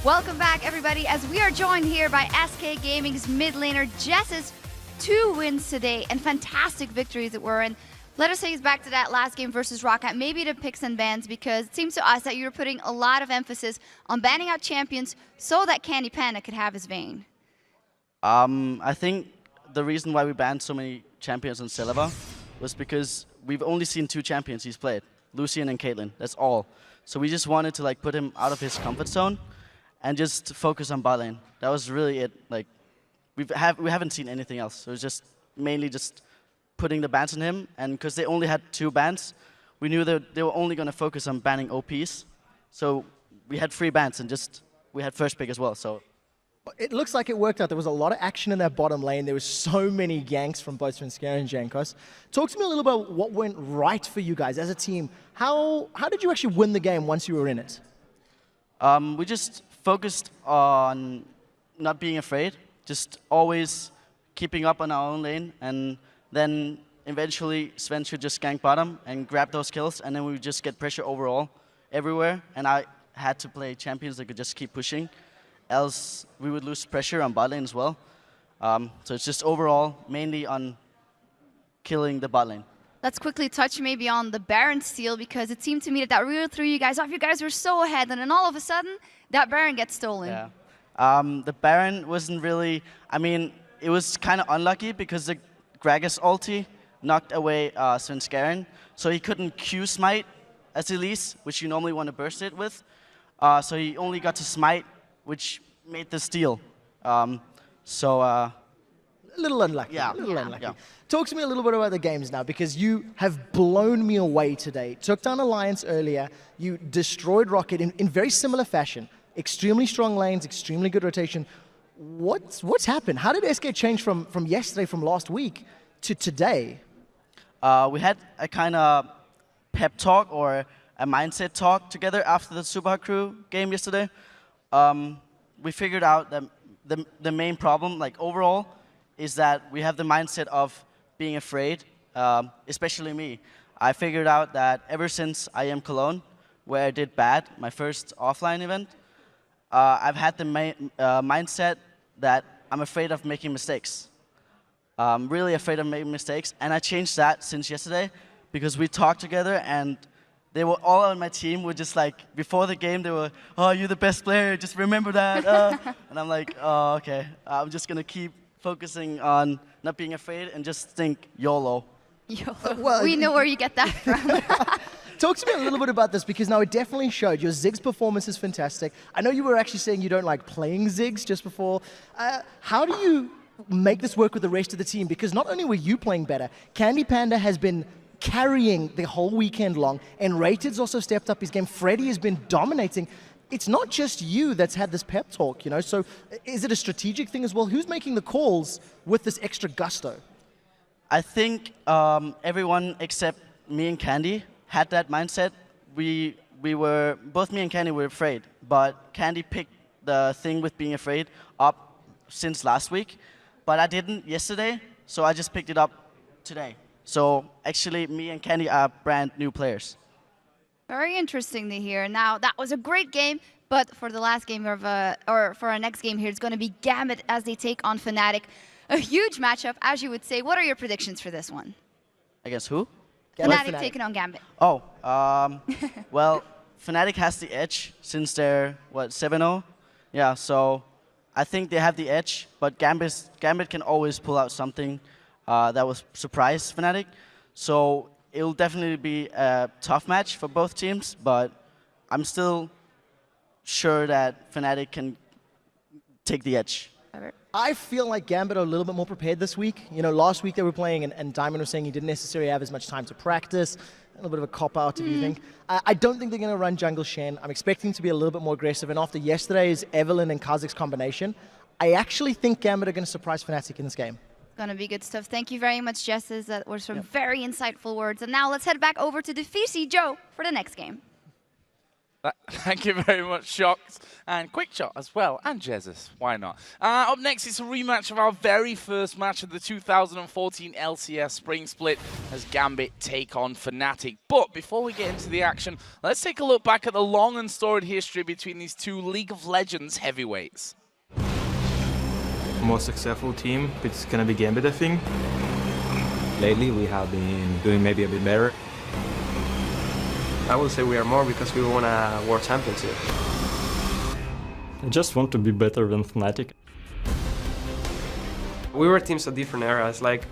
Welcome back, everybody, as we are joined here by SK Gaming's mid laner, Jess's 2 wins today and fantastic victories that were in. Let us take us back to that last game versus Roccat, maybe to picks and bans, because it seems to us that you're putting a lot of emphasis on banning out champions so that Candy Panda could have his vein. I think the reason why we banned so many champions on Celeber was because we've only seen 2 champions he's played, Lucian and Caitlyn. That's all. So we just wanted to put him out of his comfort zone and just focus on bot lane. That was really it. We haven't seen anything else. So it was just mainly just putting the bans on him, and because they only had 2 bans, we knew that they were only going to focus on banning OPs. So we had 3 bans, and we had first pick as well. So it looks like it worked out. There was a lot of action in that bottom lane. There was so many ganks from both FNC and Jankos. Talk to me a little about what went right for you guys as a team. How did you actually win the game once you were in it? We just focused on not being afraid, just always keeping up on our own lane, and then eventually Sven should just gank bottom and grab those kills, and then we would just get pressure overall everywhere, and I had to play champions that could just keep pushing, else we would lose pressure on bot lane as well. So it's just overall mainly on killing the bot lane. Let's quickly touch maybe on the Baron steal, because it seemed to me that really threw you guys off. You guys were so ahead, and then all of a sudden, that Baron gets stolen. Yeah. The Baron wasn't really, I mean, it was kind of unlucky because the Gragas ulti knocked away Svenskeren, so he couldn't Q smite as Elise, which you normally want to burst it with. So he only got to smite, which made the steal. A little unlucky. Yeah. A little unlucky. Yeah. Talk to me a little bit about the games now, because you have blown me away today. Took down Alliance earlier. You destroyed Rocket in very similar fashion. Extremely strong lanes, extremely good rotation. What's happened? How did SK change from yesterday, from last week, to today? We had a kind of pep talk or a mindset talk together after the Superhot Crew game yesterday. We figured out that the main problem, overall, is that we have the mindset of being afraid, especially me. I figured out that ever since I am Cologne, where I did bad, my first offline event, I've had the mindset that I'm afraid of making mistakes. Really afraid of making mistakes, and I changed that since yesterday because we talked together, and they were all on my team. Were just before the game, they were, "Oh, you're the best player. Just remember that." And I'm like, "Oh, okay. I'm just gonna keep focusing on not being afraid and just think YOLO." YOLO. We know where you get that from. Talk to me a little bit about this, because now it definitely showed. Your Ziggs performance is fantastic. I know you were actually saying you don't like playing Ziggs just before. How do you make this work with the rest of the team? Because not only were you playing better, Candy Panda has been carrying the whole weekend long, and Rated's also stepped up his game. Freddy has been dominating. It's not just you that's had this pep talk, so is it a strategic thing as well? Who's making the calls with this extra gusto? I think everyone except me and Candy had that mindset. Both me and Candy were afraid, but Candy picked the thing with being afraid up since last week, but I didn't yesterday, so I just picked it up today. So actually, me and Candy are brand new players. Very interesting to hear. Now, that was a great game, but for the last game or for our next game here, it's going to be Gambit as they take on Fnatic. A huge matchup, as you would say. What are your predictions for this one? Against who? Fnatic taking on Gambit. Oh, well, Fnatic has the edge since they're, 7-0? Yeah, so I think they have the edge, but Gambit can always pull out something that will surprise Fnatic. So it'll definitely be a tough match for both teams, but I'm still sure that Fnatic can take the edge. I feel like Gambit are a little bit more prepared this week. Last week they were playing, and Diamond was saying he didn't necessarily have as much time to practice. A little bit of a cop-out, if you think. I don't think they're going to run jungle Shen. I'm expecting to be a little bit more aggressive, and after yesterday's Evelyn and Kha'Zix's combination, I actually think Gambit are going to surprise Fnatic in this game. Gonna be good stuff. Thank you very much, Jess. That were some very insightful words. And now let's head back over to the FNC Joe for the next game. Thank you very much, Shocked. And Quick Shot as well, and Jesus, why not? Up next, it's a rematch of our very first match of the 2014 LCS Spring Split as Gambit take on Fnatic. But before we get into the action, let's take a look back at the long and storied history between these two League of Legends heavyweights. Most successful team, it's gonna be Gambit, I think. Lately, we have been doing maybe a bit better. I would say we are more because we won a World Championship. I just want to be better than Fnatic. We were teams of different eras, like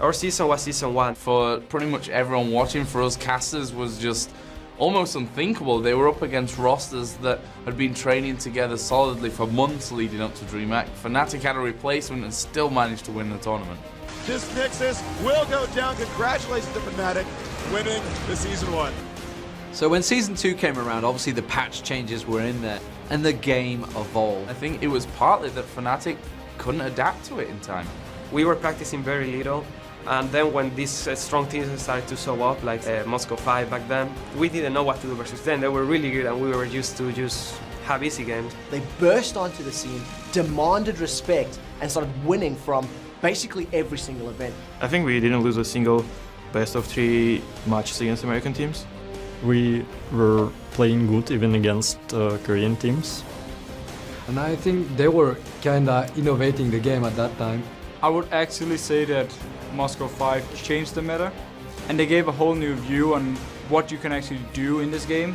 our season was season 1. For pretty much everyone watching, for us casters, was just almost unthinkable. They were up against rosters that had been training together solidly for months leading up to DreamHack. Fnatic had a replacement and still managed to win the tournament. This Nexus will go down. Congratulations to Fnatic winning the Season 1. So when Season 2 came around, obviously the patch changes were in there, and the game evolved. I think it was partly that Fnatic couldn't adapt to it in time. We were practicing very little, and then when these strong teams started to show up, like Moscow 5 back then, we didn't know what to do versus them. They were really good, and we were used to just have easy games. They burst onto the scene, demanded respect, and started winning from basically every single event. I think we didn't lose a single best of 3 matches against American teams. We were playing good even against Korean teams. And I think they were kinda innovating the game at that time. I would actually say that Moscow 5 changed the meta, and they gave a whole new view on what you can actually do in this game.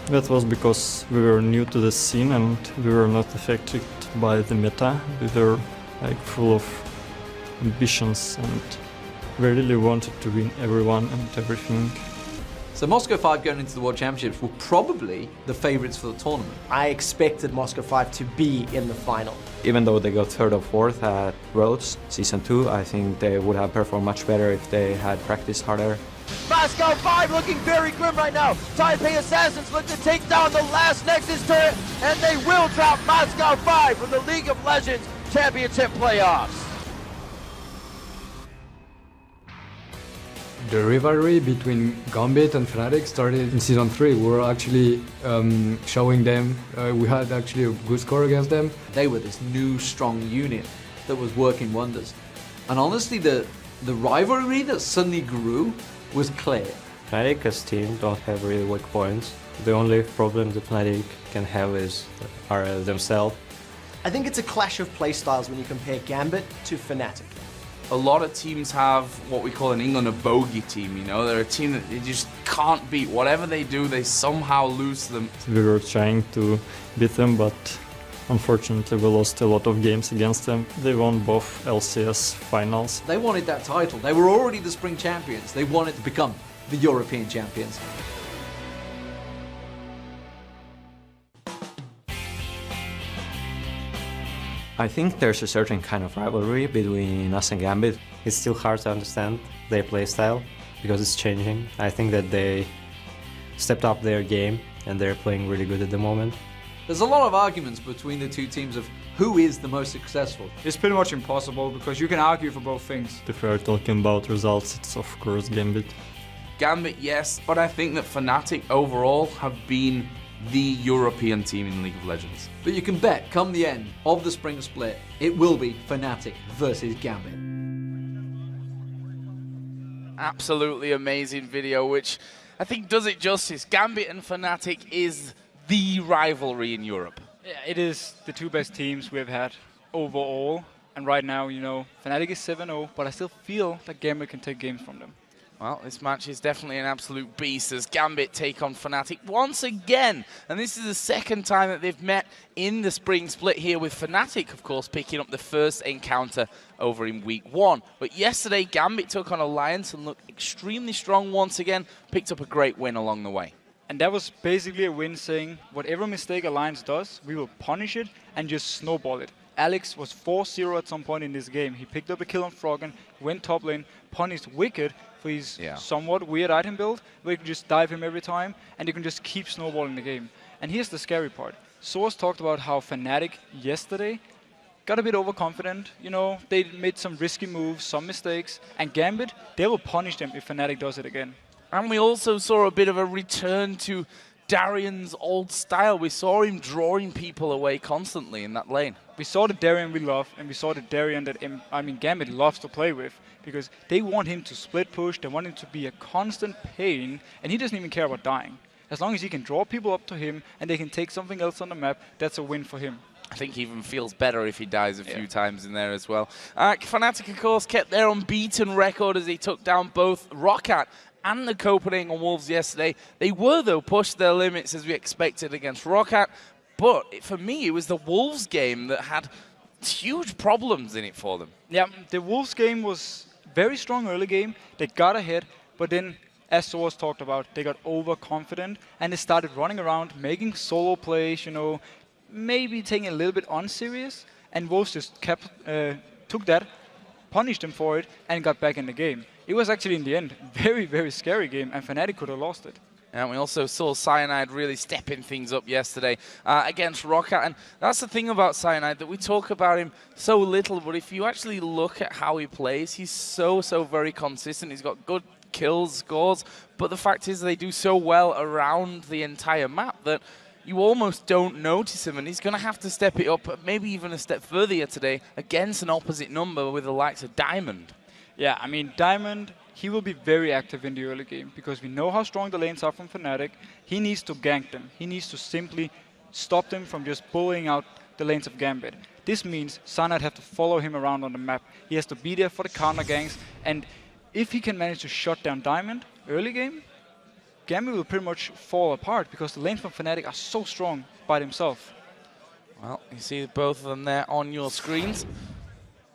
That was because we were new to the scene and we were not affected by the meta. We were like full of ambitions and we really wanted to win everyone and everything. So Moscow 5 going into the World Championships were probably the favourites for the tournament. I expected Moscow 5 to be in the final. Even though they got 3rd or 4th at Worlds Season 2, I think they would have performed much better if they had practiced harder. Moscow 5 looking very grim right now. Taipei Assassins look to take down the last Nexus turret, and they will drop Moscow 5 from the League of Legends Championship playoffs. The rivalry between Gambit and Fnatic started in Season 3. We were actually showing them, we had actually a good score against them. They were this new, strong unit that was working wonders. And honestly, the rivalry that suddenly grew was clear. Fnatic as team don't have really weak points. The only problem that Fnatic can have are themselves. I think it's a clash of playstyles when you compare Gambit to Fnatic. A lot of teams have what we call in England a bogey team, you know? They're a team that you just can't beat. Whatever they do, they somehow lose to them. We were trying to beat them, but unfortunately we lost a lot of games against them. They won both LCS finals. They wanted that title. They were already the spring champions. They wanted to become the European champions. I think there's a certain kind of rivalry between us and Gambit. It's still hard to understand their playstyle because it's changing. I think that they stepped up their game and they're playing really good at the moment. There's a lot of arguments between the two teams of who is the most successful. It's pretty much impossible because you can argue for both things. If we are talking about results, it's of course Gambit. Gambit, yes, but I think that Fnatic overall have been the European team in League of Legends. But you can bet, come the end of the spring split, it will be Fnatic versus Gambit. Absolutely amazing video, which I think does it justice. Gambit and Fnatic is the rivalry in Europe. Yeah, it is the two best teams we've had overall. And right now, you know, Fnatic is 7-0, but I still feel that Gambit can take games from them. Well, this match is definitely an absolute beast as Gambit take on Fnatic once again. And this is the second time that they've met in the spring split here, with Fnatic, of course, picking up the first encounter over in week 1. But yesterday, Gambit took on Alliance and looked extremely strong once again, picked up a great win along the way. And that was basically a win saying, whatever mistake Alliance does, we will punish it and just snowball it. Alex was 4-0 at some point in this game. He picked up a kill on Froggen, went top lane, punished Wicked for his somewhat weird item build, where you can just dive him every time, and you can just keep snowballing the game. And here's the scary part. Source talked about how Fnatic yesterday got a bit overconfident. You know, they made some risky moves, some mistakes, and Gambit, they will punish them if Fnatic does it again. And we also saw a bit of a return to Darian's old style. We saw him drawing people away constantly in that lane. We saw the Darian we love, and we saw the Darian that Gambit loves to play with, because they want him to split push, they want him to be a constant pain, and he doesn't even care about dying. As long as he can draw people up to him and they can take something else on the map, that's a win for him. I think he even feels better if he dies a few times in there as well. Fnatic, of course, kept their unbeaten record as they took down both Roccat and the Copenhagen Wolves yesterday. They were, though, pushed their limits as we expected against Roccat. But for me, it was the Wolves game that had huge problems in it for them. Yeah, the Wolves game was very strong early game. They got ahead, but then, as Soaz talked about, they got overconfident and they started running around, making solo plays, you know, maybe taking it a little bit unserious. And Wolves just took that, punished them for it, and got back in the game. It was actually, in the end, very, very scary game, and Fnatic could have lost it. And we also saw Cyanide really stepping things up yesterday against Roccat. And that's the thing about Cyanide, that we talk about him so little, but if you actually look at how he plays, he's so very consistent. He's got good kills, scores, but the fact is they do so well around the entire map that you almost don't notice him, and he's going to have to step it up, maybe even a step further here today, against an opposite number with the likes of Diamond. Yeah, I mean, Diamond, he will be very active in the early game because we know how strong the lanes are from Fnatic. He needs to gank them. He needs to simply stop them from just bullying out the lanes of Gambit. This means Cyanide have to follow him around on the map. He has to be there for the counter ganks, and if he can manage to shut down Diamond early game, Gambit will pretty much fall apart because the lanes from Fnatic are so strong by themselves. Well, you see both of them there on your screens.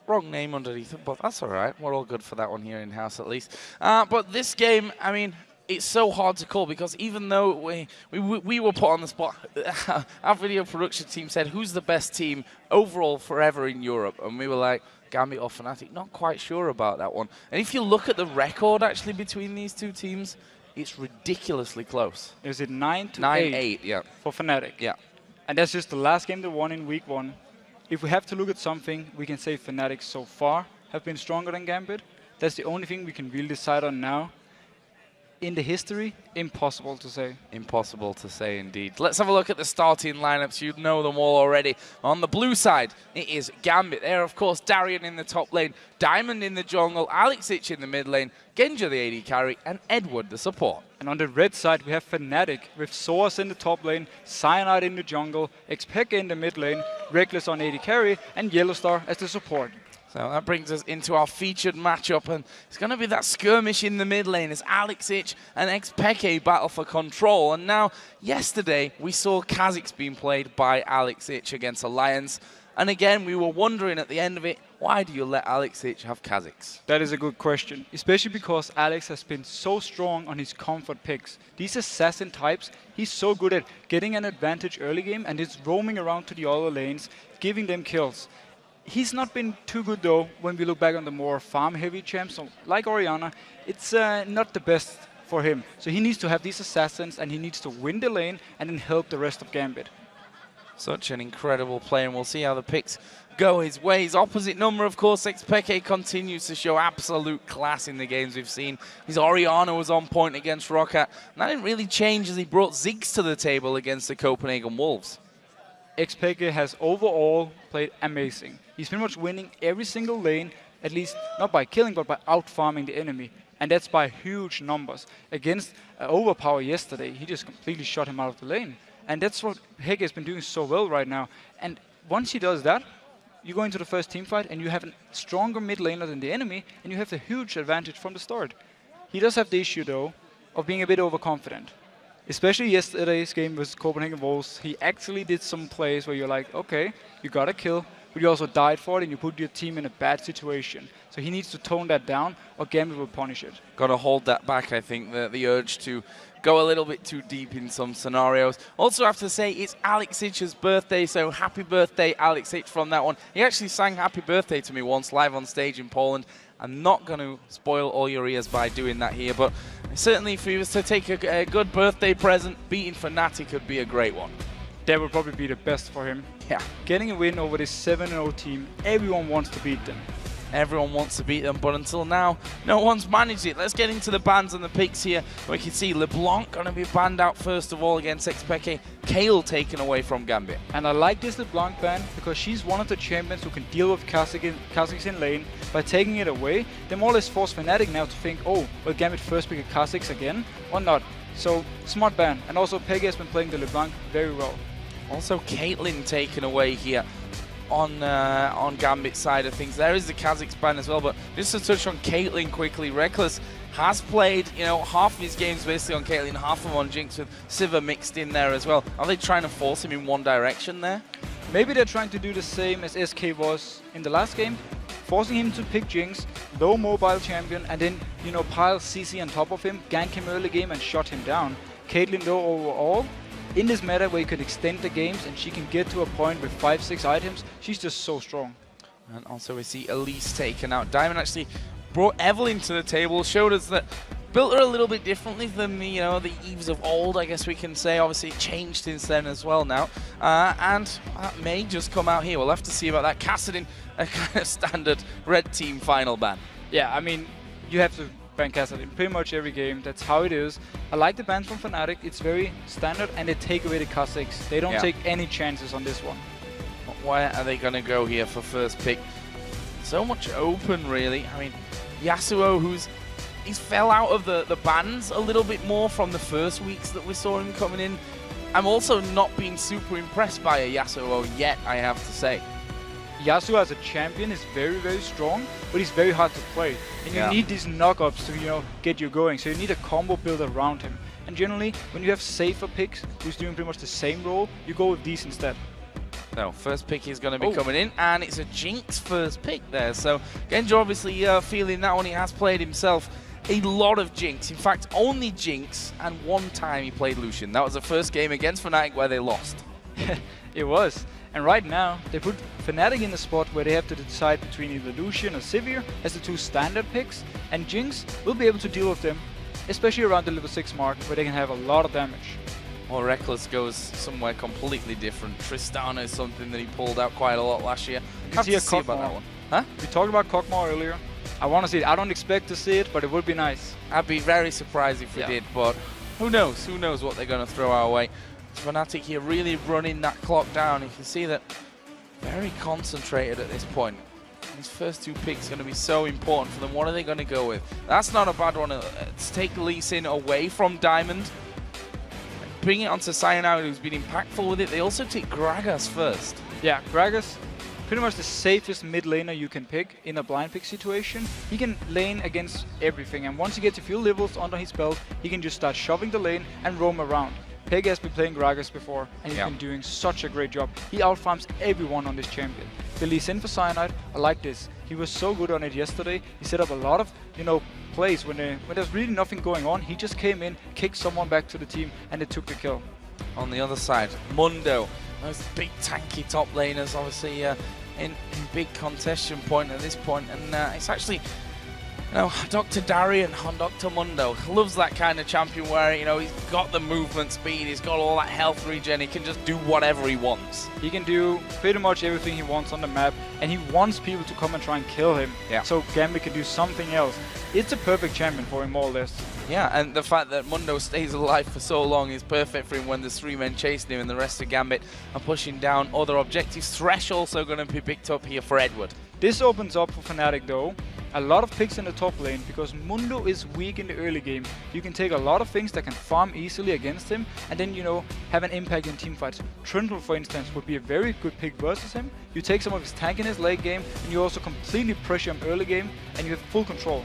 Wrong name underneath it, but that's all right. We're all good for that one here in-house at least. But this game, I mean, it's so hard to call because even though we were put on the spot, our video production team said, who's the best team overall forever in Europe? And we were like, Gambit or Fnatic, not quite sure about that one. And if you look at the record actually between these two teams, it's ridiculously close. Is it 9-8? 9-8, yeah. For Fnatic. Yeah. And that's just the last game they won in week 1. If we have to look at something, we can say Fnatic so far have been stronger than Gambit. That's the only thing we can really decide on now. In the history, impossible to say. Impossible to say indeed. Let's have a look at the starting lineups. You know them all already. On the blue side, it is Gambit. There, of course, Darian in the top lane, Diamond in the jungle, Alexic in the mid lane, Genja the AD carry, and Edward the support. And on the red side, we have Fnatic with Soaz in the top lane, Cyanide in the jungle, Xpeke in the mid lane, Reckless on AD carry, and Yellowstar as the support. So that brings us into our featured matchup, and it's going to be that skirmish in the mid lane as Alexic and Xpeke battle for control. And now, yesterday, we saw Kha'Zix being played by Alexic against Alliance. And again, we were wondering at the end of it, why do you let Alexic have Kha'Zix? That is a good question, especially because Alex has been so strong on his comfort picks. These assassin types, he's so good at getting an advantage early game and just roaming around to the other lanes, giving them kills. He's not been too good, though, when we look back on the more farm-heavy champs, so like Orianna. It's not the best for him. So he needs to have these assassins, and he needs to win the lane and then help the rest of Gambit. Such an incredible play, and we'll see how the picks go his way. His opposite number, of course, Xpeke continues to show absolute class in the games we've seen. His Orianna was on point against Roccat, and that didn't really change as he brought Ziggs to the table against the Copenhagen Wolves. Xpeke has overall played amazing. He's pretty much winning every single lane, at least not by killing, but by out-farming the enemy. And that's by huge numbers. Against Overpower yesterday, he just completely shut him out of the lane. And that's what Hege has been doing so well right now. And once he does that, you go into the first team fight and you have a stronger mid laner than the enemy, and you have the huge advantage from the start. He does have the issue, though, of being a bit overconfident. Especially yesterday's game with Copenhagen Wolves, he actually did some plays where you're like, okay, you got a kill, but you also died for it and you put your team in a bad situation. So he needs to tone that down or Gambit will punish it. Got to hold that back, I think, the urge to go a little bit too deep in some scenarios. Also have to say, it's Alexic's birthday, so happy birthday, Alexic, from that one. He actually sang happy birthday to me once live on stage in Poland. I'm not going to spoil all your ears by doing that here, but certainly if he was to take a good birthday present, beating Fnatic could be a great one. That would probably be the best for him. Yeah. Getting a win over this 7-0 team, everyone wants to beat them. Everyone wants to beat them, but until now, no one's managed it. Let's get into the bans and the picks here. We can see LeBlanc going to be banned out first of all against Xpeke. Kale taken away from Gambit. And I like this LeBlanc ban because she's one of the champions who can deal with Kha'Zix in lane. By taking it away, they more or less force Fnatic now to think, oh, will Gambit first pick a Kha'Zix again or not? So, smart ban. And also, Peggy has been playing the LeBlanc very well. Also, Caitlyn taken away here on Gambit's side of things. There is the Kha'Zix ban as well, but just to touch on Caitlyn quickly, Reckless has played, half of his games basically on Caitlyn, half of them on Jinx with Sivir mixed in there as well. Are they trying to force him in one direction there? Maybe they're trying to do the same as SK was in the last game, forcing him to pick Jinx, low mobile champion, and then, pile CC on top of him, gank him early game and shut him down. Caitlyn, though, overall, in this meta where you could extend the games and she can get to a point with 5-6 items, she's just so strong. And also we see Elise taken out. Diamond actually brought Evelyn to the table, showed us that, built her a little bit differently than the Eves of old, I guess we can say. Obviously it changed since then as well now. And that may just come out here. We'll have to see about that. Kassadin, a kind of standard red team final ban. Yeah, I mean, you have to ban Kassadin pretty much every game. That's how it is. I like the bans from Fnatic. It's very standard, and they take away the Kha'Zix. They don't take any chances on this one. Where are they going to go here for first pick? So much open, really. I mean, Yasuo, he's fell out of the bans a little bit more from the first weeks that we saw him coming in. I'm also not being super impressed by a Yasuo yet, I have to say. Yasuo as a champion is very, very strong, but he's very hard to play. And you need these knockups to, get you going. So you need a combo build around him. And generally, when you have safer picks who's doing pretty much the same role, you go with these instead. So first pick is going to be coming in, and it's a Jinx first pick there. So Genja obviously feeling that one. He has played himself a lot of Jinx. In fact, only Jinx, and one time he played Lucian. That was the first game against Fnatic where they lost. It was. And right now, they put Fnatic in the spot where they have to decide between either Lucian or Sivir as the two standard picks, and Jinx will be able to deal with them, especially around the level 6 mark where they can have a lot of damage. Or Reckless goes somewhere completely different. Tristana is something that he pulled out quite a lot last year. You can see a Cockmore about that one. Huh? We talked about Cockmore earlier. I want to see it. I don't expect to see it, but it would be nice. I'd be very surprised if we did, but who knows? Who knows what they're going to throw our way. Fnatic here really running that clock down. You can see that very concentrated at this point. These first two picks are going to be so important for them. What are they going to go with? That's not a bad one. Let's take Lee Sin away from Diamond. Bring it onto Cyanide, who's been impactful with it. They also take Gragas first. Yeah, Gragas, pretty much the safest mid laner you can pick in a blind pick situation. He can lane against everything, and once he gets a few levels under his belt, he can just start shoving the lane and roam around. Peg has been playing Gragas before, and he's been doing such a great job. He outfarms everyone on this champion. The Lee Sin for Cyanide, I like this. He was so good on it yesterday. He set up a lot of, plays when there's really nothing going on. He just came in, kicked someone back to the team, and they took the kill. On the other side, Mundo. Those big tanky top laners, obviously in big contestation point at this point, and it's actually, Dr. Darian on Dr. Mundo loves that kind of champion where, he's got the movement speed, he's got all that health regen, he can just do whatever he wants. He can do pretty much everything he wants on the map, and he wants people to come and try and kill him, so Gambit can do something else. It's a perfect champion for him, more or less. Yeah, and the fact that Mundo stays alive for so long is perfect for him when there's 3 men chasing him and the rest of Gambit are pushing down other objectives. Thresh also going to be picked up here for Edward. This opens up for Fnatic though. A lot of picks in the top lane because Mundo is weak in the early game. You can take a lot of things that can farm easily against him and then, have an impact in teamfights. Trundle, for instance, would be a very good pick versus him. You take some of his tank in his late game and you also completely pressure him early game and you have full control.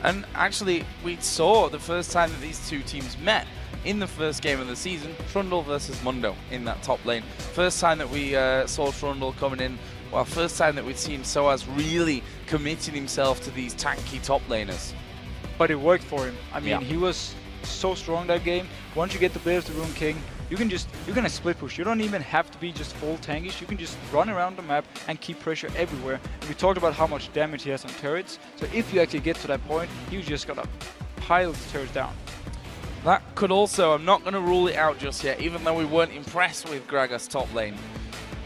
And actually, we saw the first time that these two teams met in the first game of the season, Trundle versus Mundo in that top lane. First time that we saw Trundle coming in, well, first time that we'd seen Soaz really committing himself to these tanky top laners. But it worked for him. I mean, he was so strong that game. Once you get the Blade of the Rune King, you can split push. You don't even have to be just full tankish. You can just run around the map and keep pressure everywhere. And we talked about how much damage he has on turrets. So if you actually get to that point, you just gotta pile the turrets down. That could also, I'm not going to rule it out just yet, even though we weren't impressed with Gragas top lane.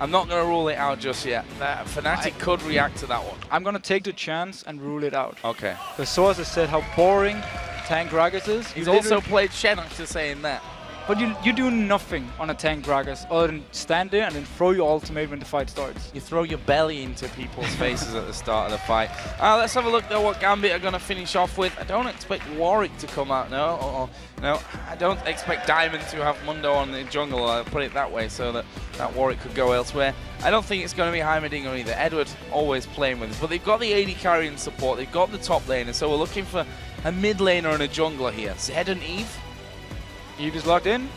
I'm not going to rule it out just yet. Fnatic could react to that one. I'm going to take the chance and rule it out. Okay. Because Soaz has said how boring tank Gragas is. He's also played Shen after saying that. But you do nothing on a tank Gragas other than stand there and then throw your ultimate when the fight starts. You throw your belly into people's faces at the start of the fight. Let's have a look though what Gambit are going to finish off with. I don't expect Warwick to come out, no. I don't expect Diamond to have Mundo on the jungle, I'll put it that way, so that Warwick could go elsewhere. I don't think it's going to be Heimerdinger either. Edward always playing with us, but they've got the AD carrying support, they've got the top laner, so we're looking for a mid laner and a jungler here. Zed and Eve. Eve is locked in.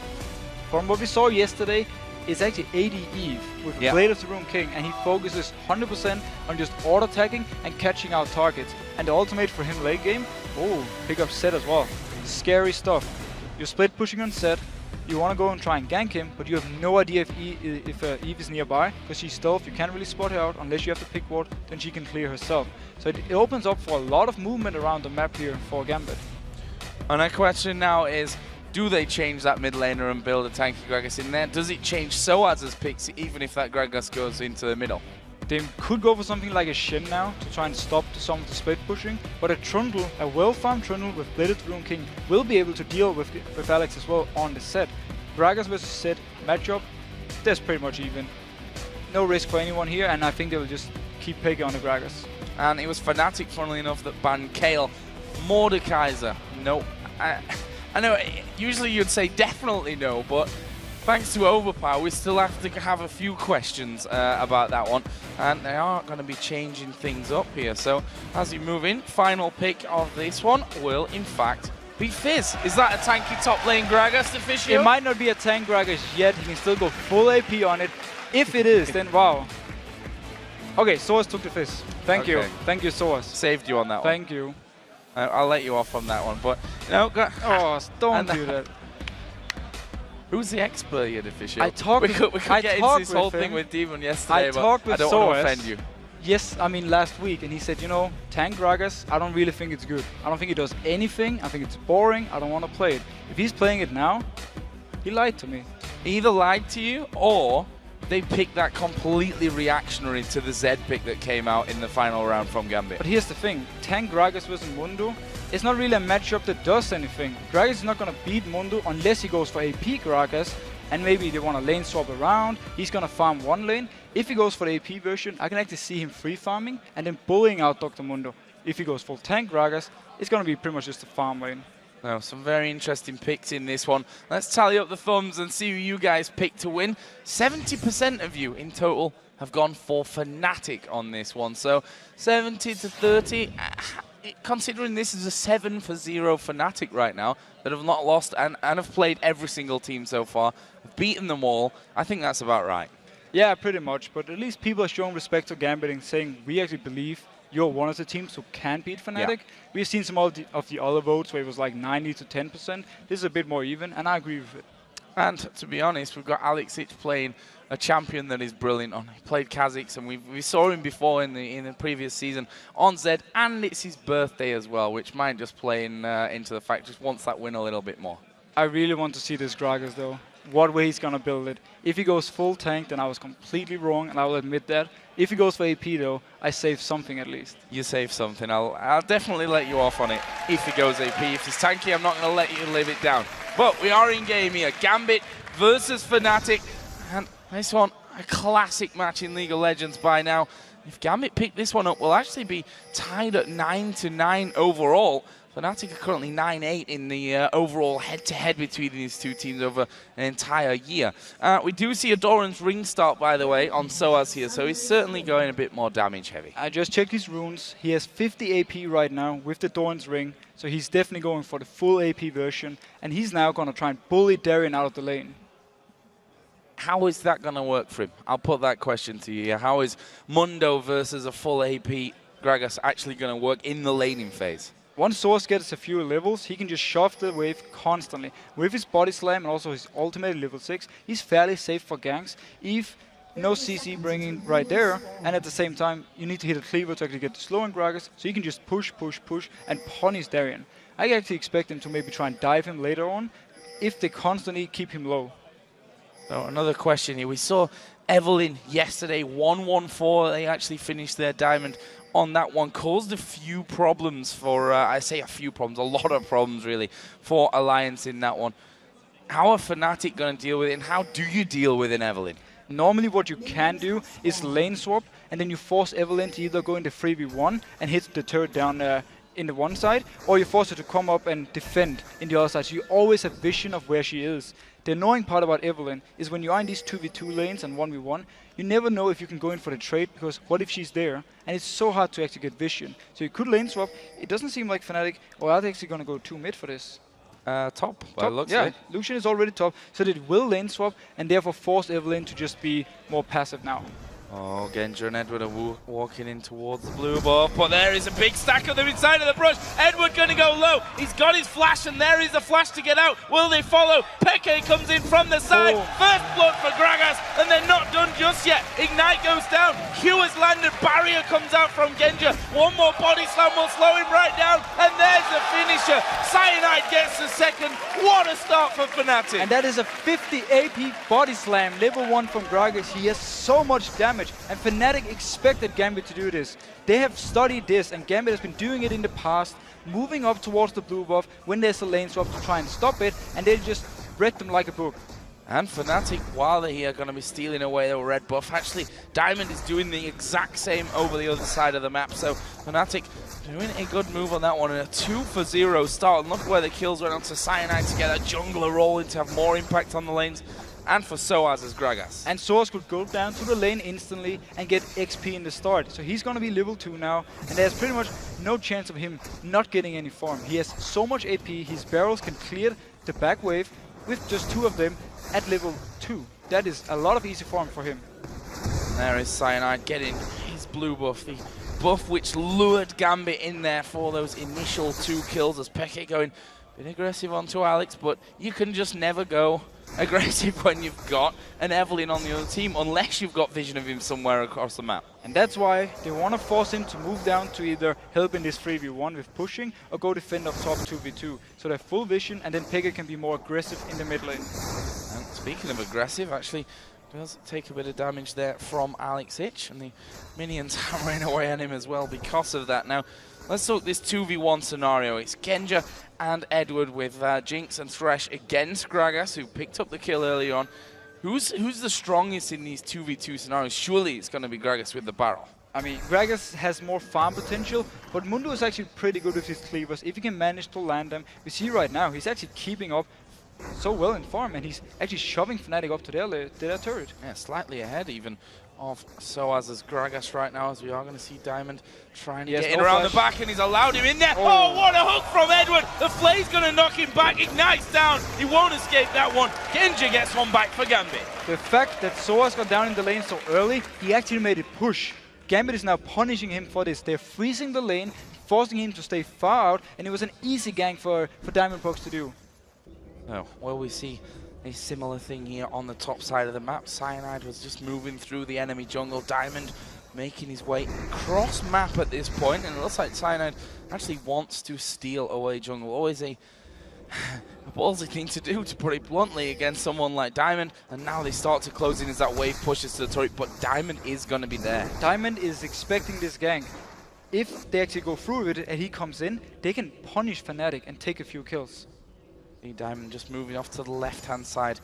From what we saw yesterday, it's actually AD Eve with Blade of the Rune King, and he focuses 100% on just auto-attacking and catching out targets. And the ultimate for him late game, pick up Zed as well. Scary stuff. You're split pushing on Zed, you want to go and try and gank him, but you have no idea if Eve is nearby, because she's stealth, you can't really spot her out unless you have the pick ward, then she can clear herself. So it opens up for a lot of movement around the map here for Gambit. And our question now is, do they change that mid laner and build a tanky Gragas in there? Does it change Soaz's picks even if that Gragas goes into the middle? They could go for something like a Shin now to try and stop some of the split pushing, but a Trundle, a well-farmed Trundle with Blade of the Rune King will be able to deal with Alex as well on the set. Gragas versus Zed matchup, that's pretty much even. No risk for anyone here, and I think they will just keep picking on the Gragas. And it was Fnatic, funnily enough, that banned Kayle. Mordekaiser, no. I know, usually you'd say definitely no, but thanks to Overpower, we still have to have a few questions about that one. And they are going to be changing things up here. So as you move in, final pick of this one will, in fact, be Fizz. Is that a tanky top lane Gragas official? It might not be a tank Gragas yet. He can still go full AP on it. If it is, then wow. Okay, Soaz took the Fizz. Thank you. Thank you, Soaz. Saved you on that one. Thank you. I'll let you off on that one, but you know, don't do that. Who's the expert here, official? I talked. We could get into this whole thing with Demon yesterday, but I don't want to offend you. Yes, I mean last week, and he said, you know, tank Gragas, I don't really think it's good. I don't think it does anything. I think it's boring. I don't want to play it. If he's playing it now, he lied to me. He either lied to you or they picked that completely reactionary to the Zed pick that came out in the final round from Gambit. But here's the thing, tank Gragas versus Mundo, it's not really a matchup that does anything. Gragas is not going to beat Mundo unless he goes for AP Gragas, and maybe they want to lane swap around. He's going to farm one lane. If he goes for the AP version, I can actually see him free farming and then bullying out Dr. Mundo. If he goes full tank Gragas, it's going to be pretty much just a farm lane. Now, some very interesting picks in this one. Let's tally up the thumbs and see who you guys picked to win. 70% of you in total have gone for Fnatic on this one. So 70 to 30, considering this is a 7-0 Fnatic right now, that have not lost and have played every single team so far, have beaten them all, I think that's about right. Yeah, pretty much, but at least people are showing respect to Gambit and saying, we actually believe you're one of the teams who can beat Fnatic. Yeah. We've seen some of the other votes where it was like 90 to 10%. This is a bit more even, and I agree with it. And to be honest, we've got Alexic playing a champion that is brilliant on. He played Kha'Zix, and we saw him before in the previous season on Zed, and it's his birthday as well, which might just play into the fact just wants that win a little bit more. I really want to see this Gragas though. What way he's gonna build it. If he goes full tank, then I was completely wrong, and I will admit that. If he goes for AP though, I save something at least. You save something. I'll definitely let you off on it if he goes AP. If he's tanky, I'm not going to let you live it down. But we are in game here. Gambit versus Fnatic. And this one, a classic match in League of Legends by now. If Gambit pick this one up, we'll actually be tied at 9-9 overall. Fnatic are currently 9-8 in the overall head-to-head between these two teams over an entire year. We do see a Doran's ring start, by the way, on Soaz here, so he's certainly going a bit more damage-heavy. I just checked his runes. He has 50 AP right now with the Doran's ring, so he's definitely going for the full AP version, and he's now going to try and bully Darien out of the lane. How is that going to work for him? I'll put that question to you. How is Mundo versus a full AP Gragas actually going to work in the laning phase? Once Soaz gets a few levels, he can just shove the wave constantly. With his body slam and also his ultimate level 6, he's fairly safe for ganks. Eve, no CC bringing right there, and at the same time, you need to hit a cleaver to actually get the slow in Gragas, so you can just push, and punish Darien. I actually expect him to maybe try and dive him later on, if they constantly keep him low. So another question here. We saw Evelyn yesterday, 1-1-4. They actually finished their diamond on that one. Caused a few problems for, I say a few problems, a lot of problems really, for Alliance in that one. How are Fnatic going to deal with it, and how do you deal with an Evelyn? Normally what you can do is lane swap, and then you force Evelyn to either go into 3v1 and hit the turret down in the one side, or you force her to come up and defend in the other side. So you always have vision of where she is. The annoying part about Evelyn is when you are in these 2v2 lanes and 1v1, you never know if you can go in for the trade, because what if she's there? And it's so hard to actually get vision. So you could lane swap. It doesn't seem like Fnatic are actually going to go 2 mid for this. Top. By the looks yeah, of it. Lucian is already top, so they will lane swap and therefore force Evelyn to just be more passive now. Oh, Genja and Edward are walking in towards the blue buff, but there is a big stack of them inside of the brush. Edward going to go low. He's got his flash, and there is the flash to get out. Will they follow? Peke comes in from the side. First blood for Gragas, and they're not done just yet. Ignite goes down. Q has landed. Barrier comes out from Genja. One more body slam will slow him right down, and there's the finisher. Cyanide gets the second. What a start for Fnatic. And that is a 50 AP body slam, level 1 from Gragas. He has so much damage. And Fnatic expected Gambit to do this. They have studied this, and Gambit has been doing it in the past, moving up towards the blue buff when there's a lane swap to try and stop it, and they just read them like a book. And Fnatic, while they are going to be stealing away the red buff, actually Diamond is doing the exact same over the other side of the map. So Fnatic doing a good move on that one, and a 2-for-0 start. And look where the kills went onto Cyanide to get a jungler rolling to have more impact on the lanes. And for Soaz as Gragas. And Soaz could go down to the lane instantly and get XP in the start. So he's going to be level 2 now, and there's pretty much no chance of him not getting any farm. He has so much AP, his barrels can clear the back wave with just 2 of them at level 2. That is a lot of easy farm for him. And there is Cyanide getting his blue buff, the buff which lured Gambit in there for those initial 2 kills, as Peke going a bit aggressive onto Alex, but you can just never go aggressive when you've got an Evelyn on the other team, unless you've got vision of him somewhere across the map. And that's why they want to force him to move down to either help in this 3v1 with pushing, or go defend up top 2v2. So they have full vision, and then Peke can be more aggressive in the mid lane. And speaking of aggressive, actually does take a bit of damage there from Alex Ich, and the minions hammering away at him as well because of that. Now, let's talk this 2v1 scenario. It's Genja and Edward with Jinx and Thresh against Gragas, who picked up the kill early on. Who's the strongest in these 2v2 scenarios? Surely it's going to be Gragas with the barrel. I mean, Gragas has more farm potential, but Mundo is actually pretty good with his cleavers. If he can manage to land them, we see right now he's actually keeping up so well in farm, and he's actually shoving Fnatic up to their turret. Yeah, slightly ahead even of Soaz as Gragas right now, as we are going to see Diamond trying to get in around the back, and he's allowed him in there. Oh, what a hook from Edward! The flay's going to knock him back. Ignites down. He won't escape that one. Genja gets one back for Gambit. The fact that Soaz got down in the lane so early, he actually made it push. Gambit is now punishing him for this. They're freezing the lane, forcing him to stay far out, and it was an easy gank for Diamond Pokes to do. Oh, well, we see a similar thing here on the top side of the map. Cyanide was just moving through the enemy jungle. Diamond making his way across map at this point, and it looks like Cyanide actually wants to steal away jungle. Always a ballsy thing to do, to put it bluntly, against someone like Diamond. And now they start to close in as that wave pushes to the turret, but Diamond is going to be there. Diamond is expecting this gank. If they actually go through with it and he comes in, they can punish Fnatic and take a few kills. Diamond just moving off to the left-hand side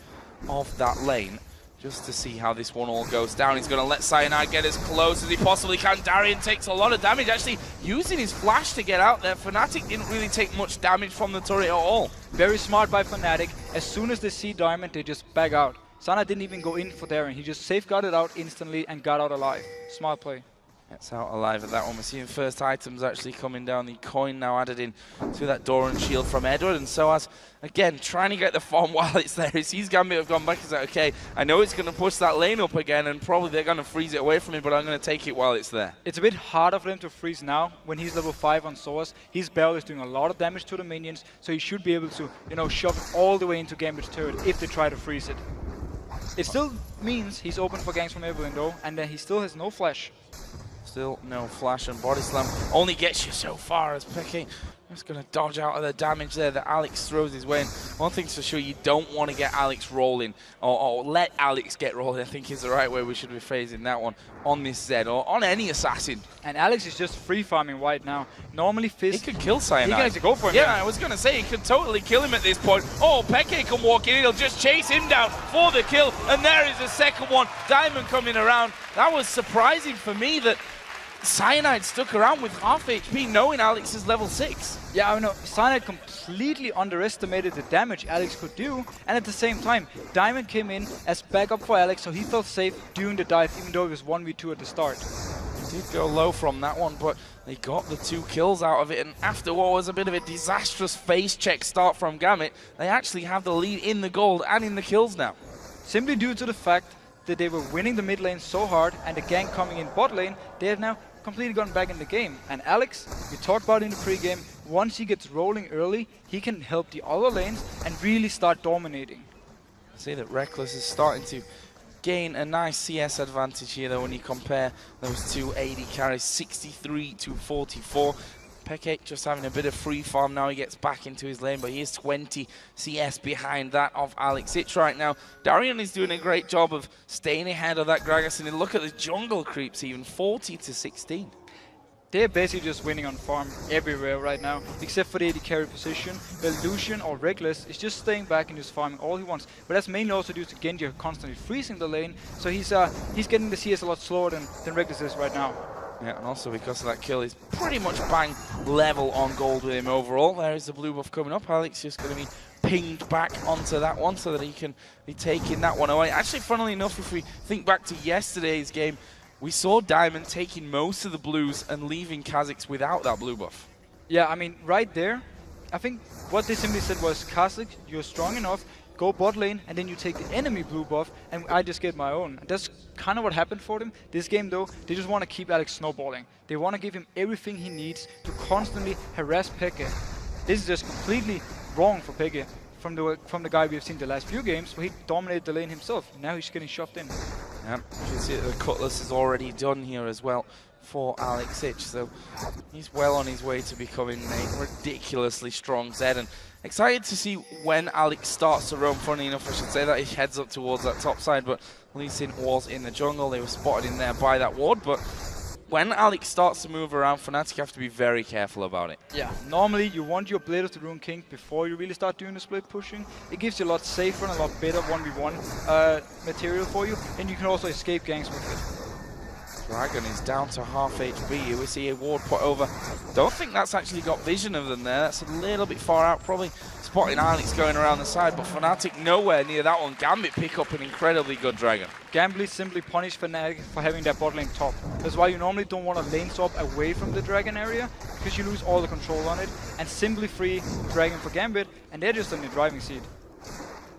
of that lane, just to see how this one all goes down. He's going to let Cyanide get as close as he possibly can. Darian takes a lot of damage, actually using his flash to get out there. Fnatic didn't really take much damage from the turret at all. Very smart by Fnatic. As soon as they see Diamond, they just back out. Cyanide didn't even go in for Darian. He just safeguarded out instantly and got out alive. Smart play. Gets out alive at that one. We're seeing first items actually coming down. The coin now added in to that door and shield from Edward. And Soaz, again, trying to get the farm while it's there. He sees Gambit have gone back. He's like, okay, I know it's going to push that lane up again, and probably they're going to freeze it away from me, but I'm going to take it while it's there. It's a bit harder for them to freeze now when he's level 5 on Soaz. His barrel is doing a lot of damage to the minions, so he should be able to, shove it all the way into Gambit's turret if they try to freeze it. It still means he's open for ganks from Evelyn though, and then he still has no flash. Still no flash, and body slam only gets you so far as Peke Just going to dodge out of the damage there that Alex throws his way. And one thing's for sure, you don't want to get Alex rolling, or let Alex get rolling, I think is the right way we should be phrasing that one, on this Zed, or on any assassin. And Alex is just free farming right now. Normally Fizz... He could kill Cyanide. He can actually go for him. Yeah, I was going to say, he could totally kill him at this point. Oh, Peke can walk in, he'll just chase him down for the kill, and there is the second one. Diamond coming around. That was surprising for me that Cyanide stuck around with half HP knowing Alex is level 6. Yeah, I know. Cyanide completely underestimated the damage Alex could do, and at the same time, Diamond came in as backup for Alex, so he felt safe doing the dive, even though it was 1v2 at the start. Did go low from that one, but they got the 2 kills out of it, and after what was a bit of a disastrous face check start from Gambit, they actually have the lead in the gold and in the kills now. Simply due to the fact that they were winning the mid lane so hard, and the gank coming in bot lane, they have now completely gotten back in the game. And Alex, we talked about in the pregame, once he gets rolling early, he can help the other lanes and really start dominating. See that Reckless is starting to gain a nice CS advantage here though when you compare those two AD carries, 63 to 44. Peke just having a bit of free farm now, he gets back into his lane, but he is 20 CS behind that of Alex Ich right now. Darian is doing a great job of staying ahead of that Gragas, and look at the jungle creeps even, 40 to 16. They're basically just winning on farm everywhere right now, except for the AD carry position, where Lucian or Reckless is just staying back and just farming all he wants. But that's mainly also due to Genji constantly freezing the lane, so he's getting the CS a lot slower than Reckless is right now. Yeah, and also because of that kill, he's pretty much bang level on gold with him overall. There is the blue buff coming up. Alex just going to be pinged back onto that one so that he can be taking that one away. Actually, funnily enough, if we think back to yesterday's game, we saw Diamond taking most of the blues and leaving Kha'Zix without that blue buff. Yeah, I mean, right there, I think what they simply said was, Kha'Zix, you're strong enough, go bot lane, and then you take the enemy blue buff, and I just get my own. And that's kind of what happened for them. This game, though, they just want to keep Alex snowballing. They want to give him everything he needs to constantly harass Peke. This is just completely wrong for Peke from the guy we have seen the last few games, where he dominated the lane himself. Now he's getting shoved in. Yeah, you can see that the Cutlass is already done here as well for Alex Ich, so he's well on his way to becoming a ridiculously strong Zed, and excited to see when Alex starts to roam. Funny enough, I should say that he heads up towards that top side, but Lee Sin was in the jungle. They were spotted in there by that ward, but when Alex starts to move around, Fnatic have to be very careful about it. Yeah, normally you want your Blade of the Rune King before you really start doing the split pushing. It gives you a lot safer and a lot better 1v1 material for you, and you can also escape ganks with it. Dragon is down to half HP. We see a ward put over. Don't think that's actually got vision of them there. That's a little bit far out, probably spotting Alex going around the side, but Fnatic nowhere near that one. Gambit pick up an incredibly good Dragon. Gambit simply punished Fnatic for having that bot lane top. That's why you normally don't want to lane swap away from the Dragon area, because you lose all the control on it, and simply free Dragon for Gambit, and they're just in the driving seat.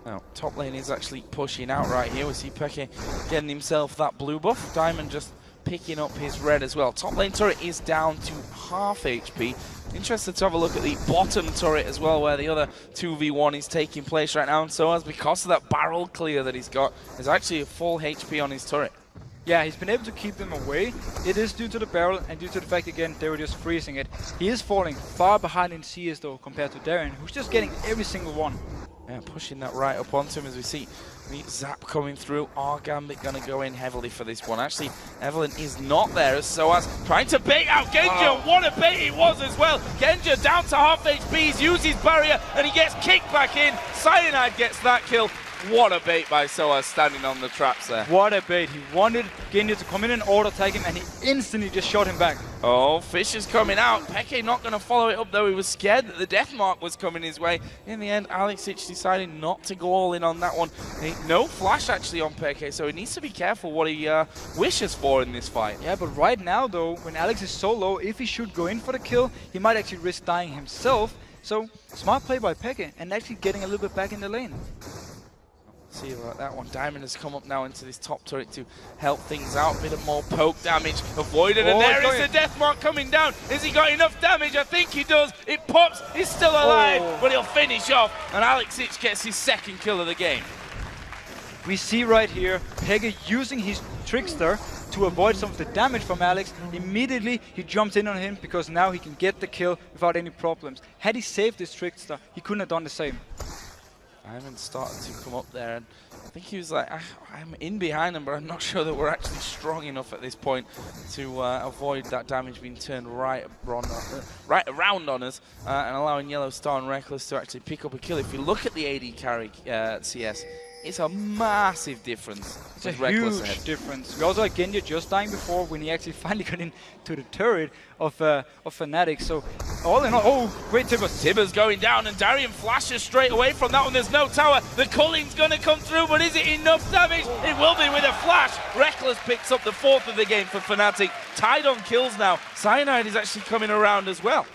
Now, top lane is actually pushing out right here. We see Peke getting himself that blue buff. Diamond just picking up his red as well. Top lane turret is down to half HP. Interested to have a look at the bottom turret as well, where the other 2v1 is taking place right now, and so as because of that barrel clear that he's got, there's actually a full HP on his turret. Yeah, he's been able to keep them away. It is due to the barrel and due to the fact, again, they were just freezing it. He is falling far behind in CS though, compared to Darren, who's just getting every single one. Yeah, pushing that right up onto him as we see the zap coming through. Are Gambit going to go in heavily for this one? Actually, Evelyn is not there, as SOAS trying to bait out Genja. Wow. What a bait it was as well. Genja down to half HP, he's used his barrier, and he gets kicked back in. Cyanide gets that kill. What a bait by SOAS standing on the traps there. What a bait. He wanted Genja to come in and auto tag him, and he instantly just shot him back. Oh, Fish is coming out. Peke not going to follow it up, though. He was scared that the death mark was coming his way. In the end, Alex Ich decided not to go all in on that one. No flash, actually, on Peke, so he needs to be careful what he wishes for in this fight. Yeah, but right now, though, when Alex is so low, if he should go in for the kill, he might actually risk dying himself. So, smart play by Peke, and actually getting a little bit back in the lane. See about that one. Diamond has come up now into this top turret to help things out. A bit of more poke damage avoided, and there is the death mark coming down. Has he got enough damage? I think he does. It pops. He's still alive, but he'll finish off, and Alex Ich gets his second kill of the game. We see right here Peke using his Trickster to to avoid some of the damage from Alex, immediately he jumps in on him because now he can get the kill without any problems. Had he saved this Trickster, he couldn't have done the same. Diamond started to come up there, and I think he was like, I'm in behind him, but I'm not sure that we're actually strong enough at this point to avoid that damage being turned right around on us and allowing Yellow Star and Reckless to actually pick up a kill. If you look at the AD carry CS, it's a massive difference. It's a huge difference. We also had Genji just dying before when he actually finally got into the turret of Fnatic. So all in all, oh, great Tibbers. Tibbers going down, and Darian flashes straight away from that one. There's no tower. The culling's going to come through, but is it enough damage? It will be with a flash. Reckless picks up the 4th of the game for Fnatic. Tied on kills now. Cyanide is actually coming around as well.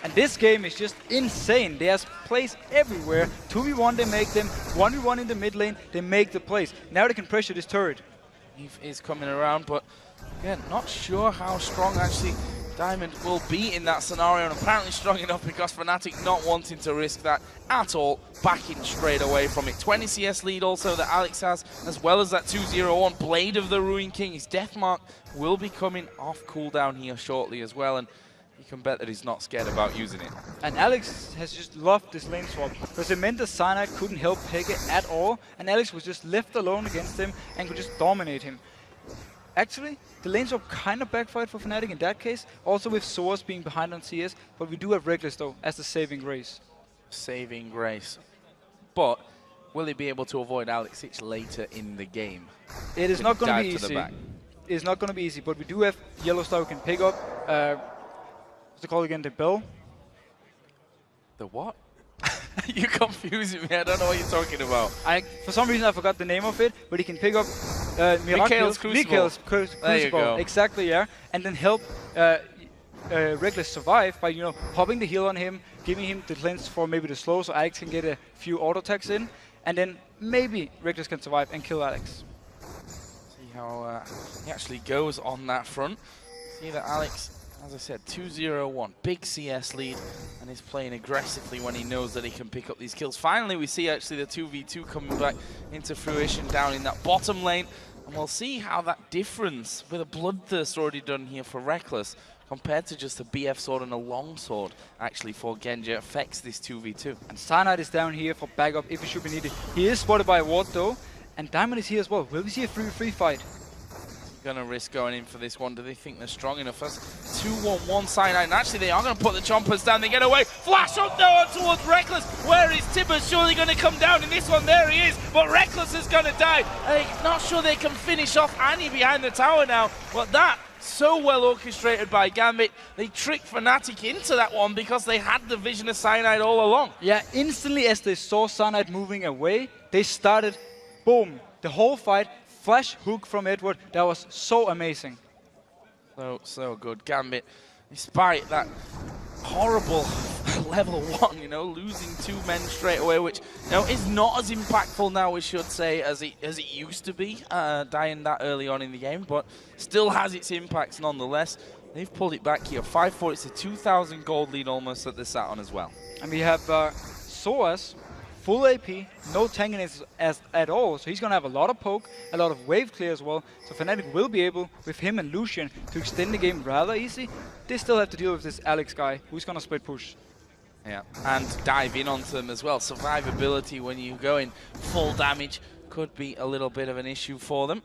And this game is just insane. There's plays everywhere. 2v1 they make them, 1v1 in the mid lane, they make the plays. Now they can pressure this turret. Eve is coming around, but again, not sure how strong actually Diamond will be in that scenario, and apparently strong enough because Fnatic not wanting to risk that at all, backing straight away from it. 20 CS lead also that Alex has, as well as that 2-0-1 Blade of the Ruined King. His Death Mark will be coming off cooldown here shortly as well, and you can bet that he's not scared about using it. And Alex has just loved this lane swap because it meant that Cyanide couldn't help Peke at all, and Alex was just left alone against him and could just dominate him. Actually, the lane swap kind of backfired for Fnatic in that case, also with Source being behind on CS, but we do have Reckless though as the saving grace. Saving grace. But will he be able to avoid Alex Hitch later in the game? It is not going to be easy. It's not going to be easy, but we do have Yellow Star who can pick up what's it called again? The bell? The what? You're confusing me. I don't know what you're talking about. For some reason, I forgot the name of it, but he can pick up Mikhail's Crucible. There you go. Exactly, yeah. And then help Reckless survive by, popping the heal on him, giving him the cleanse for maybe the slow, so Alex can get a few auto attacks in, and then maybe Reckless can survive and kill Alex. See how he actually goes on that front. See that Alex, as I said, 2-0-1, big CS lead, and is playing aggressively when he knows that he can pick up these kills. Finally, we see actually the 2v2 coming back into fruition down in that bottom lane, and we'll see how that difference with a Bloodthirst already done here for Reckless compared to just a BF sword and a long sword actually for Genji affects this 2v2. And Cyanide is down here for backup if it should be needed. He is spotted by a ward though, and Diamond is here as well. Will we see a 3v3 fight? Gonna risk going in for this one. Do they think they're strong enough? That's 2-1-1 Cyanide, and actually they are gonna put the chompers down. They get away. Flash up now towards Reckless. Where is Tibbers? Surely gonna come down in this one. There he is, but Reckless is gonna die. Not sure they can finish off Annie behind the tower now, but that so well orchestrated by Gambit. They tricked Fnatic into that one because they had the vision of Cyanide all along. Yeah, instantly as they saw Cyanide moving away, they started, boom, the whole fight. Flash hook from Edward, that was so amazing. So good. Gambit, despite that horrible level 1, losing 2 men straight away, which is not as impactful now, we should say, as it used to be, dying that early on in the game, but still has its impacts nonetheless. They've pulled it back here. 5-4, it's a 2,000 gold lead almost that they're sat on as well. And we have Soas, full AP, no tankiness at all, so he's going to have a lot of poke, a lot of wave clear as well, so Fnatic will be able, with him and Lucian, to extend the game rather easy. They still have to deal with this Alex guy, who's going to split push. Yeah, and dive in onto them as well. Survivability when you go in full damage could be a little bit of an issue for them.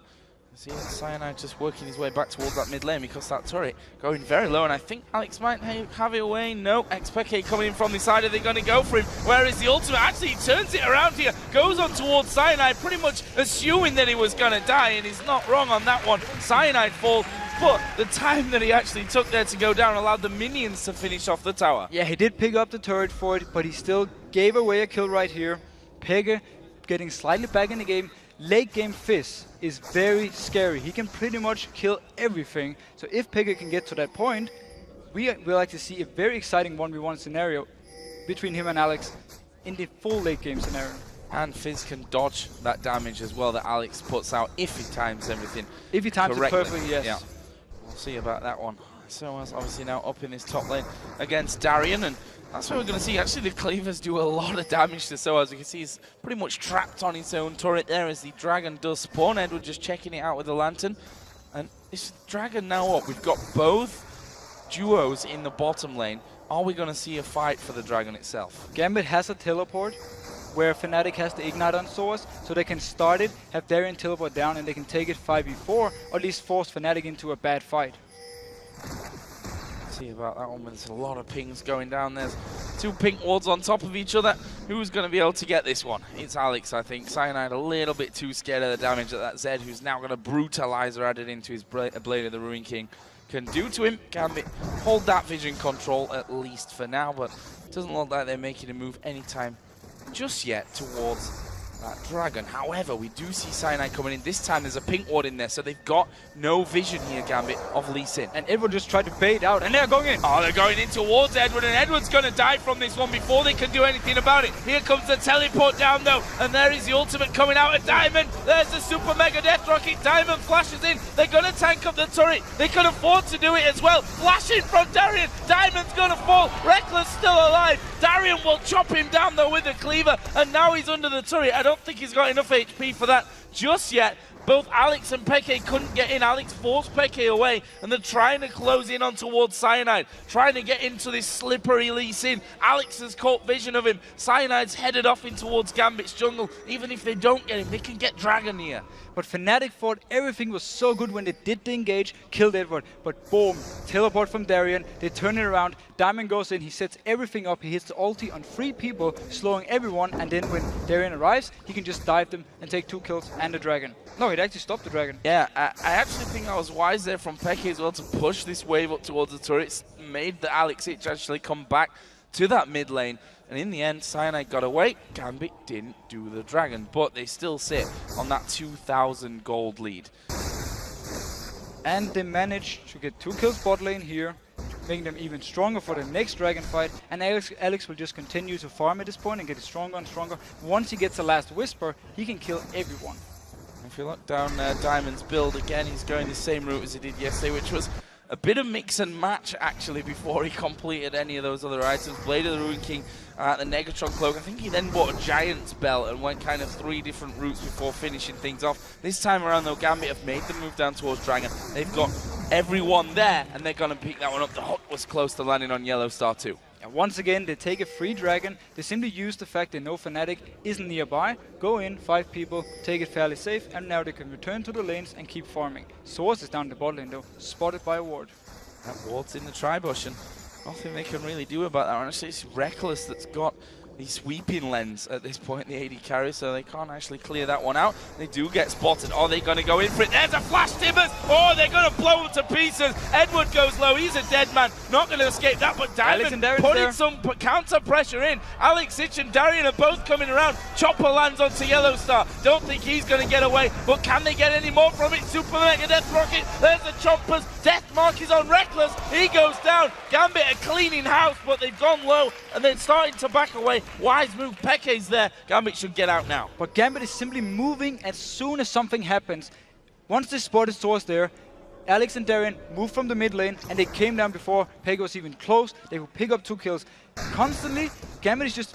See Cyanide just working his way back towards that mid lane because that turret going very low, and I think Alex might have it away. No, XPK coming in from the side. Are they going to go for him? Where is the ultimate? Actually, he turns it around here, goes on towards Cyanide, pretty much assuming that he was going to die, and he's not wrong on that one. Cyanide falls, but the time that he actually took there to go down allowed the minions to finish off the tower. Yeah, he did pick up the turret for it, but he still gave away a kill right here. Peke getting slightly back in the game. Late game Fizz is very scary. He can pretty much kill everything. So if Peke can get to that point, we will like to see a very exciting 1v1 scenario between him and Alex in the full late game scenario. And Fizz can dodge that damage as well that Alex puts out if he times everything If he times correctly. it perfectly, yes. Yeah. We'll see about that one. So obviously now up in this top lane against Darian, and that's what we're going to see. Actually, the Cleavers do a lot of damage to So. As you can see, he's pretty much trapped on his own turret there as the dragon does spawn. Edward just checking it out with the lantern. And this Dragon now up. We've got both duos in the bottom lane. Are we going to see a fight for the Dragon itself? Gambit has a teleport where Fnatic has the Ignite on Source, so they can start it, have Darien teleport down, and they can take it 5v4, or at least force Fnatic into a bad fight. See about that one. There's a lot of pings going down. There's 2 pink wards on top of each other. Who's going to be able to get this one? It's Alex, I think. Cyanide a little bit too scared of the damage that Zed, who's now got a Brutalizer added into his Blade of the Ruin King, can do to him. Gambit hold that vision control at least for now, but it doesn't look like they're making a move anytime just yet towards that Dragon. However, we do see Cyanide coming in. This time there's a pink ward in there, so they've got no vision here, Gambit, of Lee Sin. And Edward just tried to bait out, and they're going in. Oh, they're going in towards Edward, and Edward's going to die from this one before they can do anything about it. Here comes the teleport down, though, and there is the ultimate coming out of Diamond. There's the Super Mega Death Rocket. Diamond flashes in. They're going to tank up the turret. They can afford to do it as well. Flashing from Darien. Diamond's going to fall. Reckless still alive. Darien will chop him down, though, with a cleaver, and now he's under the turret. I don't think he's got enough HP for that just yet. Both Alex and Peke couldn't get in. Alex forced Peke away, and they're trying to close in on towards Cyanide, trying to get into this slippery Lee Sin. Alex has caught vision of him. Cyanide's headed off in towards Gambit's jungle. Even if they don't get him, they can get Dragon here. But Fnatic thought everything was so good when they did the engage, killed Edward. But boom, teleport from Darien, they turn it around, Diamond goes in, he sets everything up, he hits the ulti on 3 people, slowing everyone, and then when Darien arrives, he can just dive them and take 2 kills and the Dragon. No, he'd actually stopped the Dragon. Yeah, I actually think I was wise there from Peke as well to push this wave up towards the turrets, made the Alex Itch actually come back to that mid lane. And in the end, Cyanide got away. Gambit didn't do the Dragon, but they still sit on that 2,000 gold lead. And they managed to get 2 kills bot lane here, making them even stronger for the next Dragon fight. And Alex will just continue to farm at this point and get stronger and stronger. Once he gets the last Whisper, he can kill everyone. If you look down Diamond's build again, he's going the same route as he did yesterday, which was a bit of mix and match actually before he completed any of those other items. Blade of the Ruin King, the Negatron Cloak. I think he then bought a Giant's Belt and went kind of 3 different routes before finishing things off. This time around though, Gambit have made the move down towards Dragon. They've got everyone there and they're going to pick that one up. The hook was close to landing on Yellow Star too. And once again, they take a free Dragon. They simply use the fact they know Fnatic isn't nearby, go in, 5 people, take it fairly safe, and now they can return to the lanes and keep farming. Source is down the bot lane though, spotted by a ward. That ward's in the tri-bush and nothing they can really do about that. Honestly, it's Reckless that's got the sweeping lens at this point, the AD carry, so they can't actually clear that one out. They do get spotted. Are they going to go in for it? There's a flash, Timbers! Oh, they're going to blow him to pieces. Edward goes low. He's a dead man. Not going to escape that, but Diamond putting some counter pressure in. Alex Itch and Darien are both coming around. Chopper lands onto Yellow Star. Don't think he's going to get away, but can they get any more from it? Super Mega Death Rocket. There's the Choppers. Death Mark is on Reckless. He goes down. Gambit are cleaning house, but they've gone low, and they're starting to back away. Wise move, Peke's there. Gambit should get out now. But Gambit is simply moving as soon as something happens. Once they spotted Source there, Alex and Darien moved from the mid lane, and they came down before Peke was even close. They will pick up 2 kills. Constantly, Gambit is just,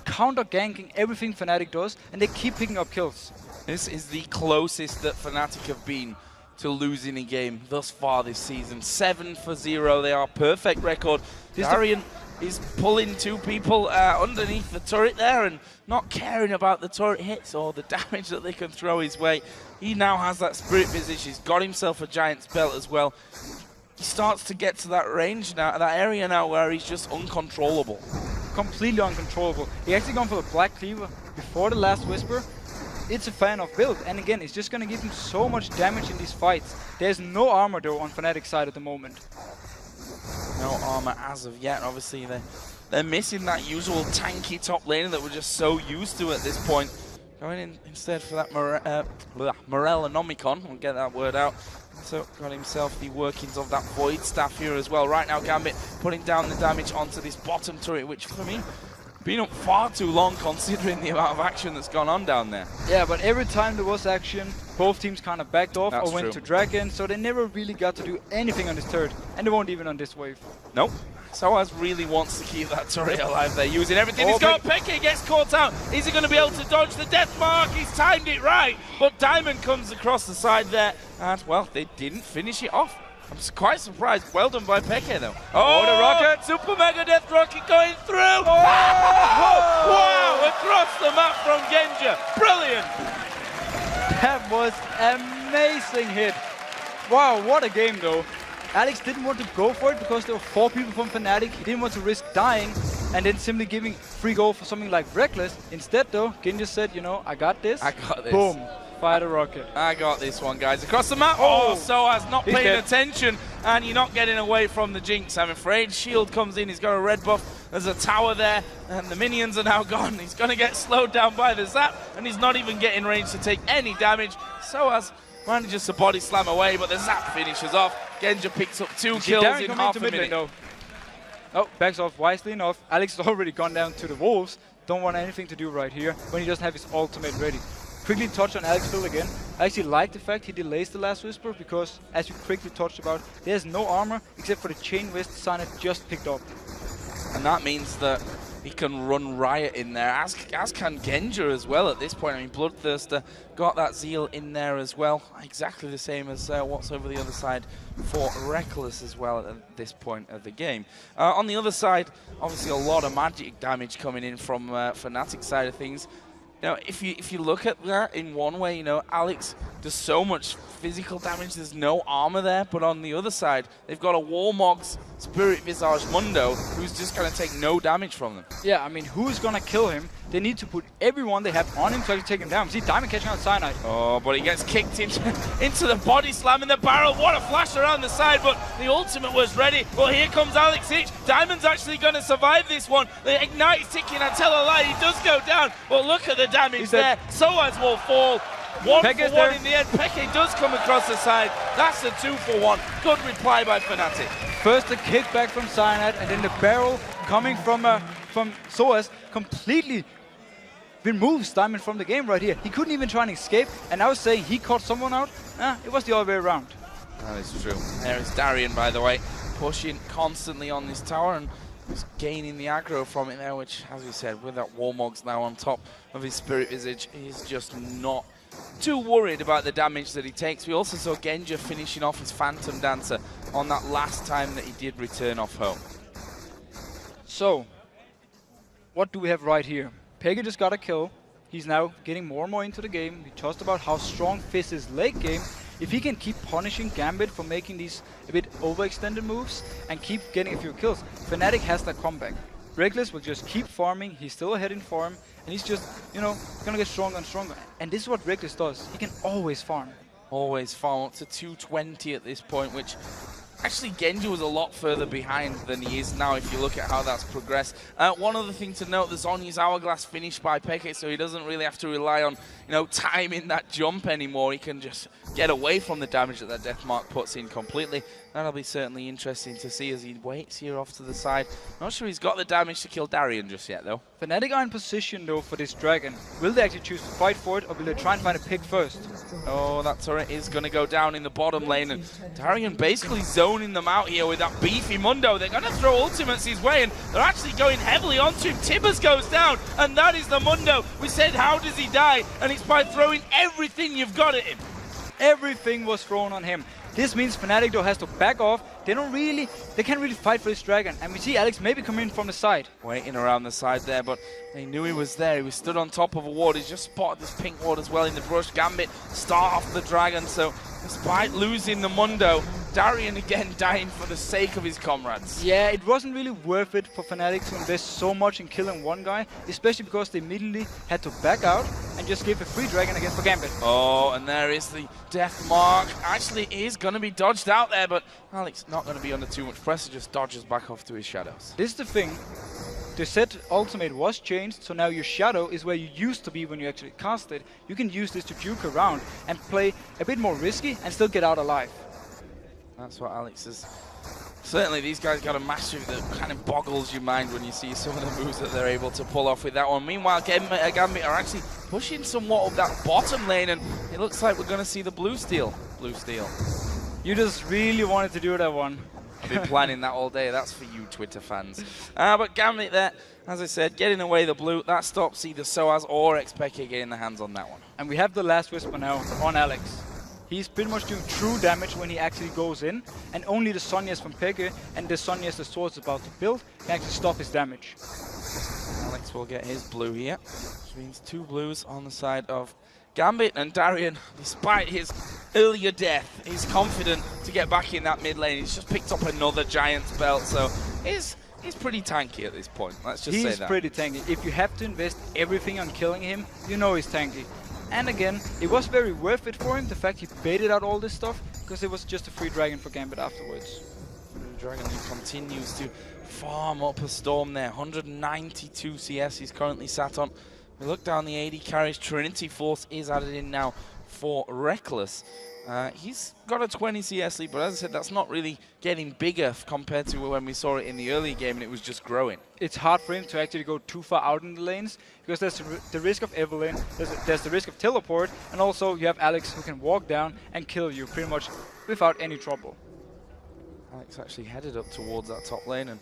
counter-ganking everything Fnatic does, and they keep picking up kills. This is the closest that Fnatic have been to losing a game thus far this season. 7-0, they are perfect record. Darien is pulling 2 people underneath the turret there and not caring about the turret hits or the damage that they can throw his way. He now has that Spirit Visage. He's got himself a Giant's Belt as well. He starts to get to that range now, that area now where he's just uncontrollable. Completely uncontrollable. He actually gone for the Black Cleaver before the last Whisper. It's a fan of build, and again, it's just going to give him so much damage in these fights. There's no armor though on Fnatic's side at the moment. No armor as of yet. Obviously, they're missing that usual tanky top laner that we're just so used to at this point. Going in instead for that Morellonomicon. We'll get that word out. So got himself the workings of that Void Staff here as well. Right now, Gambit putting down the damage onto this bottom turret, which for me, been up far too long considering the amount of action that's gone on down there. Yeah, but every time there was action, Both teams kind of backed off That's or went true. to Dragon, so they never really got to do anything on this turret, and they won't even on this wave. Nope. Soaz really wants to keep that turret alive there, using everything he's got. Peke gets caught out. Is he going to be able to dodge the death mark? He's timed it right, but Diamond comes across the side there, and, well, they didn't finish it off. I'm quite surprised. Well done by Peke, though. Oh, the rocket! Super Mega Death Rocket going through! Wow! Across the map from Genja. Brilliant! That was amazing hit. Wow, what a game though. Alex didn't want to go for it because there were 4 people from Fnatic. He didn't want to risk dying and then simply giving free go for something like Reckless. Instead though, Genja said, you know, I got this. I got this. Boom. Fire the rocket. I got this one, guys. Across the map. Oh, Soaz not paying attention, and you're not getting away from the Jinx, I'm afraid. Shield comes in. He's got a red buff. There's a tower there, and the minions are now gone. He's going to get slowed down by the zap, and he's not even getting range to take any damage. Soaz manages to body slam away, but the zap finishes off. Genja picks up 2 kills in half a minute. Though. Oh, backs off wisely enough. Alex has already gone down to the Wolves. Don't want anything to do right here when he doesn't have his ultimate ready. Quickly touch on Alex build again. I actually like the fact he delays the last Whisper because, as you quickly touched about, there's no armor except for the chain wrist Signet just picked up. And that means that he can run riot in there, as can Genja as well at this point. I mean, Bloodthirster got that Zeal in there as well. Exactly the same as what's over the other side for Reckless as well at this point of the game. On the other side, obviously a lot of magic damage coming in from Fnatic's side of things. You know, if you look at that in one way, you know, Alex does so much physical damage, there's no armor there, but on the other side, they've got a Warmog's Spirit Visage Mundo who's just going to take no damage from them. Yeah, I mean, who's going to kill him? They need to put everyone they have on him to actually take him down. See, Diamond catching out Cyanide. Oh, but he gets kicked into the body slam in the barrel. What a flash around the side, but the ultimate was ready. Well, here comes Alex Hitch. Diamond's actually going to survive this one. The Ignite is ticking, I tell a lie, he does go down. Well, look at the damage there. Soaz will fall. One for one in the end. Peke does come across the side. That's a 2 for 1. Good reply by Fnatic. First the kickback from Cyanide, and then the barrel coming from Soaz completely removes Diamond from the game right here. He couldn't even try and escape, and I was saying he caught someone out. It was the other way around. That is true. There is Darian, by the way, pushing constantly on this tower and just gaining the aggro from it there, which, as we said, with that Warmogs now on top of his Spirit Visage, he's just not too worried about the damage that he takes. We also saw Genja finishing off his Phantom Dancer on that last time that he did return off home. So, what do we have right here? Peke just got a kill. He's now getting more and more into the game. We talked about how strong Fizz is late game. If he can keep punishing Gambit for making these a bit overextended moves and keep getting a few kills, Fnatic has that comeback. Reckless will just keep farming. He's still ahead in farm, and he's just, you know, gonna get stronger and stronger. And this is what Reckless does. He can always farm. Always farm up to 220 at this point, which actually Genja was a lot further behind than he is now if you look at how that's progressed. One other thing to note, the Zhonya's Hourglass finished by Peke, so he doesn't really have to rely on, you know, timing that jump anymore. He can just get away from the damage that Deathmark puts in completely. That'll be certainly interesting to see as he waits here off to the side. Not sure he's got the damage to kill Darian just yet, though. Fnatic are in position, though, for this Dragon. Will they actually choose to fight for it, or will they try and find a pick first? Oh, that turret is going to go down in the bottom lane, and Darian basically zoning them out here with that beefy Mundo. They're going to throw ultimates his way, and they're actually going heavily onto him. Tibbers goes down, and that is the Mundo. We said, how does he die? And it's by throwing everything you've got at him. Everything was thrown on him. This means Fnatic, though, has to back off. They can't really fight for this Dragon. And we see Alex maybe come in from the side. Waiting around the side there, but they knew he was there. He was stood on top of a ward. He's just spotted this pink ward as well in the brush. Gambit start off the Dragon, so despite losing the Mundo, Darian again dying for the sake of his comrades. Yeah, it wasn't really worth it for Fnatic to invest so much in killing one guy, especially because they immediately had to back out and just give a free Dragon again for Gambit. Oh, and there is the death mark. Actually, is going to be dodged out there, but Alex not going to be under too much pressure, just dodges back off to his shadows. This is the thing. The set ultimate was changed, so now your shadow is where you used to be when you actually cast it. You can use this to juke around and play a bit more risky and still get out alive. That's what Alex is. Certainly, these guys got a mastery that kind of boggles your mind when you see some of the moves that they're able to pull off with that one. Meanwhile, Gambit are actually pushing somewhat of that bottom lane, and it looks like we're going to see the blue steal. Blue steal. You just really wanted to do that one. I've been planning that all day. That's for you, Twitter fans. But Gambit there, as I said, getting away the blue. That stops either Soaz or Xpeke getting the hands on that one. And we have the last Whisper now on Alex. He's pretty much doing true damage when he actually goes in, and only the Sonyas from Peke and the Sonyas the Sword's about to build can actually stop his damage. Alex will get his blue here, which means 2 blues on the side of Gambit, and Darian, despite his earlier death, is confident to get back in that mid lane. He's just picked up another Giant's belt, so he's pretty tanky at this point. Let's just say that. He's pretty tanky. If you have to invest everything on killing him, you know he's tanky. And again, it was very worth it for him, the fact he baited out all this stuff, because it was just a free dragon for Gambit afterwards. Dragon continues to farm up a storm there. 192 CS he's currently sat on. We look down the AD carries. Trinity Force is added in now for Reckless. He's got a 20 CS lead, but as I said, that's not really getting bigger compared to when we saw it in the early game, and it was just growing. It's hard for him to actually go too far out in the lanes, because there's the risk of Evelyn, there's the risk of teleport, and also you have Alex who can walk down and kill you pretty much without any trouble. Alex actually headed up towards that top lane, and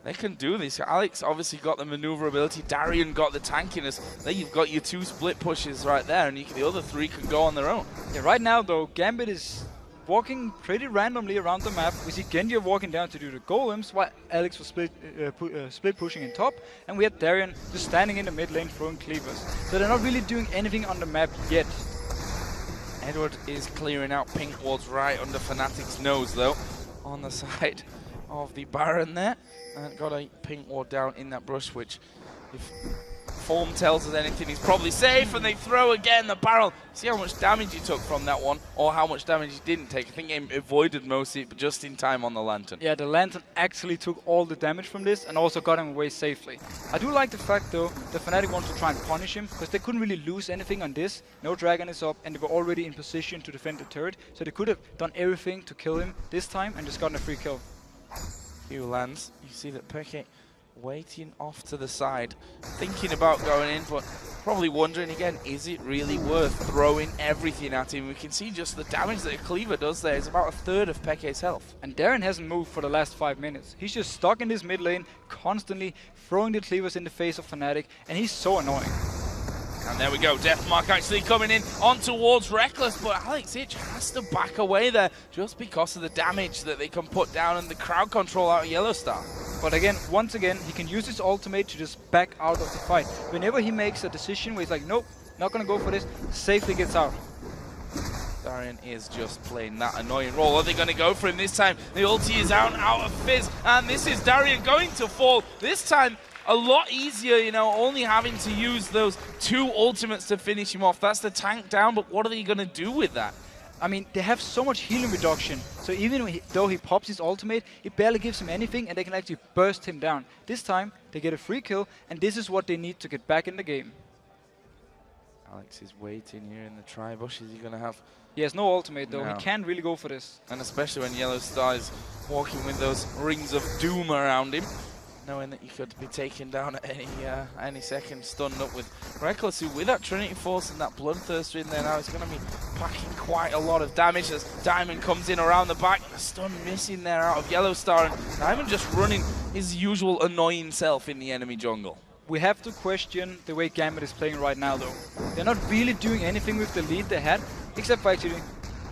they can do this. Alex obviously got the maneuverability. Darian got the tankiness. There you've got your 2 split pushes right there, and the other 3 can go on their own. Yeah, right now though, Gambit is walking pretty randomly around the map. We see Genji walking down to do the golems, while Alex was split pushing in top, and we had Darian just standing in the mid lane throwing cleavers. So they're not really doing anything on the map yet. Edward is clearing out pink wards right under Fnatic's nose though, on the side of the Baron there. And got a pink ward down in that brush, which, if form tells us anything, he's probably safe. And they throw again the barrel. See how much damage he took from that one, or how much damage he didn't take. I think he avoided most of it, but just in time on the Lantern. Yeah, the Lantern actually took all the damage from this and also got him away safely. I do like the fact though, the Fnatic wants to try and punish him, because they couldn't really lose anything on this. No dragon is up, and they were already in position to defend the turret, so they could have done everything to kill him this time and just gotten a free kill. Few lands. You see that Peke waiting off to the side, thinking about going in, but probably wondering again, is it really worth throwing everything at him? We can see just the damage that a cleaver does there. It's about 1/3 of Peke's health. And Darren hasn't moved for the last 5 minutes. He's just stuck in this mid lane, constantly throwing the cleavers in the face of Fnatic, and he's so annoying. And there we go, Deathmark actually coming in on towards Reckless, but Alex Ich has to back away there just because of the damage that they can put down and the crowd control out of Yellowstar. But again, once again, he can use his ultimate to just back out of the fight. Whenever he makes a decision where he's like, nope, not gonna go for this, safely gets out. Darian is just playing that annoying role. Are they going to go for him this time? The ulti is out of Fizz, and this is Darian going to fall. This time, a lot easier, you know, only having to use those 2 ultimates to finish him off. That's the tank down, but what are they going to do with that? I mean, they have so much healing reduction, so even though he pops his ultimate, it barely gives him anything, and they can actually burst him down. This time, they get a free kill, and this is what they need to get back in the game. Alex is waiting here in the tri-bush. Is he going to have... He has no ultimate though, No. he can't really go for this. And especially when Yellowstar is walking with those rings of doom around him, knowing that you could be taken down at any second, stunned up with Reckless, who with that Trinity Force and that Bloodthirster in there now is going to be packing quite a lot of damage as Diamond comes in around the back. The stun missing there out of Yellowstar, and Diamond just running his usual annoying self in the enemy jungle. We have to question the way Gambit is playing right now though. They're not really doing anything with the lead they had, except for actually,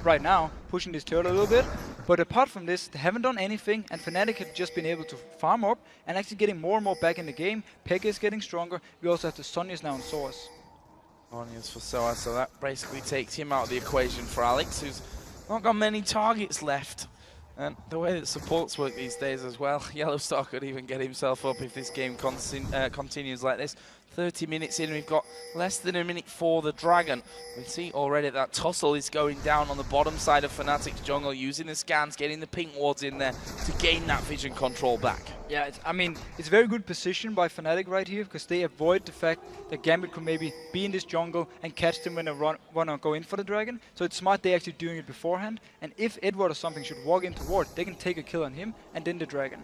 right now, pushing this turret a little bit. But apart from this, they haven't done anything, and Fnatic have just been able to farm up and actually getting more and more back in the game. Peke is getting stronger. We also have the Sonyas now and Soaz. Sonyas for Soaz, so that basically takes him out of the equation for Alex, who's not got many targets left. And the way that supports work these days as well, Yellowstar could even get himself up if this game continues like this. 30 minutes in, we've got less than a minute for the Dragon. We see already that Tussle is going down on the bottom side of Fnatic's jungle, using the scans, getting the pink wards in there to gain that vision control back. Yeah, it's very good position by Fnatic right here, because they avoid the fact that Gambit could maybe be in this jungle and catch them when they want to go in for the Dragon. So it's smart they're actually doing it beforehand, and if Edward or something should walk into ward, they can take a kill on him and then the Dragon.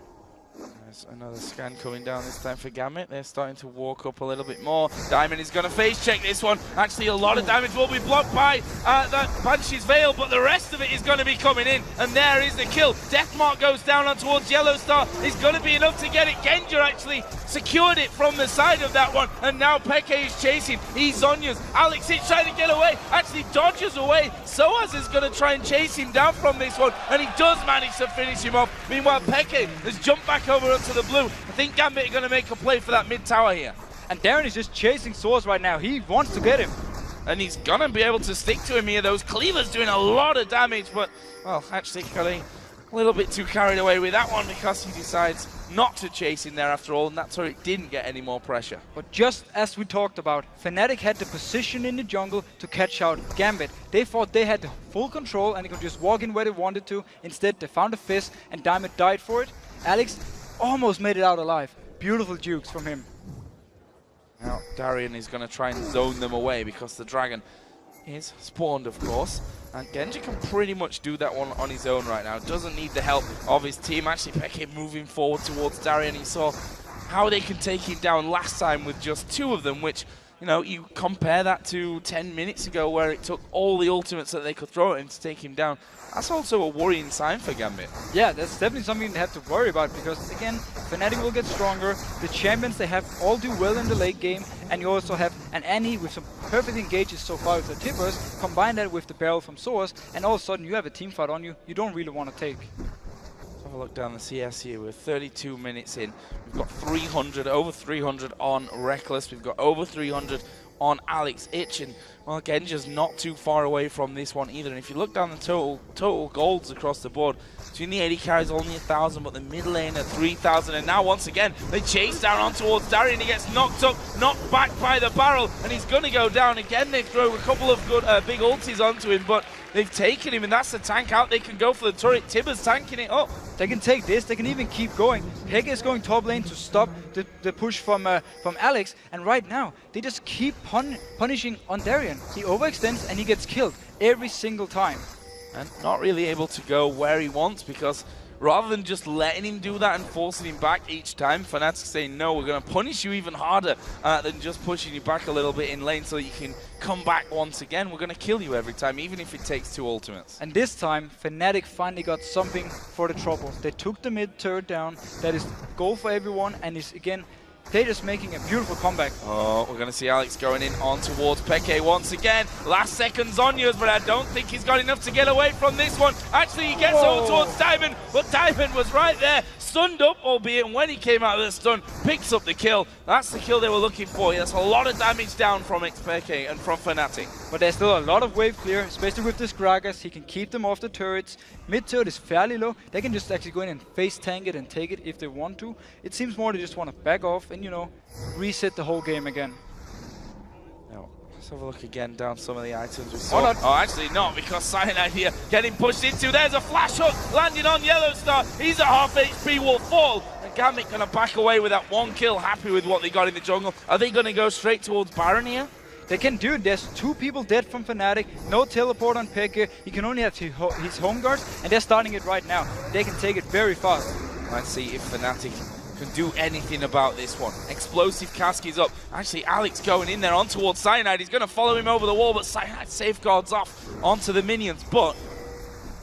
There's another scan coming down this time for Gambit. They're starting to walk up a little bit more. Diamond is going to face check this one. Actually, a lot of damage will be blocked by that Banshee's Veil, but the rest of it is going to be coming in. And there is the kill. Deathmark goes down on towards Yellow Star. Is going to be enough to get it. Genja actually secured it from the side of that one. And now Peke is chasing. He's Zonya's. Alex is trying to get away. Actually dodges away. Soaz is going to try and chase him down from this one. And he does manage to finish him off. Meanwhile, Peke has jumped back over to the blue. I think Gambit are going to make a play for that mid tower here. And Darren is just chasing Soaz right now. He wants to get him. And he's going to be able to stick to him here. Those cleavers doing a lot of damage, but, well, actually got a little bit too carried away with that one because he decides not to chase in there after all, and that's where it didn't get any more pressure. But just as we talked about, Fnatic had the position in the jungle to catch out Gambit. They thought they had the full control and they could just walk in where they wanted to. Instead, they found a fizz and Diamond died for it. Alex almost made it out alive. Beautiful jukes from him. Now, Darian is going to try and zone them away because the dragon is spawned, of course. And Genji can pretty much do that one on his own right now. Doesn't need the help of his team. Actually, Peke moving forward towards Darian. He saw how they can take him down last time with just 2 of them, which, you know, you compare that to 10 minutes ago where it took all the ultimates that they could throw at him to take him down. That's also a worrying sign for Gambit. Yeah, that's definitely something they have to worry about because, again, Fnatic will get stronger. The champions they have all do well in the late game. And you also have an Annie with some perfect engages so far with the tippers. Combine that with the barrel from Soaz, and all of a sudden you have a team fight on you don't really want to take. Let's have a look down the CS here. We're 32 minutes in. We've got 300, over 300 on Reckless. We've got over 300 on Alex Ich, and well, Genja's not too far away from this one either. And if you look down the total golds across the board, between the 80 carries only 1,000, but the mid lane at 3,000. And now once again they chase down on towards Darian. He gets knocked up, knocked back by the barrel, and he's going to go down again. They throw a couple of good big ultis onto him, but they've taken him, and that's the tank out. They can go for the turret. Tibbers tanking it up. They can take this. They can even keep going. Peke is going top lane to stop the push from Alex, and right now they just keep punishing on Darian. He overextends and he gets killed every single time. And not really able to go where he wants because rather than just letting him do that and forcing him back each time, Fnatic saying, no, we're going to punish you even harder than just pushing you back a little bit in lane so that you can come back once again. We're going to kill you every time, even if it takes 2 ultimates. And this time, Fnatic finally got something for the trouble. They took the mid turret down. That is goal for everyone, and is again, they're just making a beautiful comeback. Oh, we're going to see Alex going in on towards Peke once again. Last seconds on yours, but I don't think he's got enough to get away from this one. Actually, he gets over towards Diamond, but Diamond was right there, stunned up, albeit when he came out of the stun, picks up the kill. That's the kill they were looking for. That's a lot of damage down from Peke and from Fnatic. But there's still a lot of wave clear, especially with this Gragas. He can keep them off the turrets. Mid turret is fairly low. They can just actually go in and face tank it and take it if they want to. It seems more they just want to back off and, you know, reset the whole game again. Now, let's have a look again down some of the items we saw. Oh, actually not, because Cyanide here getting pushed into. There's a flash hook landing on Yellow Star. He's at half HP, will fall. And Gambit going to back away with that 1 kill, happy with what they got in the jungle. Are they going to go straight towards Baron here? They can do it. There's 2 people dead from Fnatic. No teleport on Peke. He can only have his home guards, and they're starting it right now. They can take it very fast. Let's see if Fnatic can do anything about this one. Explosive cask is up. Actually, Alex going in there on towards Cyanide. He's going to follow him over the wall, but Cyanide safeguards off onto the minions. But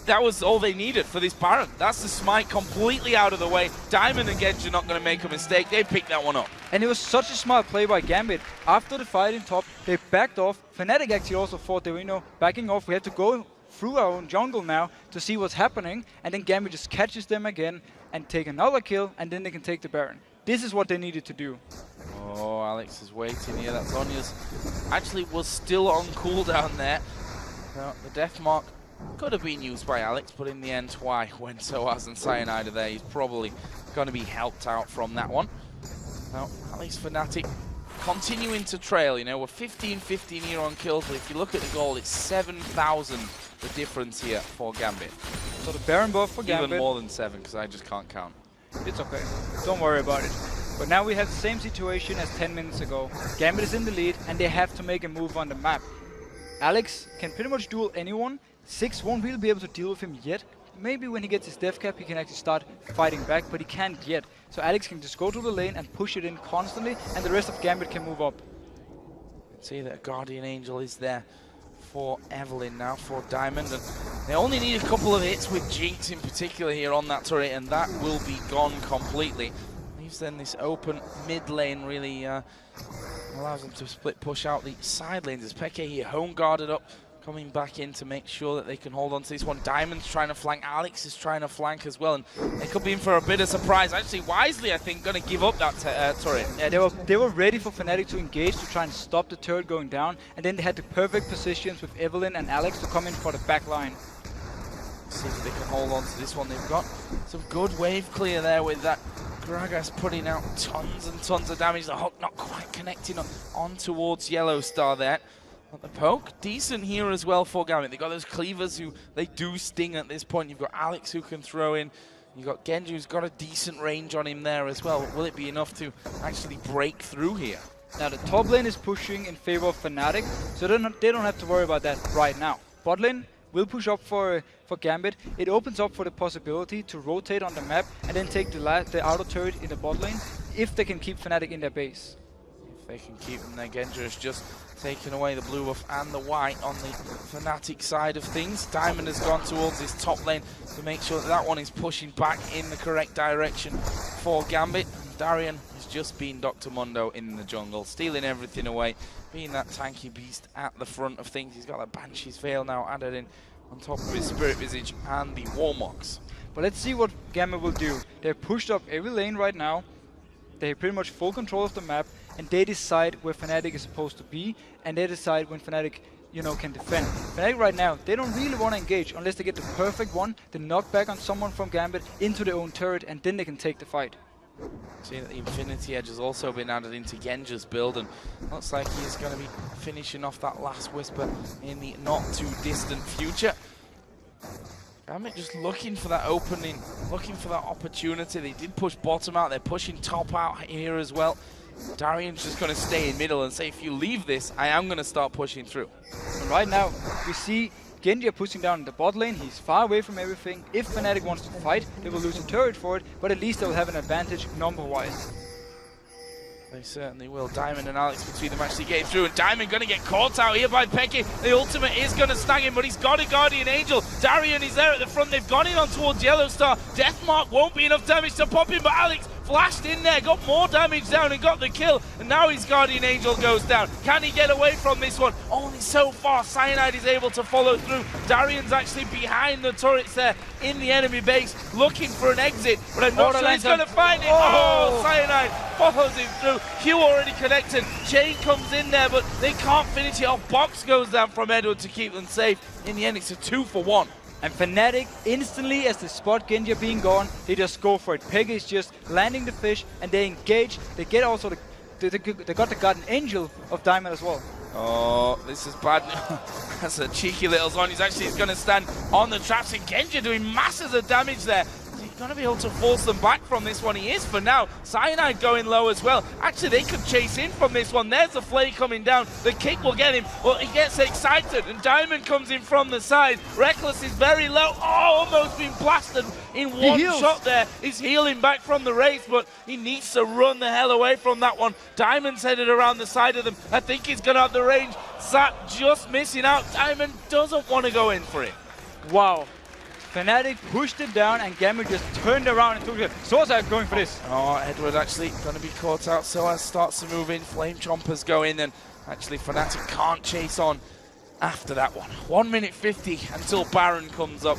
that was all they needed for this Baron. That's the smite completely out of the way. Diamond and Genji are not going to make a mistake. They picked that one up. And it was such a smart play by Gambit. After the fight in top, they backed off. Fnatic actually also thought they were, you know, backing off. We have to go through our own jungle now to see what's happening. And then Gambit just catches them again and take another kill, and then they can take the Baron. This is what they needed to do. Oh, Alex is waiting here. That's Onya's. Actually was still on cooldown there. Now, the death mark could have been used by Alex, but in the end, why? When Soaz and Cyanide are there, he's probably going to be helped out from that one. Now, at least Fnatic continuing to trail. You know, we're 15-15 here on kills, but if you look at the goal, it's 7,000 the difference here for Gambit. So the Baron buff for Gambit. Even more than 7, because I just can't count. It's okay. Don't worry about it. But now we have the same situation as 10 minutes ago. Gambit is in the lead, and they have to make a move on the map. Alex can pretty much duel anyone. 6 won't really be able to deal with him yet, maybe when he gets his death cap, he can actually start fighting back, but he can't yet. So Alex can just go to the lane and push it in constantly, and the rest of Gambit can move up. See that Guardian Angel is there for Evelyn now, for Diamond, and they only need a couple of hits with Jinx in particular here on that turret, and that will be gone completely. Leaves then this open mid lane, really allows them to split push out the side lanes as Peke here home guarded up, coming back in to make sure that they can hold on to this one. Diamond's trying to flank, Alex is trying to flank as well, and they could be in for a bit of surprise. Actually, Wisely, I think, going to give up that turret. Yeah, they were ready for Fnatic to engage to try and stop the turret going down, and then they had the perfect positions with Evelyn and Alex to come in for the back line. See if they can hold on to this one. They've got some good wave clear there with that Gragas putting out tons and tons of damage. The hook not quite connecting on towards Yellow Star there. But the poke, decent here as well for Gambit. They've got those cleavers who, they do sting at this point. You've got Alex who can throw in. You've got Genji who's got a decent range on him there as well. Will it be enough to actually break through here? Now the top lane is pushing in favor of Fnatic, so they don't have to worry about that right now. Bot lane will push up for Gambit. It opens up for the possibility to rotate on the map and then take the outer turret in the bot lane if they can keep Fnatic in their base. If they can keep them there, Genji has just taken away the blue buff and the white on the Fnatic side of things. Diamond has gone towards his top lane to make sure that that one is pushing back in the correct direction for Gambit. And Darian has just been Dr. Mundo in the jungle, stealing everything away, being that tanky beast at the front of things. He's got the Banshee's Veil now added in on top of his Spirit Visage and the Warmox. But let's see what Gambit will do. They've pushed up every lane right now. They have pretty much full control of the map, and they decide where Fnatic is supposed to be, and they decide when Fnatic, can defend. Fnatic right now, they don't really want to engage unless they get the perfect one, they knock back on someone from Gambit into their own turret, and then they can take the fight. See that the Infinity Edge has also been added into Genji's build, and looks like he is going to be finishing off that last Whisper in the not too distant future. Gambit just looking for that opening, looking for that opportunity. They did push bottom out, they're pushing top out here as well. Darian's just going to stay in middle and say, if you leave this, I am going to start pushing through. And right now, we see Genji pushing down in the bot lane. He's far away from everything. If Fnatic wants to fight, they will lose a turret for it, but at least they will have an advantage number-wise. They certainly will. Diamond and Alex between them actually getting through, and Diamond going to get caught out here by Peke. The ultimate is going to snag him, but he's got a Guardian Angel. Darian is there at the front. They've gone in on towards Yellow Star. Deathmark won't be enough damage to pop him, but Alex flashed in there, got more damage down and got the kill, and now his Guardian Angel goes down. Can he get away from this one? Only so far. Cyanide is able to follow through. Darian's actually behind the turrets there in the enemy base, looking for an exit, but I'm not sure he's going to find it. Oh, Cyanide follows him through. Hugh already connected. Jane comes in there, but they can't finish it off. Box goes down from Edward to keep them safe. In the end, it's a 2-for-1. And Fnatic, instantly as they spot Genji being gone, they just go for it. Peke is just landing the fish, and they engage. They get also they got the Guardian Angel of Diamond as well. Oh, this is bad. That's a cheeky little zone. He's going to stand on the traps, and Genji doing masses of damage there. He's going to be able to force them back from this one. He is for now. Cyanide going low as well. Actually, they could chase in from this one. There's the flay coming down. The kick will get him. Well, he gets excited, and Diamond comes in from the side. Reckless is very low. Oh, almost been blasted in one shot there. He's healing back from the race, but he needs to run the hell away from that one. Diamond's headed around the side of them. I think he's going to have the range. Zap just missing out. Diamond doesn't want to go in for it. Wow. Fnatic pushed it down, and Gambit just turned around and took it. Sosa going for this. Oh, Edward actually going to be caught out. Soaz starts to move in. Flame Chompers go in, and actually Fnatic can't chase on after that one. 1 minute 50 until Baron comes up.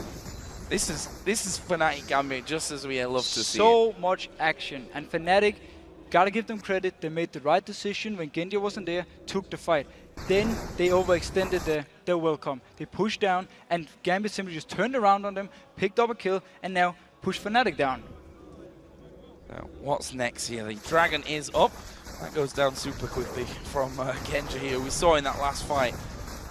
This is Fnatic Gambit, just as we love to see. So much action, and Fnatic, gotta give them credit. They made the right decision when Genji wasn't there, took the fight. Then they overextended their welcome. They pushed down, and Gambit simply just turned around on them, picked up a kill, and now pushed Fnatic down. Now, what's next here? The Dragon is up. That goes down super quickly from Genji here. We saw in that last fight,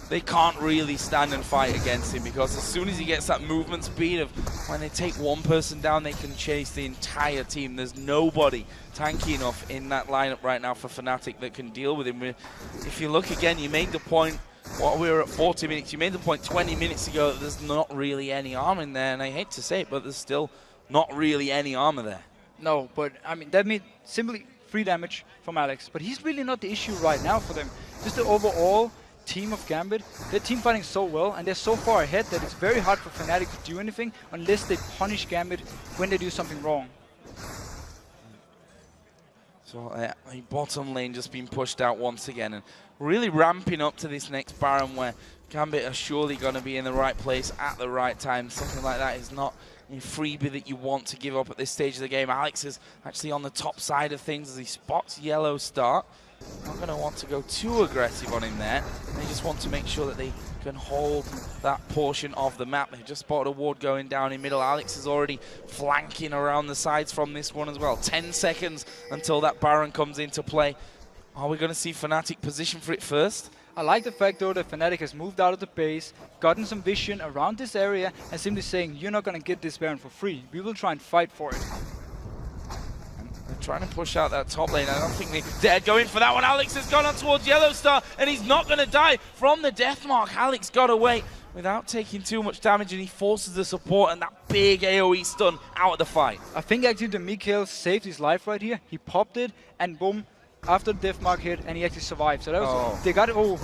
they can't really stand and fight against him, because as soon as he gets that movement speed of when they take one person down, they can chase the entire team. There's nobody tanky enough in that lineup right now for Fnatic that can deal with him. If you look again, you made the point While we were at 40 minutes, you made the point 20 minutes ago that there's not really any armor in there, and I hate to say it, but there's still not really any armor there. No, but I mean, that means simply 3 damage from Alex. But he's really not the issue right now for them. Just the overall team of Gambit, they're team fighting so well, and they're so far ahead that it's very hard for Fnatic to do anything unless they punish Gambit when they do something wrong. So a bottom lane just being pushed out once again, and really ramping up to this next Baron where Gambit are surely going to be in the right place at the right time. Something like that is not a freebie that you want to give up at this stage of the game. Alex is actually on the top side of things as he spots Yellow start. Not going to want to go too aggressive on him there. They just want to make sure that they can hold that portion of the map. They just spotted a ward going down in middle. Alex is already flanking around the sides from this one as well. 10 seconds until that Baron comes into play. Are we going to see Fnatic position for it first? I like the fact though that Fnatic has moved out of the base, gotten some vision around this area, and simply saying, you're not going to get this Baron for free. We will try and fight for it. They're trying to push out that top lane. I don't think they dare go in for that one. Alex has gone on towards Yellow Star, and he's not going to die from the death mark. Alex got away without taking too much damage, and he forces the support and that big AoE stun out of the fight. I think actually the Mikhail saved his life right here. He popped it, and boom, after the death mark hit, and he actually survived. So that was, they got it. Oh,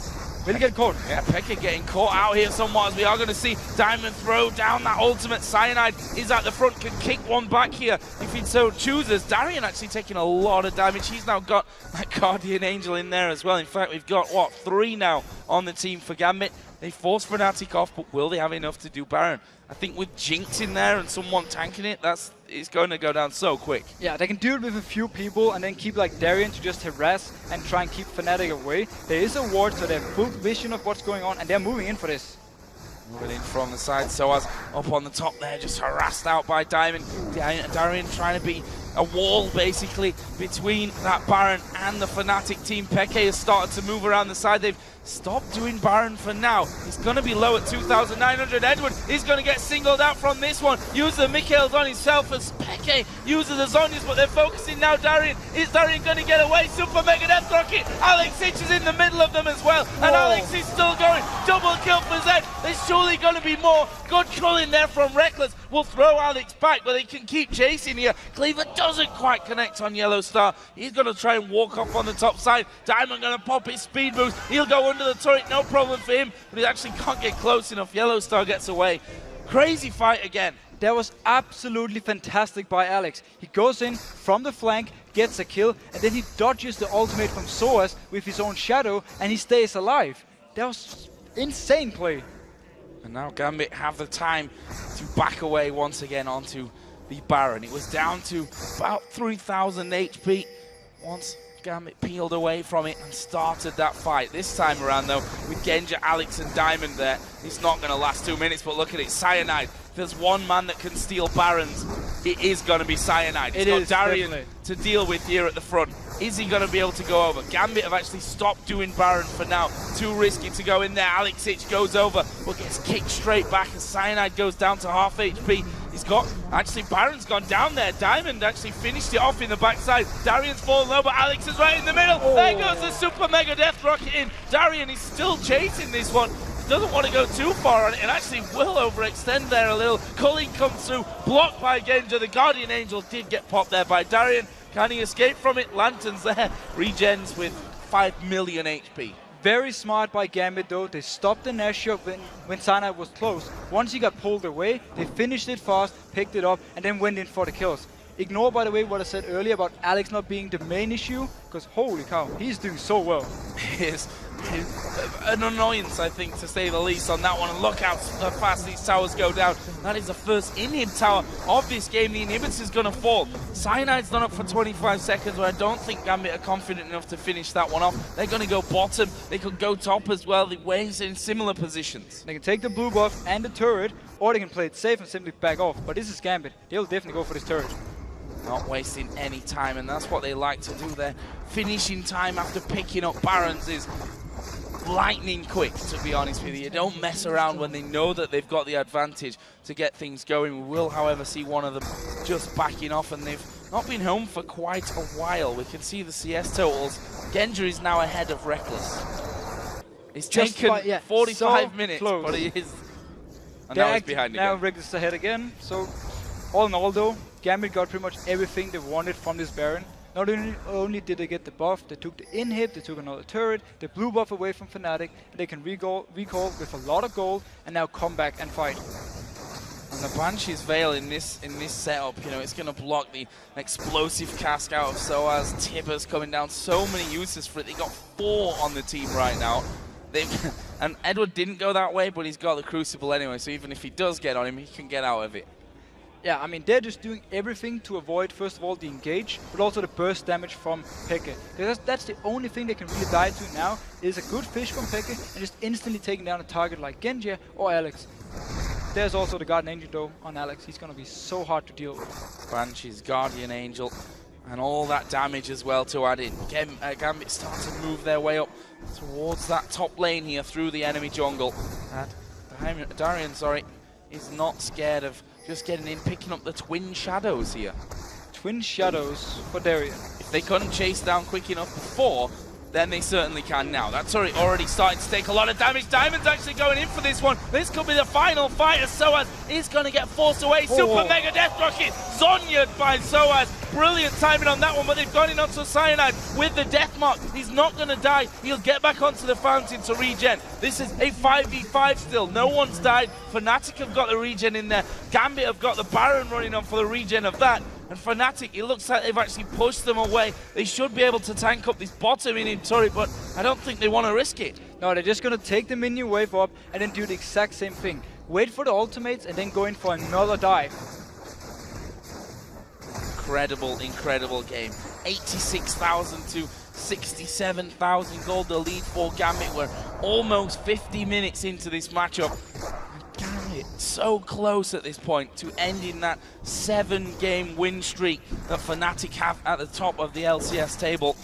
really get caught. Yeah, Pekka getting caught out here somewhat, as we are going to see Diamond throw down that ultimate. Cyanide is at the front, can kick one back here if he so chooses. Darian actually taking a lot of damage. He's now got that Guardian Angel in there as well. In fact, we've got, what, 3 now on the team for Gambit. They force Fnatic off, but will they have enough to do Baron? I think with Jinx in there and someone tanking it, it's going to go down so quick. Yeah, they can do it with a few people and then keep like Darian to just harass and try and keep Fnatic away. There is a ward, so they have full vision of what's going on, and they're moving in for this. Moving in from the side, Soaz up on the top there, just harassed out by Diamond. Darian trying to be a wall basically between that Baron and the Fnatic team. Peke has started to move around the side. They've stopped doing Baron for now. He's going to be low at 2,900. Edward is going to get singled out from this one. Use the Mikhail's on himself as Peke uses the Zonias, but they're focusing now Darian. Is Darian going to get away? Super Mega Death Rocket. Alex Hitch is in the middle of them as well. And Alex is still going. Double kill for Zed. There's surely going to be more. Good kill in there from Reckless. Will throw Alex back, but they can keep chasing here. Cleaver doesn't quite connect on Yellow Star. He's going to try and walk off on the top side. Diamond going to pop his speed boost. He'll go under the turret, no problem for him, but he actually can't get close enough. Yellow Star gets away. Crazy fight again. That was absolutely fantastic by Alex. He goes in from the flank, gets a kill, and then he dodges the ultimate from Soaz with his own shadow, and he stays alive. That was insane play. And now Gambit have the time to back away once again onto the Baron. It was down to about 3,000 HP once Gambit peeled away from it and started that fight. This time around though, with Genja, Alex and Diamond there, it's not going to last 2 minutes, but look at it, Cyanide. If there's one man that can steal Barons, it is going to be Cyanide. It's got Darian to deal with here at the front. Is he going to be able to go over? Gambit have actually stopped doing Baron for now. Too risky to go in there. Alex Hitch goes over, but gets kicked straight back as Cyanide goes down to half HP. He's got, actually Baron's gone down there. Diamond actually finished it off in the backside. Darian's fallen low, but Alex is right in the middle. There goes the Super Mega Death Rocket in. Darian is still chasing this one. Doesn't want to go too far on it, and actually will overextend there a little. Culling comes through, blocked by Genja. The Guardian Angel did get popped there by Darian. Can he escape from it? Lanterns there. Regens with 5 million HP. Very smart by Gambit though. They stopped the Nashor when Cyanide was close. Once he got pulled away, they finished it fast, picked it up, and then went in for the kills. Ignore, by the way, what I said earlier about Alex not being the main issue, because holy cow, he's doing so well. He is an annoyance, I think, to say the least on that one. And look how fast these towers go down. That is the first inhib tower of this game. The inhibitor's going to fall. Cyanide's done up for 25 seconds, where I don't think Gambit are confident enough to finish that one off. They're going to go bottom. They could go top as well. The Waves in similar positions. They can take the blue buff and the turret, or they can play it safe and simply back off. But this is Gambit. They'll definitely go for this turret. Not wasting any time, and that's what they like to do there. Finishing time after picking up Barons is lightning quick, to be honest with you. You don't mess around when they know that they've got the advantage to get things going. We will, however, see one of them just backing off, and they've not been home for quite a while. We can see the CS totals. Genja is now ahead of Reckless. It's Just taken by- yeah, 45 so minutes, close. but he is. And They're now he's acti- behind now again. Rick is ahead again. So all in all, though, Gambit got pretty much everything they wanted from this Baron. Not only did they get the buff, they took the inhib, they took another turret, they blew buff away from Fnatic, and they can recall with a lot of gold, and now come back and fight. And the Banshee's Veil in this setup, you know, it's going to block the explosive cask out of Soaz. Tibbers coming down, so many uses for it. They got 4 on the team right now. And Edward didn't go that way, but he's got the Crucible anyway, so even if he does get on him, he can get out of it. Yeah, I mean, they're just doing everything to avoid, first of all, the engage, but also the burst damage from Peke. Because that's the only thing they can really die to now, is a good fish from Peke, and just instantly taking down a target like Genji or Alex. There's also the Guardian Angel, though, on Alex. He's going to be so hard to deal with. Banshee's Guardian Angel, and all that damage as well to add in. Gambit starting to move their way up towards that top lane here through the enemy jungle. And Darian, is not scared of just getting in, picking up the Twin Shadows here. Twin Shadows for Darian. If they couldn't chase down quick enough before, then they certainly can now. That's already starting to take a lot of damage. Diamond's actually going in for this one. This could be the final fight as Soaz is going to get forced away. Super Mega Death Rocket, Zonya'd by Soaz. Brilliant timing on that one, but they've gone in onto Cyanide with the Death Mark. He's not going to die. He'll get back onto the fountain to regen. This is a 5v5 still. No one's died. Fnatic have got the regen in there. Gambit have got the Baron running on for the regen of that. And Fnatic, it looks like they've actually pushed them away. They should be able to tank up this bottom in turret, but I don't think they want to risk it. No, they're just going to take the minion wave up and then do the exact same thing. Wait for the ultimates and then go in for another dive. Incredible game. 86,000 to 67,000 gold, the lead for Gambit. We're almost 50 minutes into this matchup. Gambit so close at this point to ending that 7-game win streak that Fnatic have at the top of the LCS table.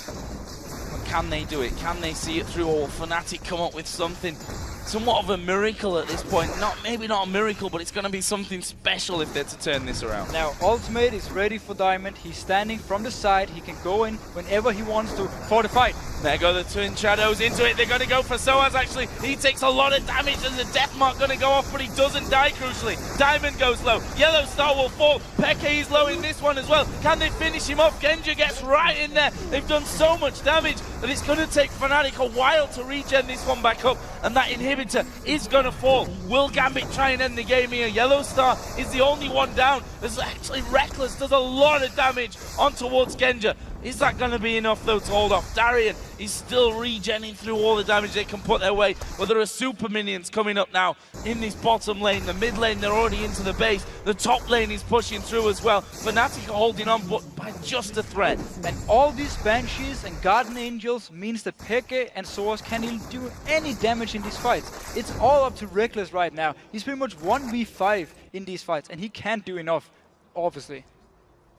But can they do it? Can they see it through, or will Fnatic come up with something somewhat of a miracle at this point? Maybe not a miracle, but it's going to be something special if they're to turn this around. Now, Ultimate is ready for Diamond. He's standing from the side. He can go in whenever he wants to for the fight. There go the Twin Shadows into it. They're going to go for Soaz, actually. He takes a lot of damage, and the Death Mark going to go off, but he doesn't die, crucially. Diamond goes low. Yellow Star will fall. Peke is low in this one as well. Can they finish him off? Genji gets right in there. They've done so much damage that it's going to take Fnatic a while to regen this one back up, and that inhibitor is going to fall. Will Gambit try and end the game here? Yellow Star is the only one down. There's actually Reckless does a lot of damage on towards Genji. Is that going to be enough, though, to hold off? Darian is still regenning through all the damage they can put their way, but there are super minions coming up now in this bottom lane. The mid lane, they're already into the base. The top lane is pushing through as well. Fnatic are holding on, but by just a thread. And all these Banshees and Guardian Angels means that Peke and Soaz can't even do any damage in these fights. It's all up to Reckless right now. He's pretty much 1v5 in these fights, and he can't do enough, obviously.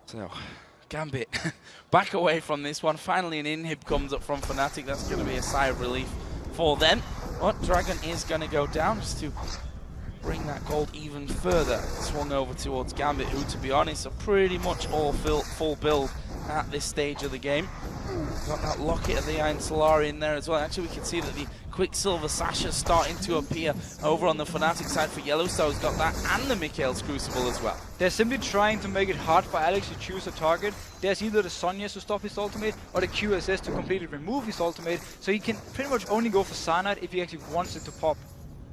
So, Gambit back away from this one. Finally an inhib comes up from Fnatic. That's going to be a sigh of relief for them. But Dragon is going to go down just to bring that gold even further. Swung over towards Gambit, who, to be honest, are pretty much all full build at this stage of the game. Got that Locket of the Iron Solari in there as well. Actually, we can see that the Quicksilver Sasha starting to appear over on the Fnatic side for Yellow Star, who's got that, and the Mikhail's Crucible as well. They're simply trying to make it hard for Alex to choose a target. There's either the Zonyas to stop his ultimate, or the QSS to completely remove his ultimate, so he can pretty much only go for Cyanide if he actually wants it to pop.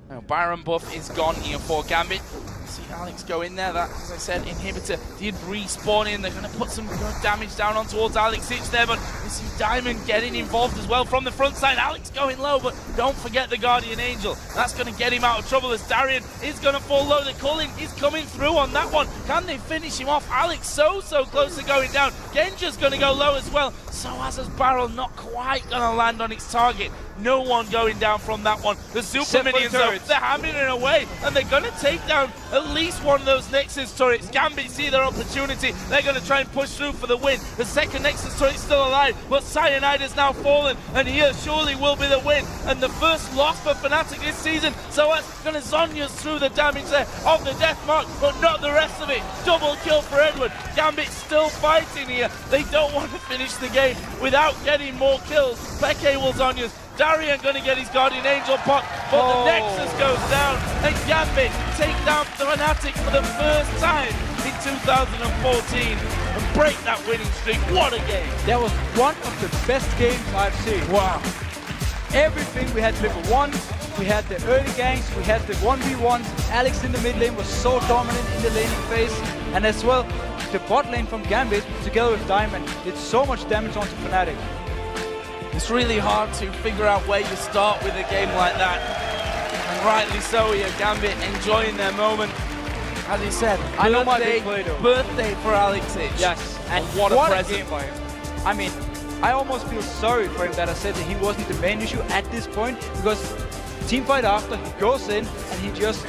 Now, Baron buff is gone here for Gambit. See Alex go in there. That, as I said, inhibitor did respawn in. They're going to put some good damage down on towards Alex Hitch there, but you see Diamond getting involved as well from the front side. Alex going low, but don't forget the Guardian Angel. That's going to get him out of trouble as Darian is going to fall low. The culling is coming through on that one. Can they finish him off? Alex so close to going down. Genja's going to go low as well. Soaz's barrel not quite going to land on its target. No one going down from that one. The super minions, though, they're hammering it away, and they're going to take down at least one of those Nexus turrets. Gambit see their opportunity. They're going to try and push through for the win. The second Nexus turret is still alive, but Cyanide has now fallen, and here surely will be the win. And the first loss for Fnatic this season. So that's going to Zonya'd through the damage there of the Death Mark, but not the rest of it. Double kill for Edward. Gambit still fighting here. They don't want to finish the game without getting more kills. Peke will Zonya'd. Darien going to get his Guardian Angel pot, but the Nexus goes down, and Gambit take down the Fnatic for the first time in 2014 and break that winning streak. What a game! That was one of the best games I've seen. Wow. Everything, we had level 1, we had the early ganks, we had the 1v1s. Alex in the mid lane was so dominant in the laning phase, and as well, the bot lane from Gambit together with Diamond did so much damage onto Fnatic. It's really hard to figure out where you start with a game like that. And rightly so here, Gambit enjoying their moment. As he said, I know my big play though. Birthday for Alex Itch. Yes, and what a present. Game by him. I mean, I almost feel sorry for him that I said that he wasn't the main issue at this point, because teamfight after, he goes in and he just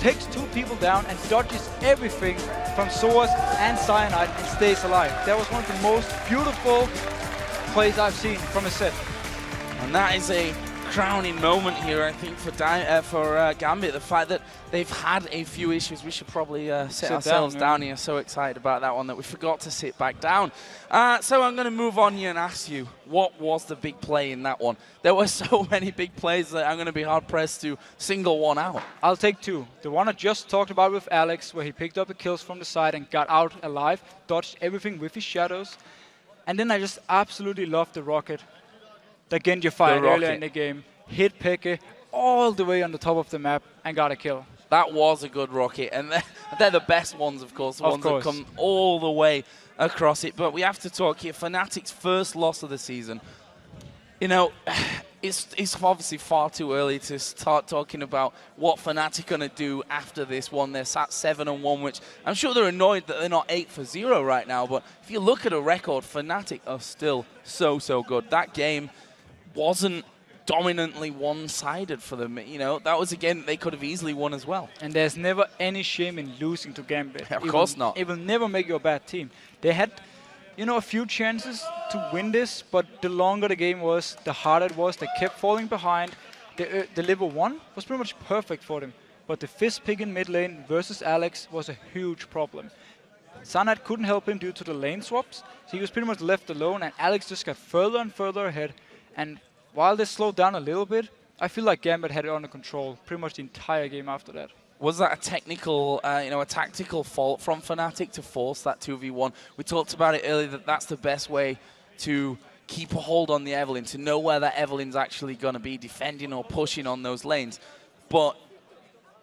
takes 2 people down and dodges everything from Source and Cyanide and stays alive. That was one of the most beautiful plays I've seen from a set. And that is a crowning moment here, I think, for Gambit. The fact that they've had a few issues. We should probably sit ourselves down here. So excited about that one that we forgot to sit back down. So I'm going to move on here and ask you, what was the big play in that one? There were so many big plays that I'm going to be hard-pressed to single one out. I'll take 2. The one I just talked about with Alex, where he picked up the kills from the side and got out alive, dodged everything with his shadows. And then I just absolutely loved the rocket that Genji fired earlier in the game, hit Peke all the way on the top of the map and got a kill. That was a good rocket, and they're the best ones, of course, the ones that come all the way across it. But we have to talk here, Fnatic's first loss of the season. You know, it's obviously far too early to start talking about what Fnatic are going to do after this one. They're sat 7-1, which I'm sure they're annoyed that they're not 8-0 right now. But if you look at a record, Fnatic are still so good. That game wasn't dominantly one-sided for them. You know, that was a game that they could have easily won as well. And there's never any shame in losing to Gambit. Of course not. It will never make you a bad team. They had, you know, a few chances to win this, but the longer the game was, the harder it was. They kept falling behind. The level 1 was pretty much perfect for them, but the fist pick in mid lane versus Alex was a huge problem. Sanad couldn't help him due to the lane swaps, so he was pretty much left alone, and Alex just got further and further ahead. And while they slowed down a little bit, I feel like Gambit had it under control pretty much the entire game after that. Was that a technical, a tactical fault from Fnatic to force that 2v1? We talked about it earlier that that's the best way to keep a hold on the Evelynn, to know where that Evelynn's actually going to be defending or pushing on those lanes. But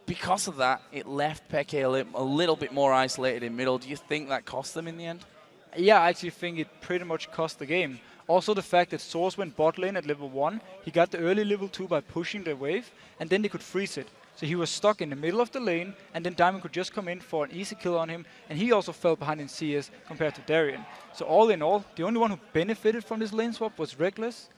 because of that, it left Peke a little bit more isolated in middle. Do you think that cost them in the end? Yeah, I actually think it pretty much cost the game. Also the fact that Source went bot lane at level 1, he got the early level 2 by pushing the wave, and then they could freeze it. So he was stuck in the middle of the lane, and then Diamond could just come in for an easy kill on him, and he also fell behind in CS compared to Darien. So all in all, the only one who benefited from this lane swap was Reckless.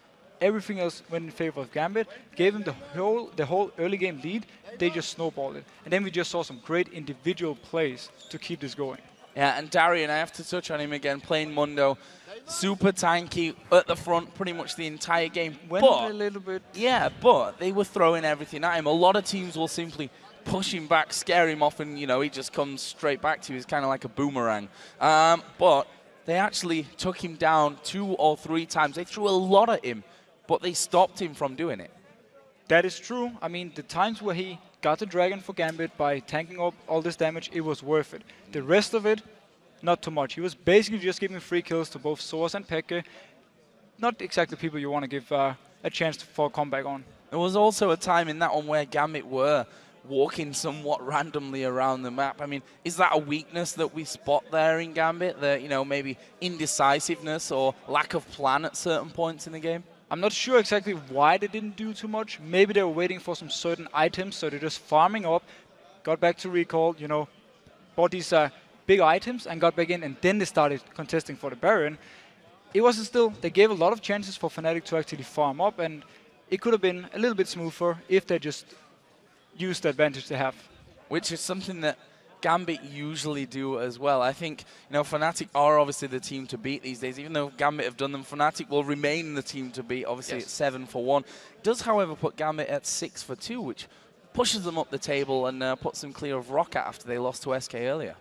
Everything else went in favor of Gambit, gave him the whole early game lead. They just snowballed it. And then we just saw some great individual plays to keep this going. Yeah, and Darien, I have to touch on him again, playing Mundo. Super tanky at the front pretty much the entire game. Went a little bit. Yeah, but they were throwing everything at him. A lot of teams will simply push him back, scare him off, and, you know, he just comes straight back to you. He's kind of like a boomerang. But they actually took him down 2 or 3 times. They threw a lot at him, but they stopped him from doing it. That is true. I mean, the times where he got the Dragon for Gambit by tanking up all this damage, it was worth it. The rest of it, not too much. He was basically just giving free kills to both Source and Peke. Not exactly people you want to give a chance for a comeback on. There was also a time in that one where Gambit were walking somewhat randomly around the map. I mean, is that a weakness that we spot there in Gambit? That, you know, maybe indecisiveness or lack of plan at certain points in the game? I'm not sure exactly why they didn't do too much. Maybe they were waiting for some certain items, so they're just farming up, got back to recall, you know, bought these big items and got back in, and then they started contesting for the Baron. It wasn't still, they gave a lot of chances for Fnatic to actually farm up, and it could have been a little bit smoother if they just used the advantage they have. Which is something that Gambit usually do as well. I think, you know, Fnatic are obviously the team to beat these days. Even though Gambit have done them, Fnatic will remain the team to beat, obviously at 7-1. It does, however, put Gambit at 6-2, which pushes them up the table and puts them clear of Rocket after they lost to SK earlier.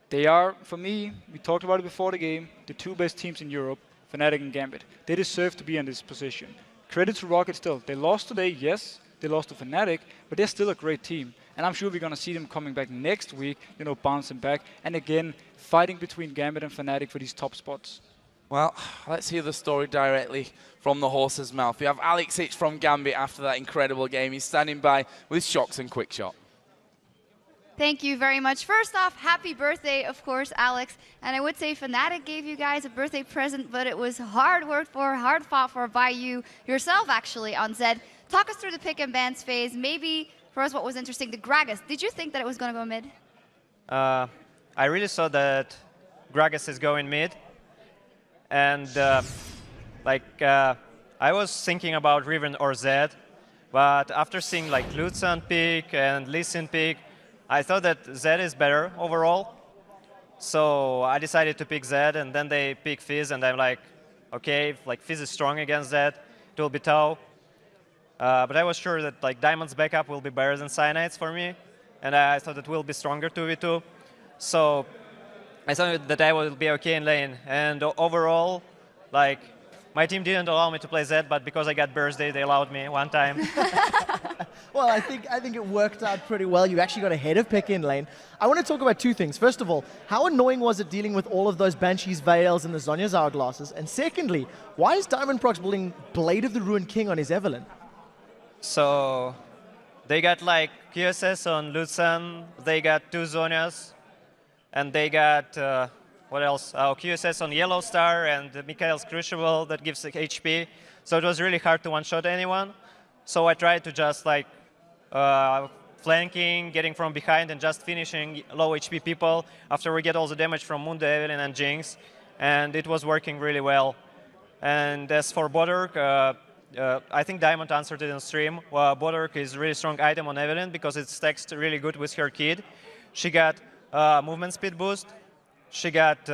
They are, for me, we talked about it before the game, the 2 best teams in Europe, Fnatic and Gambit. They deserve to be in this position. credit to Rocket still. They lost today, yes. They lost to Fnatic, but they're still a great team. And I'm sure we're going to see them coming back next week, bouncing back. And again, fighting between Gambit and Fnatic for these top spots. Well, let's hear the story directly from the horse's mouth. We have Alex H from Gambit after that incredible game. He's standing by with Shocks and Quickshot. Thank you very much. First off, happy birthday, of course, Alex. And I would say Fnatic gave you guys a birthday present, but it was hard worked for, hard fought for by you yourself, actually, on Zed. Talk us through the pick and bans phase. Maybe for us, what was interesting, the Gragas. Did you think that it was going to go mid? I really saw that Gragas is going mid. And I was thinking about Riven or Zed, but after seeing like Lutzen pick and Lee Sin pick, I thought that Zed is better overall. So I decided to pick Zed, and then they pick Fizz, and I'm like, okay, if like Fizz is strong against Zed, it will be tough. But I was sure that like Diamond's backup will be better than Cyanide's for me, and I thought it will be stronger 2v2. So I thought that I would be okay in lane, and overall, like, my team didn't allow me to play Zed, but because I got birthday, they allowed me one time. Well, I think it worked out pretty well. You actually got ahead of Pick in lane. I want to talk about two things. First of all, how annoying was it dealing with all of those Banshee's Veils and the Zhonya's Hourglasses? And secondly, why is Diamond Prox building Blade of the Ruined King on his Evelynn? So they got like QSS on Lutzen, they got 2 Zhonyas, and they got, what else? QSS on Yellow Star and Mikhail's Crucible that gives like, HP. So it was really hard to one-shot anyone. So I tried to just like flanking, getting from behind, and just finishing low HP people after we get all the damage from Mundo, Evelynn, and Jinx. And it was working really well. And as for Bodork, I think Diamond answered it in stream. Bodork is a really strong item on Evelynn because it stacks really good with her kid. She got movement speed boost. She got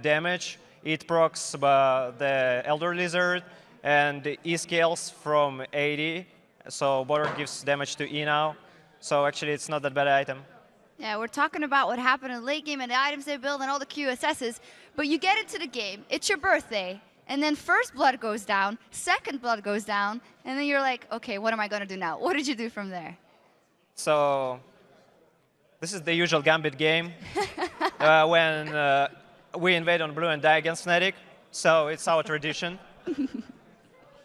damage. It procs the Elder Lizard and E scales from 80. So Bodork gives damage to E now. So actually, it's not that bad item. Yeah, we're talking about what happened in the late game and the items they build and all the QSSs. But you get into the game. It's your birthday. And then first blood goes down, second blood goes down, and then you're like, okay, what am I going to do now? What did you do from there? So this is the usual Gambit game when we invade on blue and die against Fnatic. So it's our tradition.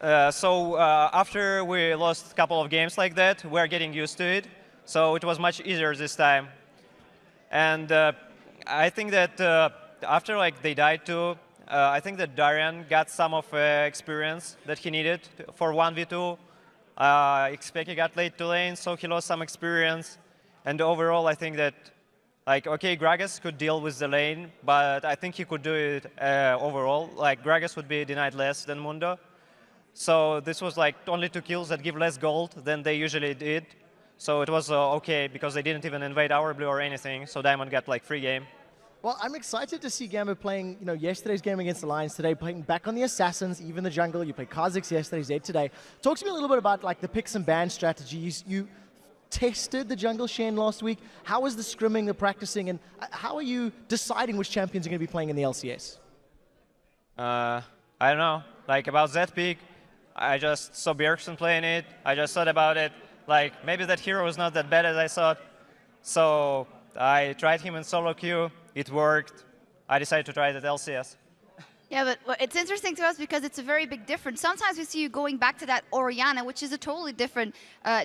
After we lost a couple of games like that, we're getting used to it. So it was much easier this time. And I think that after they died too, I think that Darian got some of experience that he needed for 1v2. Xpeke got late to lane, so he lost some experience. And overall, I think that, okay, Gragas could deal with the lane, but I think he could do it overall. Gragas would be denied less than Mundo. So this was only 2 kills that give less gold than they usually did. So it was okay, because they didn't even invade our blue or anything, so Diamond got free game. Well, I'm excited to see Gambit playing, yesterday's game against Alliance today, playing back on the Assassins, even the jungle. You played Kha'Zix yesterday, Zed today. Talk to me a little bit about the picks and ban strategies. You tested the jungle Shen last week. How was the scrimming, the practicing, and how are you deciding which champions are going to be playing in the LCS? I don't know. About Zed pick, I just saw Bjergsen playing it. I just thought about it. Maybe that hero was not that bad as I thought. So I tried him in solo queue. It worked. I decided to try it at LCS. Yeah, but it's interesting to us because it's a very big difference. Sometimes we see you going back to that Orianna, which is a totally different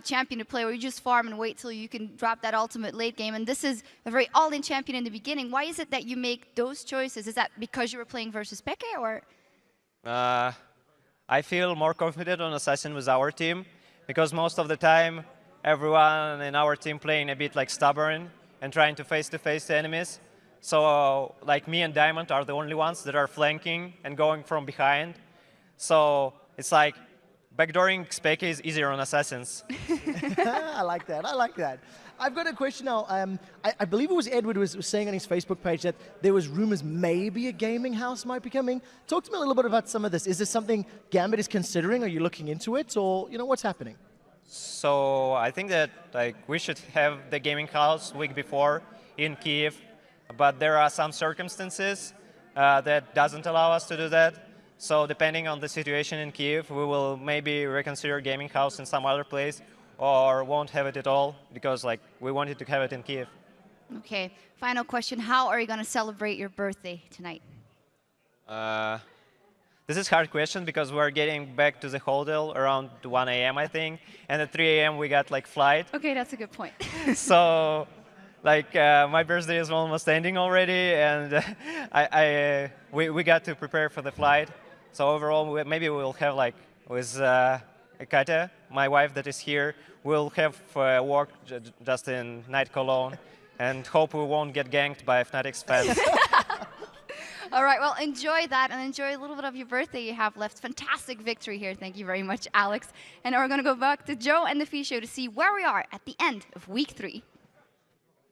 champion to play, where you just farm and wait till you can drop that ultimate late game. And this is a very all-in champion in the beginning. Why is it that you make those choices? Is that because you were playing versus Peke, or? I feel more confident on Assassin with our team, because most of the time, everyone in our team playing a bit stubborn and trying to face-to-face enemies. So me and Diamond are the only ones that are flanking and going from behind. So it's backdooring Xpeke is easier on Assassins. I like that. I like that. I've got a question now. I believe it was Edward was saying on his Facebook page that there was rumors maybe a gaming house might be coming. Talk to me a little bit about some of this. Is this something Gambit is considering? Are you looking into it? Or, what's happening? So I think that we should have the gaming house week before in Kyiv. But there are some circumstances that doesn't allow us to do that. So depending on the situation in Kiev, we will maybe reconsider gaming house in some other place, or won't have it at all because like we wanted to have it in Kiev. Okay, final question. How are you going to celebrate your birthday tonight? This is a hard question because we're getting back to the hotel around 1 a.m. I think, and at 3 a.m. we got like flight. Okay, that's a good point. So, like my birthday is almost ending already, and we got to prepare for the flight. So overall, maybe we'll have like with Katya, my wife that is here, we'll have work just in night cologne, and hope we won't get ganked by Fnatic's fans. All right, well, enjoy that and enjoy a little bit of your birthday you have left. Fantastic victory here. Thank you very much, Alex. And now we're going to go back to Joe and the Fee Show to see where we are at the end of week 3.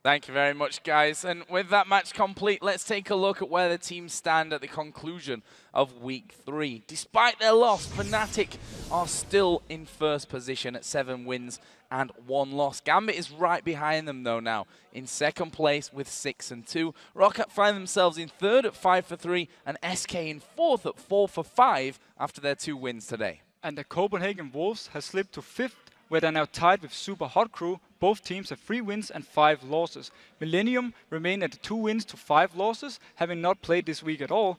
Thank you very much, guys. And with that match complete, let's take a look at where the teams stand at the conclusion of week 3. Despite their loss, Fnatic are still in first position at 7 wins and 1 loss. Gambit is right behind them, though, now in second place with 6 and 2. Rocket find themselves in third at 5 for 3, and SK in fourth at 4 for 5 after their 2 wins today. And the Copenhagen Wolves has slipped to 5th, where they're now tied with Super Hot Crew. Both teams have 3 wins and 5 losses. Millennium remain at 2 wins to 5 losses, having not played this week at all.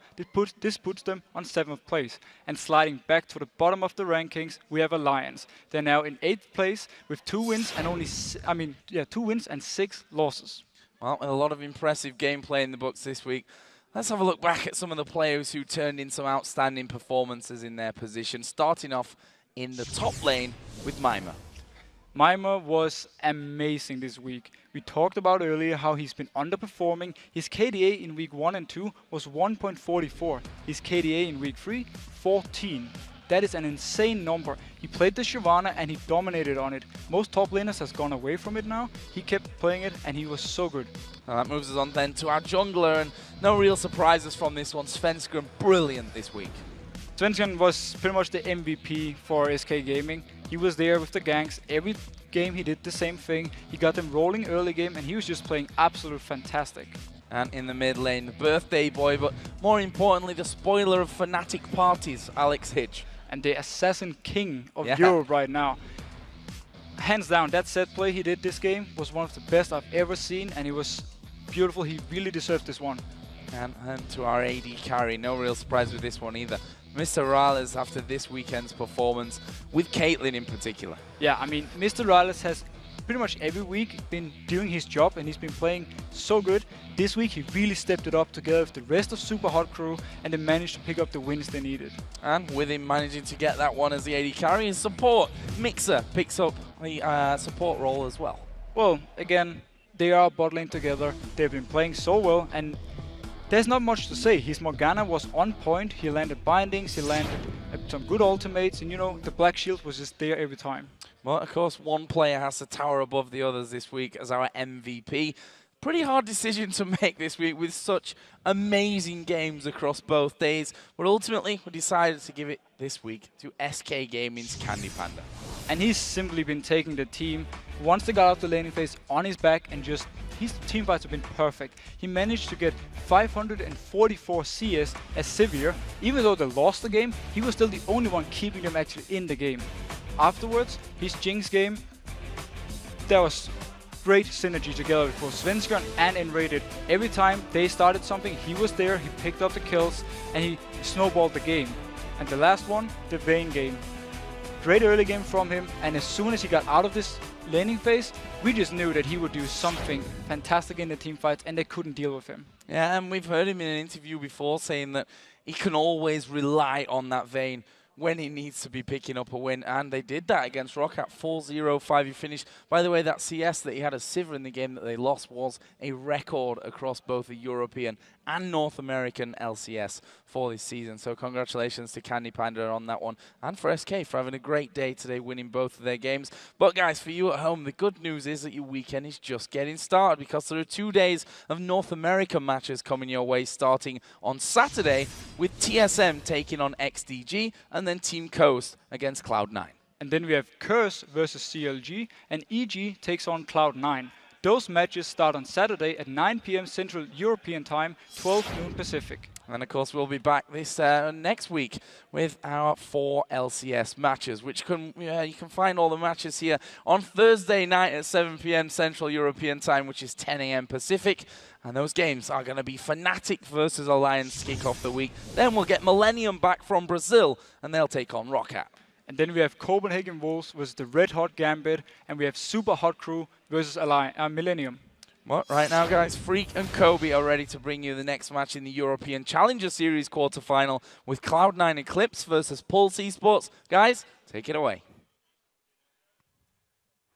This puts them on 7th place. And sliding back to the bottom of the rankings, we have Alliance. They're now in 8th place with 2 wins and 2 wins and 6 losses. Well, a lot of impressive gameplay in the books this week. Let's have a look back at some of the players who turned in some outstanding performances in their position, starting off in the top lane with Mima. Mima was amazing this week. We talked about earlier how he's been underperforming. His KDA in week 1 and 2 was 1.44. His KDA in week 3, 14. That is an insane number. He played the Shyvana and he dominated on it. Most top laners has gone away from it now. He kept playing it and he was so good. Well, that moves us on then to our jungler, and no real surprises from this one. Svenskeren, brilliant this week. Svenskeren was pretty much the MVP for SK Gaming. He was there with the ganks. Every game he did the same thing. He got them rolling early game and he was just playing absolute fantastic. And in the mid lane, the birthday boy, but more importantly, the spoiler of Fnatic parties, Alex Hitch. And the assassin king of Europe right now. Hands down, that set play he did this game was one of the best I've ever seen, and it was beautiful. He really deserved this one. And to our AD carry, no real surprise with this one either. Mr. Rales after this weekend's performance, with Caitlyn in particular. Yeah, I mean, Mr. Rales has pretty much every week been doing his job, and he's been playing so good. This week he really stepped it up together with the rest of Super Hot Crew, and they managed to pick up the wins they needed. And with him managing to get that one as the AD carry, his support, Mixer, picks up the support role as well. Well, again, they are bottling together. They've been playing so well, and there's not much to say. His Morgana was on point. He landed bindings, he landed some good ultimates, and you know, the Black Shield was just there every time. Well, of course, one player has to tower above the others this week as our MVP. Pretty hard decision to make this week with such amazing games across both days, but ultimately we decided to give it this week to SK Gaming's Candy Panda. And he's simply been taking the team once they got out the laning phase on his back, and just his team fights have been perfect. He managed to get 544 CS as Sivir. Even though they lost the game, he was still the only one keeping them actually in the game. Afterwards, his Jinx game, there was great synergy together for Svenskeren and Enrated. Every time they started something, he was there, he picked up the kills, and he snowballed the game. And the last one, the Vayne game. Great early game from him, and as soon as he got out of this laning phase, we just knew that he would do something fantastic in the team fights, and they couldn't deal with him. Yeah, and we've heard him in an interview before saying that he can always rely on that Vayne when he needs to be picking up a win, and they did that against Roccat. 4-0-5 he finished. By the way, that CS that he had as Sivir in the game that they lost was a record across both the European and North American LCS for this season. So congratulations to Candy Panda on that one, and for SK for having a great day today, winning both of their games. But guys, for you at home, the good news is that your weekend is just getting started, because there are 2 days of North American matches coming your way, starting on Saturday with TSM taking on XDG, and then Team Coast against Cloud9. And then we have Curse versus CLG, and EG takes on Cloud9. Those matches start on Saturday at 9 p.m. Central European Time, 12 noon Pacific. And of course, we'll be back this next week with our 4 LCS matches, which you can find all the matches here on Thursday night at 7 p.m. Central European Time, which is 10 a.m. Pacific. And those games are going to be Fnatic versus Alliance to kick off the week. Then we'll get Millennium back from Brazil, and they'll take on Roccat. And then we have Copenhagen Wolves versus the Red Hot Gambit, and we have Super Hot Crew versus Millennium. Well, right now, guys, Freak and Kobe are ready to bring you the next match in the European Challenger Series quarterfinal with Cloud9 Eclipse versus Pulse Esports. Guys, take it away.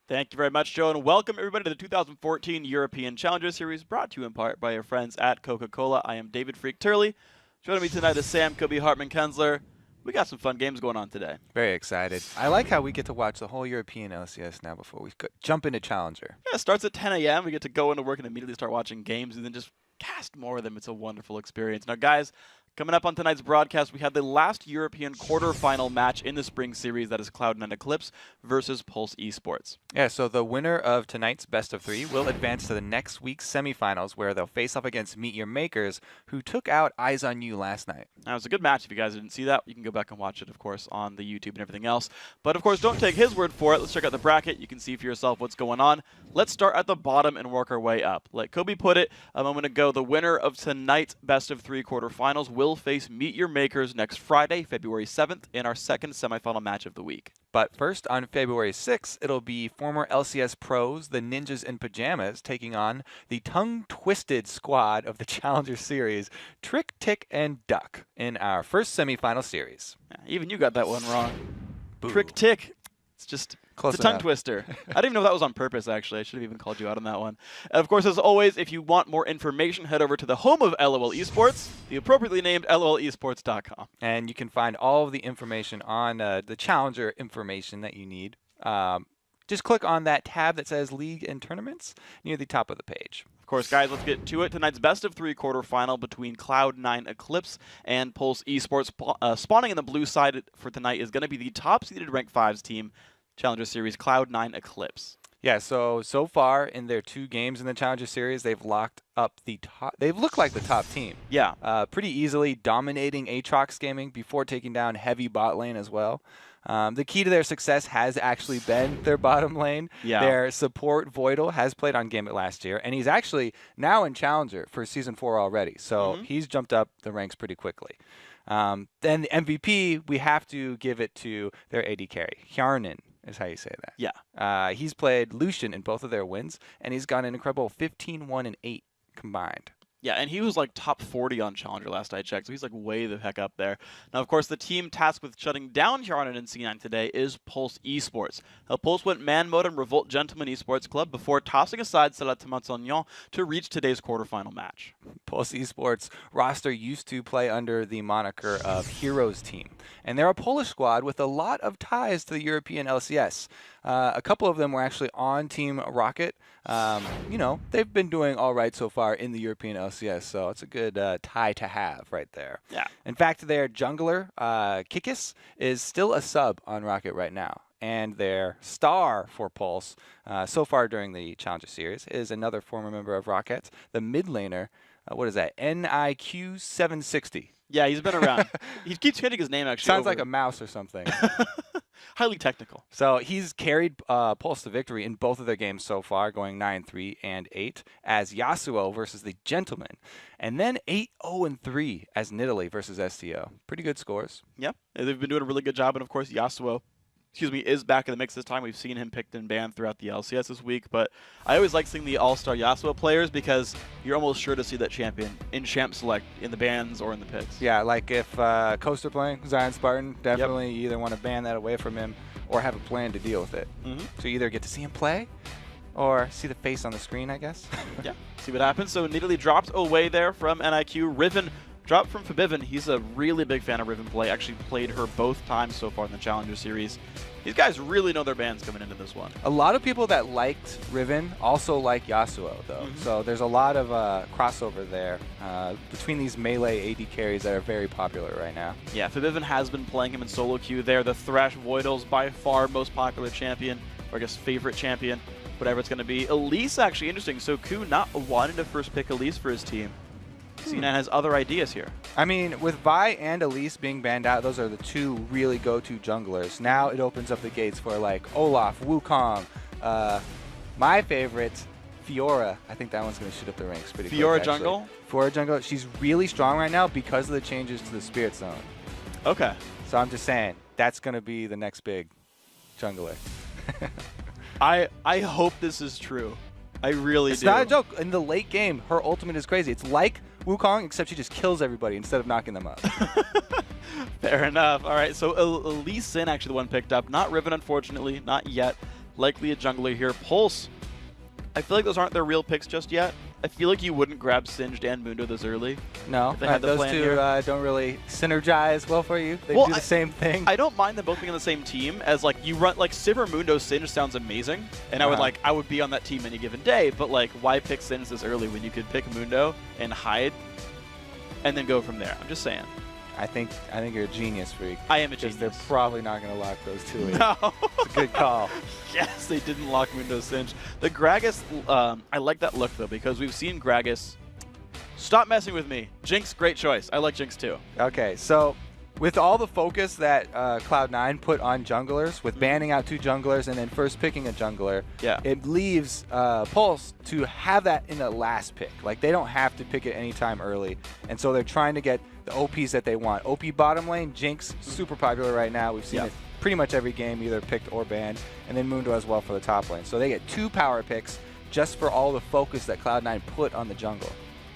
Thank you very much, Joe, and welcome everybody to the 2014 European Challenger Series, brought to you in part by your friends at Coca-Cola. I am David Freak Turley. Joining me tonight is Sam Kobe Hartman-Kensler. We got some fun games going on today. Very excited. I like how we get to watch the whole European LCS now before we jump into Challenger. Yeah, it starts at 10 a.m. We get to go into work and immediately start watching games and then just cast more of them. It's a wonderful experience. Now, guys, coming up on tonight's broadcast, we have the last European quarterfinal match in the spring series. That is Cloud9 Eclipse versus Pulse Esports. Yeah, so the winner of tonight's best of 3 will advance to the next week's semifinals, where they'll face off against Meet Your Makers, who took out Eyes on You last night. Now, it was a good match. If you guys didn't see that, you can go back and watch it, of course, on the YouTube and everything else. But, of course, don't take his word for it. Let's check out the bracket. You can see for yourself what's going on. Let's start at the bottom and work our way up. Like Kobe put it, I'm going to go the winner of tonight's best of 3 quarterfinals will face Meet Your Makers next Friday, February 7th, in our second semifinal match of the week. But first, on February 6th, it'll be former LCS pros, the Ninjas in Pajamas, taking on the tongue-twisted squad of the Challenger Series, Trick, Tick, and Duck, in our first semifinal series. Yeah, even you got that one wrong. Boo. Trick, Tick. It's just Close it's a tongue enough. twister. I didn't even know that was on purpose, actually. I should have even called you out on that one. And of course, as always, if you want more information, head over to the home of LOL Esports, the appropriately named lolesports.com. And you can find all of the information on the Challenger information that you need. Just click on that tab that says League and Tournaments near the top of the page. Of course, guys, let's get to it. Tonight's best of 3 quarterfinal between Cloud9 Eclipse and Pulse Esports. Spawning in the blue side for tonight is going to be the top-seeded Rank 5's team, Challenger Series, Cloud9 Eclipse. Yeah, so far in their 2 games in the Challenger Series, they've locked up the top. They've looked like the top team. Yeah. Pretty easily dominating Aatrox Gaming before taking down heavy bot lane as well. The key to their success has actually been their bottom lane. Yeah. Their support Voidal has played on Gambit last year, and he's actually now in Challenger for Season 4 already. So he's jumped up the ranks pretty quickly. Then the MVP, we have to give it to their AD carry. Hjarnan is how you say that. Yeah. He's played Lucian in both of their wins, and he's got an incredible 15-1-8 combined. Yeah, and he was like top 40 on Challenger last I checked, so he's like way the heck up there. Now, of course, the team tasked with shutting down Hjarnan in C9 today is Pulse Esports. Now, Pulse went man mode and Revolt Gentlemen Esports Club before tossing aside Salat to reach today's quarterfinal match. Pulse Esports roster used to play under the moniker of Heroes Team, and they're a Polish squad with a lot of ties to the European LCS. A couple of them were actually on Team Rocket. You know, they've been doing all right so far in the European LCS, so it's a good tie to have right there. Yeah. In fact, their jungler, Kikis, is still a sub on Rocket right now. And their star for Pulse so far during the Challenger Series is another former member of Rocket, the mid laner. What is that? NIQ760. Yeah, he's been around. He keeps hitting his name, actually. Sounds like a mouse or something. Highly technical. So he's carried Pulse to victory in both of their games so far, going 9-3 and 8 as Yasuo versus the Gentleman, and then 8-0-3 as Nidalee versus STO. Pretty good scores. Yeah, they've been doing a really good job, and of course Yasuo, is back in the mix this time. We've seen him picked and banned throughout the LCS this week, but I always like seeing the all-star Yasuo players because you're almost sure to see that champion in Champ Select in the bans or in the picks. Yeah, like if Coaster playing Zion Spartan, definitely you either want to ban that away from him or have a plan to deal with it. So you either get to see him play or see the face on the screen, I guess. Yeah, see what happens. So Nidalee dropped away there from NIQ. Riven dropped from Fabiven. He's a really big fan of Riven play. Actually played her both times so far in the Challenger Series. These guys really know their bans coming into this one. A lot of people that liked Riven also like Yasuo, though. So there's a lot of crossover there between these melee AD carries that are very popular right now. Yeah, Fabiven has been playing him in solo queue there. The Thresh Voidal's by far most popular champion, or I guess favorite champion. whatever it's going to be. Elise, actually interesting. So Ku not wanting to first pick Elise for his team. C9 has other ideas here. I mean, with Vi and Elise being banned out, those are the two really go-to junglers. Now it opens up the gates for like Olaf, Wukong, my favorite, Fiora. I think that one's going to shoot up the ranks pretty quick. Fiora jungle? Fiora jungle. She's really strong right now because of the changes to the Spirit Zone. Okay. So I'm just saying, that's going to be the next big jungler. I hope this is true. I really do. It's not a joke. In the late game, her ultimate is crazy. It's like Wukong, except she just kills everybody instead of knocking them up. Fair enough. All right, so Elise Sin actually the one picked up. Not Riven, unfortunately. Not yet. Likely a jungler here. Pulse. I feel like those aren't their real picks just yet. I feel like you wouldn't grab Singed and Mundo this early. No, if they had the those plan two here. Don't really synergize well for you. They Well, do the same thing. I don't mind them both being on the same team, as like you run like Sivir Mundo Singed sounds amazing, and I would be on that team any given day. But like, why pick Singed this early when you could pick Mundo and hide, and then go from there? I'm just saying. I think you're a genius, Freak. I am a genius. They're probably not going to lock those two in. No. It's a good call. Yes, they didn't lock Mundo Singed. The Gragas, I like that look though, because we've seen Gragas. Stop messing with me. Jinx, great choice. I like Jinx too. Okay, so with all the focus that Cloud9 put on junglers, with banning out 2 junglers and then first picking a jungler, it leaves Pulse to have that in the last pick. Like, they don't have to pick it anytime early, and so they're trying to get the OPs that they want. OP bottom lane, Jinx, super popular right now. We've seen it pretty much every game, either picked or banned, and then Mundo as well for the top lane. So they get 2 power picks just for all the focus that Cloud9 put on the jungle.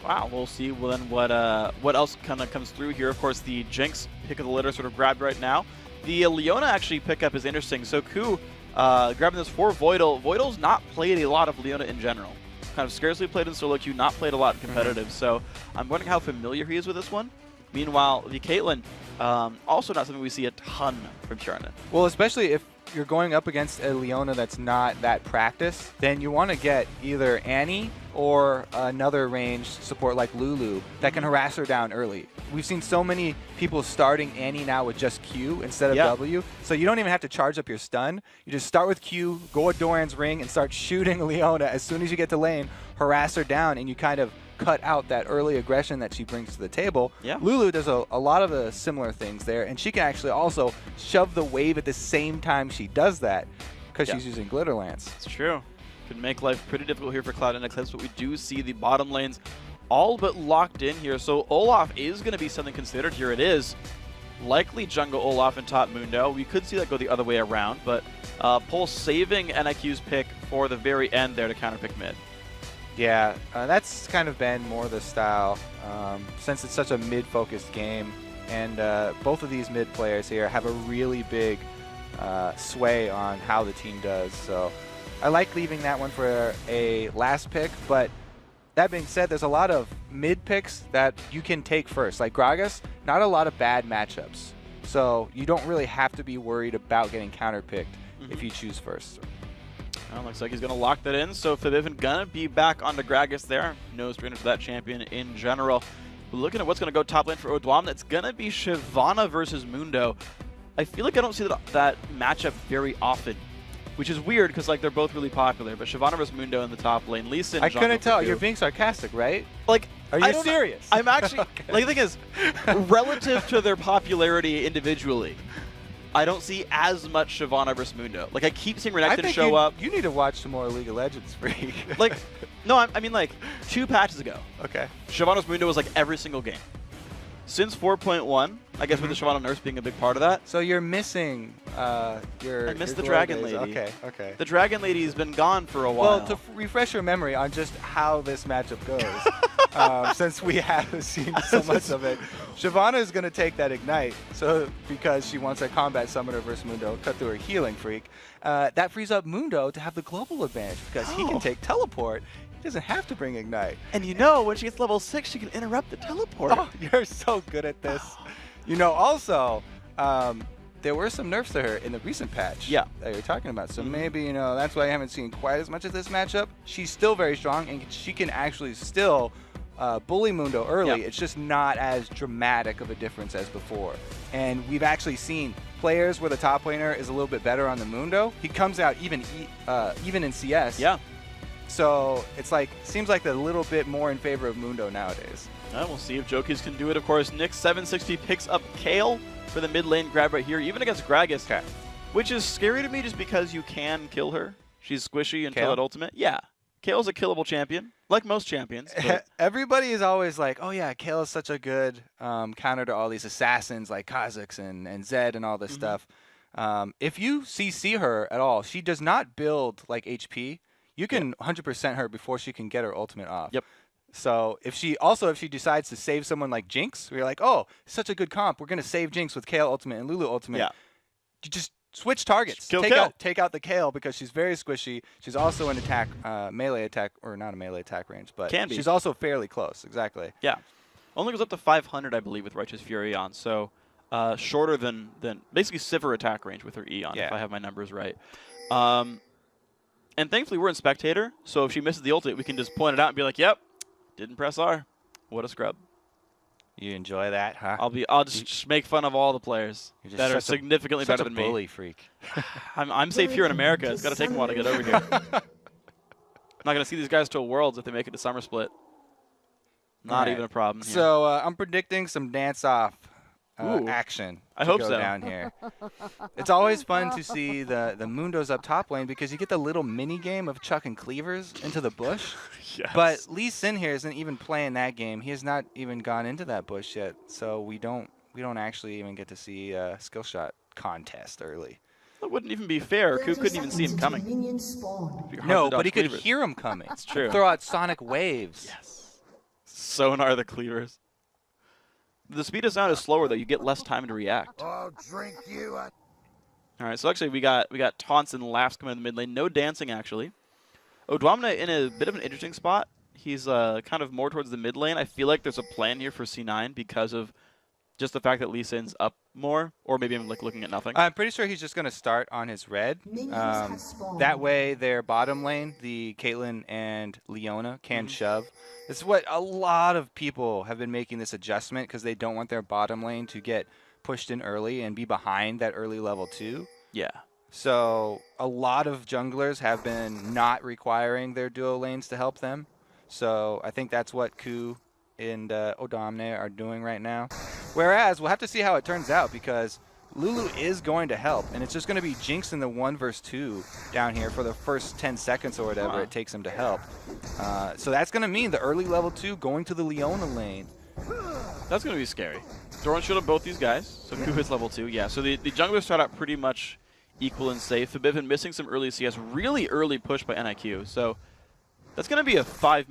Wow, we'll see then what else kind of comes through here. Of course, the Jinx pick of the litter sort of grabbed right now. The Leona actually pickup is interesting. So Ku grabbing this for Voidal. Voidal's not played a lot of Leona in general. Kind of scarcely played in solo queue, not played a lot in competitive. So I'm wondering how familiar he is with this one. Meanwhile, the Caitlyn, also not something we see a ton from Kjarna. Well, especially if you're going up against a Leona that's not that practiced, then you want to get either Annie or another ranged support like Lulu that can harass her down early. We've seen so many people starting Annie now with just Q instead of W, so you don't even have to charge up your stun. You just start with Q, go at Doran's ring, and start shooting Leona as soon as you get to lane, harass her down, and you kind of cut out that early aggression that she brings to the table. Lulu does a lot of the similar things there, and she can actually also shove the wave at the same time she does that because she's using Glitter Lance. It's true. Could make life pretty difficult here for Cloud9 and Eclipse, but we do see the bottom lanes all but locked in here. So Olaf is going to be something considered. Here it is. Likely jungle Olaf and top Mundo. We could see that go the other way around, but Pulse saving NIQ's pick for the very end there to counterpick mid. Yeah, that's kind of been more the style since it's such a mid-focused game, and both of these mid players here have a really big sway on how the team does. So I like leaving that one for a last pick, but that being said, there's a lot of mid picks that you can take first. Like Gragas, not a lot of bad matchups, so you don't really have to be worried about getting counterpicked if you choose first. Well, looks like he's going to lock that in, so Fabiven going to be back onto Gragas there. No strainer to that champion in general. But looking at what's going to go top lane for Odwam, that's going to be Shyvana versus Mundo. I feel like I don't see that matchup very often, which is weird because like they're both really popular. But Shyvana versus Mundo in the top lane. Lisa and I couldn't tell. You're being sarcastic, right? Like, are you serious? I'm actually like the thing is, relative to their popularity individually, I don't see as much Shyvana versus Mundo. Like I keep seeing Renekton show up. You need to watch some more League of Legends, Freak. Like, no, I mean like 2 patches ago. Okay. Shyvana versus Mundo was like every single game. Since 4.1, I guess with the Shyvana nurse being a big part of that. So you're missing I missed the glow Dragon days. Lady. Okay, okay. The Dragon Lady's been gone for a while. Well, to refresh your memory on just how this matchup goes, since we haven't seen so much of it, Shyvana is going to take that Ignite, so because she wants a combat summoner versus Mundo, cut through her healing freak. That frees up Mundo to have the global advantage because he can take teleport. He doesn't have to bring Ignite. And you know, when she gets level 6, she can interrupt the teleport. Oh, you're so good at this. You know, also, there were some nerfs to her in the recent patch that you're talking about. So maybe, you know, that's why I haven't seen quite as much of this matchup. She's still very strong, and she can actually still bully Mundo early, Yeah. it's just not as dramatic of a difference as before. And we've actually seen players where the top laner is a little bit better on the Mundo. He comes out even in CS. Yeah. So it's like, seems like a little bit more in favor of Mundo nowadays. We'll see if Jokers can do it. Of course, Nick 760 picks up Kale for the mid lane grab right here, even against Gragas, which is scary to me just because you can kill her. She's squishy until Kale? at ultimate. Yeah. Kale's a killable champion, like most champions. But Everybody is always like, oh yeah, Kale is such a good counter to all these assassins like Kha'Zix and Zed and all this stuff. If you CC her at all, she does not build like HP. You can 100% her before she can get her ultimate off. Yep. So if she decides to save someone like Jinx, we're like, oh, such a good comp. We're gonna save Jinx with Kale ultimate and Lulu ultimate. Yeah. You just switch targets. Kill Kale. Take out the Kale because she's very squishy. She's also an melee attack, or not a melee attack range, but Can be. she's also fairly close. Exactly. yeah. Only goes up to 500, I believe, with Righteous Fury on. So shorter than basically Sivir attack range with her E on, if I have my numbers right. And thankfully, we're in Spectator, so if she misses the ultimate, we can just point it out and be like, yep, didn't press R. What a scrub. You enjoy that, huh? I'll just make fun of all the players that are significantly better than me. Such a bully freak. I'm safe here in America. It's got to take a while to get over here. I'm not going to see these guys till Worlds if they make it to Summer Split. Not even a problem here. So I'm predicting some dance-off action I hope go so. down here. It's always fun to see the Mundos up top lane because you get the little mini game of chucking cleavers into the bush. Yes. But Lee Sin here isn't even playing that game. He has not even gone into that bush yet, so we don't actually even get to see a skill shot contest early. That wouldn't even be fair. Ku couldn't even see him coming. No, but he could hear him coming. It's true. Throw out sonic waves. Yes. Sonar the cleavers. The speed of sound is slower, though. You get less time to react. I'll drink you. All right, so actually we got taunts and laughs coming in the mid lane. No dancing, actually. Odwamna in a bit of an interesting spot. He's kind of more towards the mid lane. I feel like there's a plan here for C9 because of just the fact that Lee Sin's up more, or maybe I'm like looking at nothing. I'm pretty sure he's just going to start on his red. That way their bottom lane, the Caitlyn and Leona, can shove. This is what a lot of people have been making this adjustment because they don't want their bottom lane to get pushed in early and be behind that early level 2. Yeah. So a lot of junglers have been not requiring their duo lanes to help them. So I think that's what Ku and Odamne are doing right now. Whereas we'll have to see how it turns out because Lulu is going to help, and it's just going to be Jinx in the 1 versus 2 down here for the first 10 seconds or whatever it takes him to help. So that's going to mean the early level 2 going to the Leona lane. That's going to be scary. Doran should have both these guys, so Ku hits level 2. Yeah, so the junglers start out pretty much equal and safe. They've been missing some early CS, really early push by NIQ. So that's going to be a 2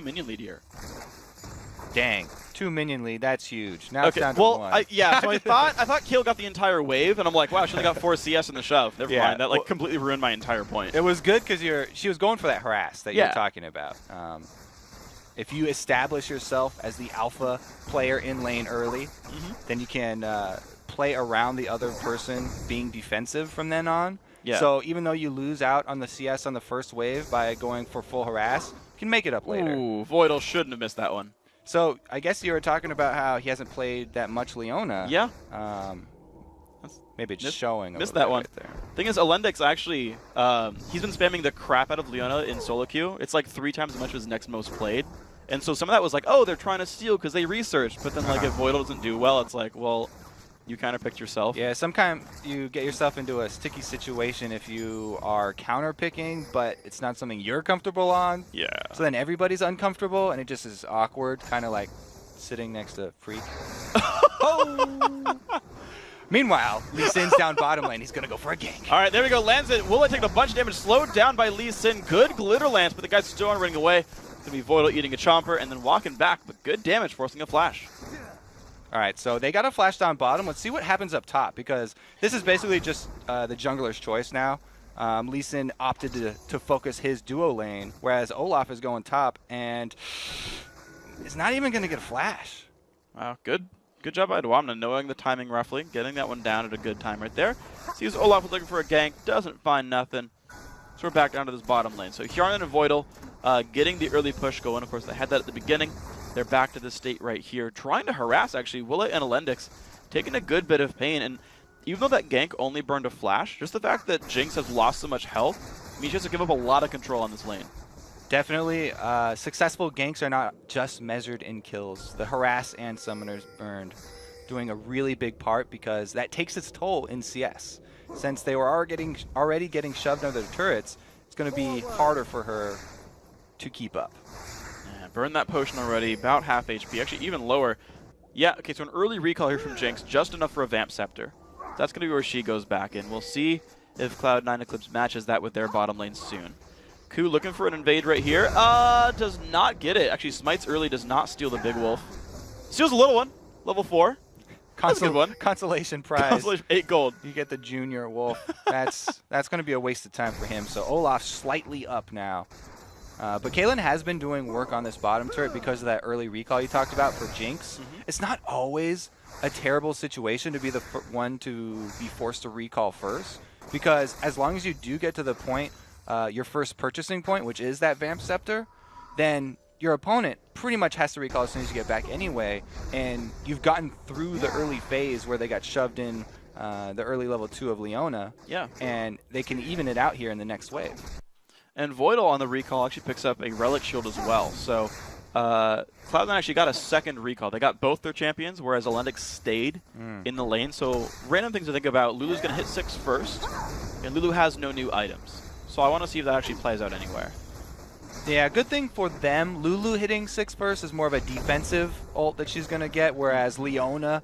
minion lead here. Dang, 2 minion lead, that's huge. Now it's down to 1. So I thought Kale got the entire wave, and I'm like, wow, she only got 4 CS in the shove. Never mind, that completely ruined my entire point. It was good because she was going for that harass that you're talking about. If you establish yourself as the alpha player in lane early, then you can play around the other person being defensive from then on. Yeah. So even though you lose out on the CS on the first wave by going for full harass, you can make it up later. Ooh, Voidal shouldn't have missed that one. So I guess you were talking about how he hasn't played that much Leona. Yeah. Maybe it's showing. Missed that one. Right there. Thing is, Alendix actually, he's been spamming the crap out of Leona in solo queue. It's like 3 times as much as next most played. And so some of that was like, oh, they're trying to steal because they researched. But then like if Voidal doesn't do well, it's like, well, you kind of picked yourself. Yeah, sometimes you get yourself into a sticky situation if you are counter picking, but it's not something you're comfortable on. Yeah. So then everybody's uncomfortable, and it just is awkward, kind of like sitting next to Freak. Meanwhile, Lee Sin's down bottom lane. He's going to go for a gank. All right, there we go. Lands it. Will it take a bunch of damage? Slowed down by Lee Sin. Good glitter lance, but the guy's still running away. It's going to be Voidal eating a chomper and then walking back, but good damage, forcing a flash. All right, so they got a flash down bottom. Let's see what happens up top, because this is basically just the jungler's choice now. Lee Sin opted to focus his duo lane, whereas Olaf is going top, and is not even going to get a flash. Wow, good job by Dwamna, knowing the timing roughly, getting that one down at a good time right there. Sees Olaf was looking for a gank, doesn't find nothing. So we're back down to this bottom lane. So Hjarnan and Voidal getting the early push going. Of course, they had that at the beginning. They're back to the state right here, trying to harass, actually. Willet and Alendix taking a good bit of pain. And even though that gank only burned a flash, just the fact that Jinx has lost so much health means she has to give up a lot of control on this lane. Definitely, successful ganks are not just measured in kills. The harass and summoners burned doing a really big part because that takes its toll in CS. Since they were already getting shoved under the turrets, it's going to be harder for her to keep up. Yeah, burn that potion already, about half HP, actually even lower. Yeah, okay, so an early recall here from Jinx, just enough for a Vamp Scepter. That's going to be where she goes back in. We'll see if Cloud9 Eclipse matches that with their bottom lane soon. Ku looking for an invade right here. Does not get it. Actually, Smites early does not steal the big wolf. Steals a little one, level 4. That's a good one. Consolation prize. Consolation, 8 gold. You get the junior wolf. That's going to be a waste of time for him. So Olaf slightly up now. But Caitlyn has been doing work on this bottom turret because of that early recall you talked about for Jinx. It's not always a terrible situation to be the one to be forced to recall first, because as long as you do get to the point, your first purchasing point, which is that Vamp Scepter, then your opponent pretty much has to recall as soon as you get back anyway, and you've gotten through the early phase where they got shoved in the early level 2 of Leona, and they can even it out here in the next wave. And Voidal on the recall actually picks up a Relic Shield as well. So Cloud9 actually got a second recall. They got both their champions, whereas Alendix stayed in the lane. So random things to think about. Lulu's going to hit 6 first, and Lulu has no new items. So I want to see if that actually plays out anywhere. Yeah, good thing for them, Lulu hitting 6 first is more of a defensive ult that she's going to get, whereas Leona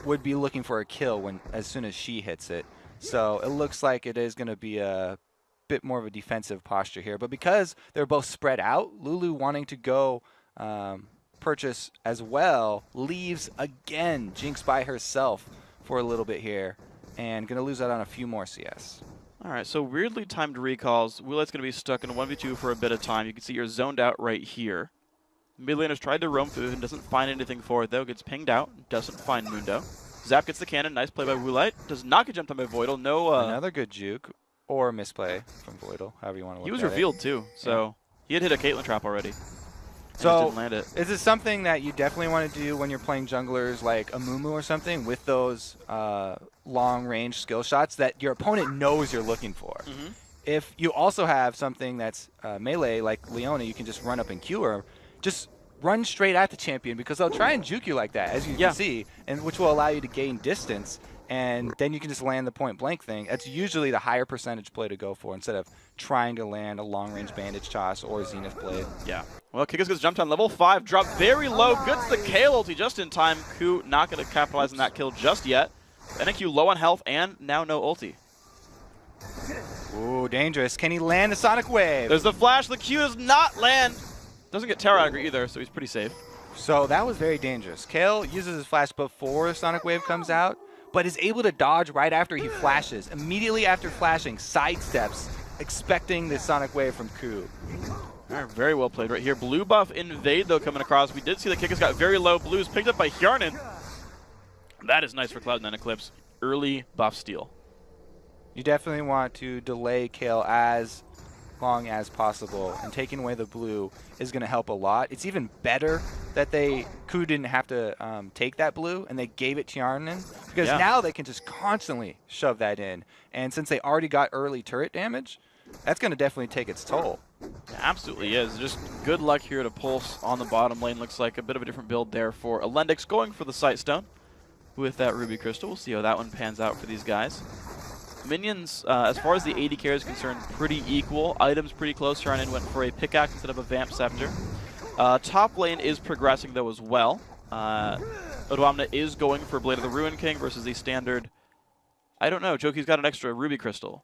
would be looking for a kill as soon as she hits it. So it looks like it is going to be a bit more of a defensive posture here. But because they're both spread out, Lulu wanting to go purchase as well leaves, again, Jinx by herself for a little bit here and going to lose out on a few more CS. All right, so weirdly timed recalls. Willet's going to be stuck in a 1v2 for a bit of time. You can see you're zoned out right here. Mid laner's tried to roam through and doesn't find anything for it, though. Gets pinged out, doesn't find Mundo. Zap gets the cannon, nice play by Wulite. Does not get jumped on by Voidal. No, another good juke or misplay from Voidal, however you want to look at it. He was revealed too, so he had hit a Caitlyn trap already. So didn't land it. Is it something that you definitely want to do when you're playing junglers like a Mumu or something with those long-range skill shots that your opponent knows you're looking for? If you also have something that's melee like Leona, you can just run up and Q her. Just run straight at the champion because they'll try and juke you like that, as you can see, and which will allow you to gain distance. And then you can just land the point-blank thing. That's usually the higher percentage play to go for instead of trying to land a long-range bandage toss or Zenith Blade. Yeah. Well, Kikas gets jumped on level 5, dropped very low, gets the KO ulti just in time. Ku not going to capitalize on that kill just yet. NQ low on health and now no ulti. Ooh, dangerous. Can he land the Sonic Wave? There's the flash. The Q does not land. Doesn't get Terra Aggro either, so he's pretty safe. So that was very dangerous. Kale uses his flash before Sonic Wave comes out, but is able to dodge right after he flashes. Immediately after flashing, sidesteps, expecting the Sonic Wave from Ku. All right, very well played right here. Blue buff invade, though, coming across. We did see the Kikas got very low. Blues picked up by Hjarnan. That is nice for Cloud9 Eclipse. Early buff steal. You definitely want to delay Kale as long as possible, and taking away the blue is going to help a lot. It's even better that Ku didn't have to take that blue and they gave it to Hjarnan, because now they can just constantly shove that in. And since they already got early turret damage, that's going to definitely take its toll. It absolutely is. Just good luck here to Pulse on the bottom lane. Looks like a bit of a different build there for Alendix, going for the Sightstone with that Ruby Crystal. We'll see how that one pans out for these guys. Minions, as far as the AD carry is concerned, pretty equal. Items pretty close. Hjarnan went for a pickaxe instead of a Vamp Scepter. Top lane is progressing, though, as well. Odoamne is going for Blade of the Ruin King versus the standard... I don't know. Joki's got an extra Ruby Crystal.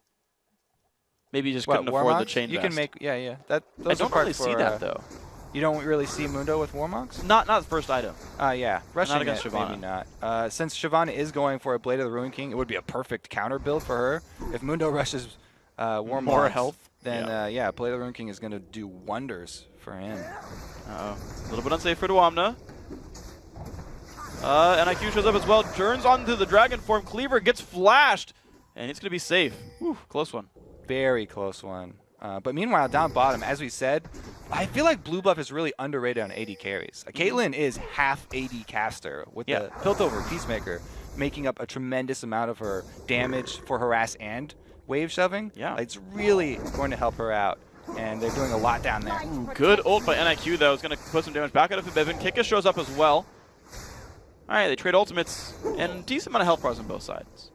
Maybe he just couldn't afford the chain You vest. can make... Yeah. I don't really see that, though. You don't really see Mundo with Warmonks? Not the first item. Yeah. Rushing not against Shyvana. Maybe not. Since Shyvana is going for a Blade of the Ruin King, it would be a perfect counter build for her. If Mundo rushes Warmonks, more health, then Blade of the Ruin King is going to do wonders for him. Uh-oh. A little bit unsafe for Odoamne. And IQ shows up as well. Turns onto the Dragon Form. Cleaver gets flashed. And it's going to be safe. Whew, close one. Very close one. But meanwhile, down bottom, as we said, I feel like blue buff is really underrated on AD carries. Caitlyn is half AD caster with the Piltover Peacemaker, making up a tremendous amount of her damage for harass and wave shoving. Yeah. It's really going to help her out, and they're doing a lot down there. Ooh, good ult by NIQ, though. Is going to put some damage back out of Forbidden. Kicka shows up as well. All right, they trade ultimates, and decent amount of health bars on both sides.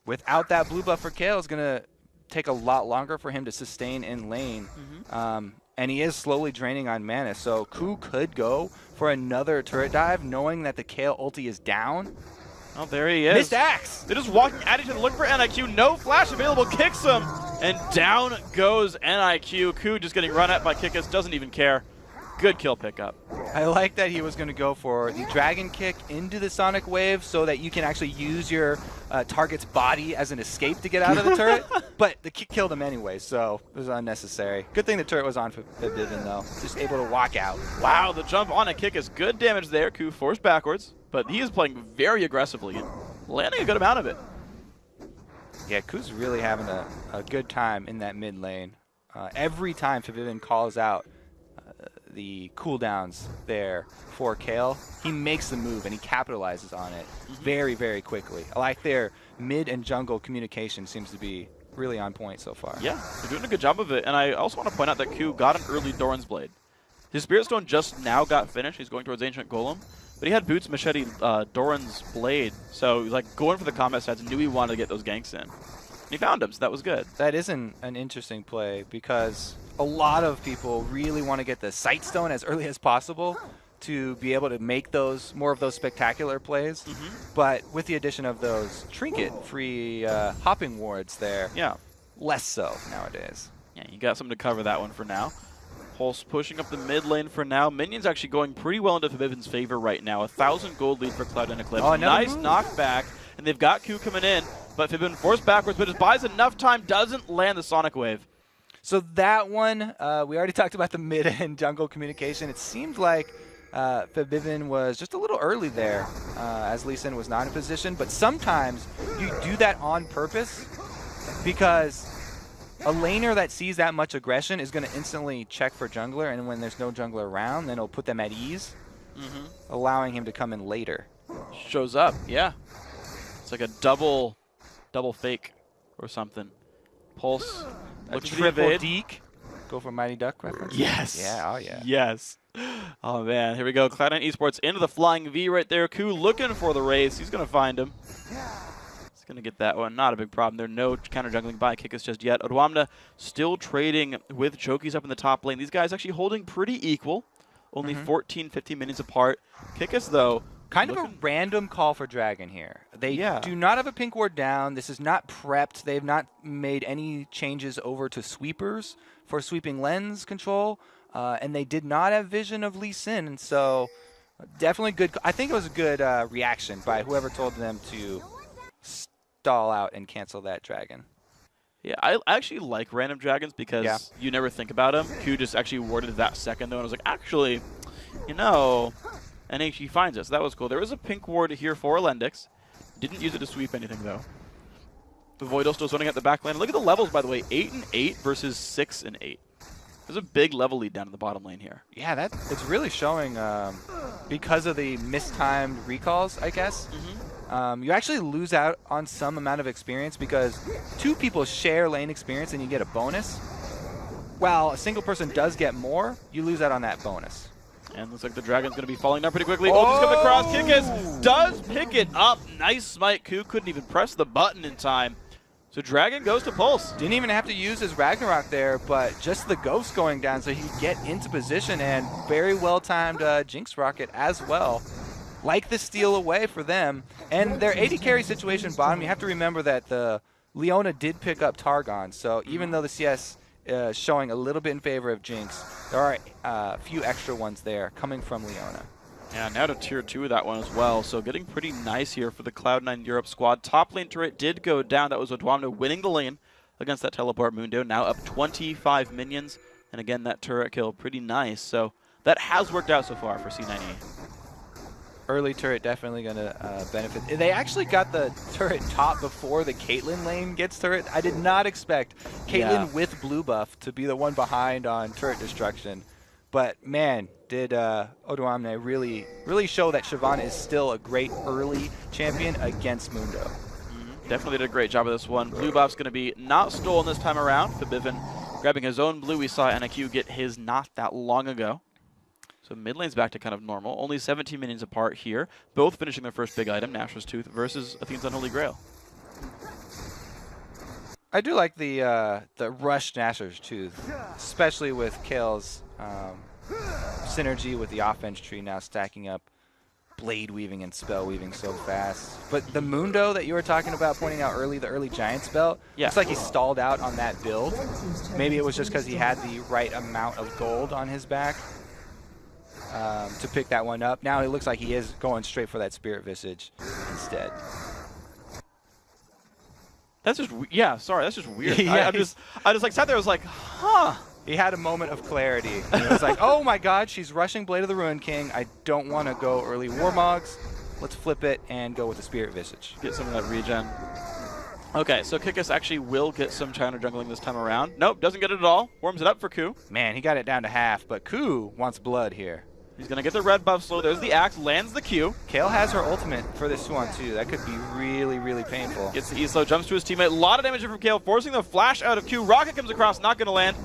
Without that blue buff for Kale, it's going to take a lot longer for him to sustain in lane. And he is slowly draining on mana, so Ku could go for another turret dive, knowing that the Kale ulti is down. Oh, there he is. Missed axe! They're just walking at each other, looking for NIQ. No flash available, kicks him, and down goes NIQ. Ku just getting run at by Kickus, doesn't even care. Good kill pickup. I like that he was going to go for the Dragon Kick into the Sonic Wave so that you can actually use your target's body as an escape to get out of the turret. But the kick killed him anyway, so it was unnecessary. Good thing the turret was on for Forbidden, though. Just able to walk out. Wow, the jump on a kick is good damage there. Ku forced backwards, but he is playing very aggressively and landing a good amount of it. Yeah, Ku's really having a good time in that mid lane. Every time Forbidden calls out the cooldowns there for Kale, he makes the move and he capitalizes on it very, very quickly. I like their mid and jungle communication seems to be really on point so far. Yeah, they're doing a good job of it. And I also want to point out that Ku got an early Doran's Blade. His Spirit Stone just now got finished. He's going towards Ancient Golem. But he had Boots, Machete, Doran's Blade. So he's like going for the combat stats, knew he wanted to get those ganks in. And he found him, so that was good. That is an interesting play because a lot of people really want to get the Sight Stone as early as possible to be able to make those more of those spectacular plays. But with the addition of those trinket-free hopping wards there, less so nowadays. Yeah, you got something to cover that one for now. Pulse pushing up the mid lane for now. Minions actually going pretty well into Forbidden's favor right now. 1,000 gold lead for Cloud and Eclipse. Oh, nice knockback, and they've got Ku coming in, but Forbidden forced backwards, but just buys enough time, doesn't land the Sonic Wave. So that one, we already talked about the mid and jungle communication. It seemed like Forbidden was just a little early there as Lee Sin was not in position, but sometimes you do that on purpose because a laner that sees that much aggression is going to instantly check for jungler, and when there's no jungler around, then it'll put them at ease, allowing him to come in later. Shows up, yeah. It's like a double fake or something. Pulse. A triple deke. Go for Mighty Duck reference? Yes. Yeah, oh yeah. Yes. Oh man, here we go. Cloud9 Esports into the flying V right there. Ku looking for the race. He's going to find him. He's going to get that one. Not a big problem. There's no counter jungling by Kickus just yet. Odwamna still trading with Chokies up in the top lane. These guys actually holding pretty equal. Only 14, 15 minutes apart. Kickus, though, kind of a random call for Dragon here. They do not have a pink ward down. This is not prepped. They've not made any changes over to sweepers for sweeping lens control. And they did not have vision of Lee Sin. And so definitely good. I think it was a good reaction by whoever told them to stall out and cancel that Dragon. Yeah, I actually like random dragons because you never think about them. Ku just actually warded that second, though, and I was like, actually, you know, and he finds it, so that was cool. There was a pink ward here for Lendix. Didn't use it to sweep anything, though. The Voidal still running at the back lane. Look at the levels, by the way. 8 and 8 versus 6 and 8. There's a big level lead down in the bottom lane here. Yeah, it's really showing because of the mistimed recalls, I guess. You actually lose out on some amount of experience because two people share lane experience and you get a bonus. While a single person does get more, you lose out on that bonus. And looks like the Dragon's going to be falling down pretty quickly. Ulti's coming across. Kickus does pick it up. Nice smite. Ku couldn't even press the button in time. So Dragon goes to Pulse. Didn't even have to use his Ragnarok there, but just the Ghost going down so he could get into position, and very well-timed Jinx Rocket as well. Like the steal away for them. And their AD carry situation bottom, you have to remember that the Leona did pick up Targon, so even though the CS is showing a little bit in favor of Jinx, there are a few extra ones there coming from Leona. Yeah, now to tier 2 of that one as well. So getting pretty nice here for the Cloud9 Europe squad. Top lane turret did go down. That was Odwamna winning the lane against that teleport Mundo. Now up 25 minions. And again, that turret kill pretty nice. So that has worked out so far for C98. Early turret definitely going to benefit. They actually got the turret top before the Caitlyn lane gets turret. I did not expect Caitlyn with blue buff to be the one behind on turret destruction. But man, did Odoamne really show that Shyvana is still a great early champion against Mundo. Definitely did a great job of this one. Blue buff's going to be not stolen this time around. FNC grabbing his own blue. We saw NIQ get his not that long ago. So mid lane's back to kind of normal. Only 17 minions apart here. Both finishing their first big item, Nashor's Tooth versus Athene's Unholy Grail. I do like the rush Nashor's Tooth, especially with Kale's synergy with the offense tree now stacking up blade weaving and spell weaving so fast. But the Mundo that you were talking about pointing out early, the early giant spell, looks like he stalled out on that build. Maybe it was just because he had the right amount of gold on his back to pick that one up. Now it looks like he is going straight for that Spirit Visage instead. That's just, sorry, that's just weird. Yeah, I just like sat there, I was like, huh. He had a moment of clarity. He was like, oh my god, she's rushing Blade of the Ruined King. I don't want to go early Warmogs. Let's flip it and go with the Spirit Visage. Get some of that regen. Okay, so Kikis actually will get some China jungling this time around. Nope, doesn't get it at all. Warms it up for Ku. Man, he got it down to half, but Ku wants blood here. He's going to get the red buff slow. There's the axe, lands the Q. Kale has her ultimate for this 2-on-2. That could be really, really painful. Gets the E-slow, jumps to his teammate. A lot of damage from Kale, forcing the flash out of Q. Rocket comes across, not going to land.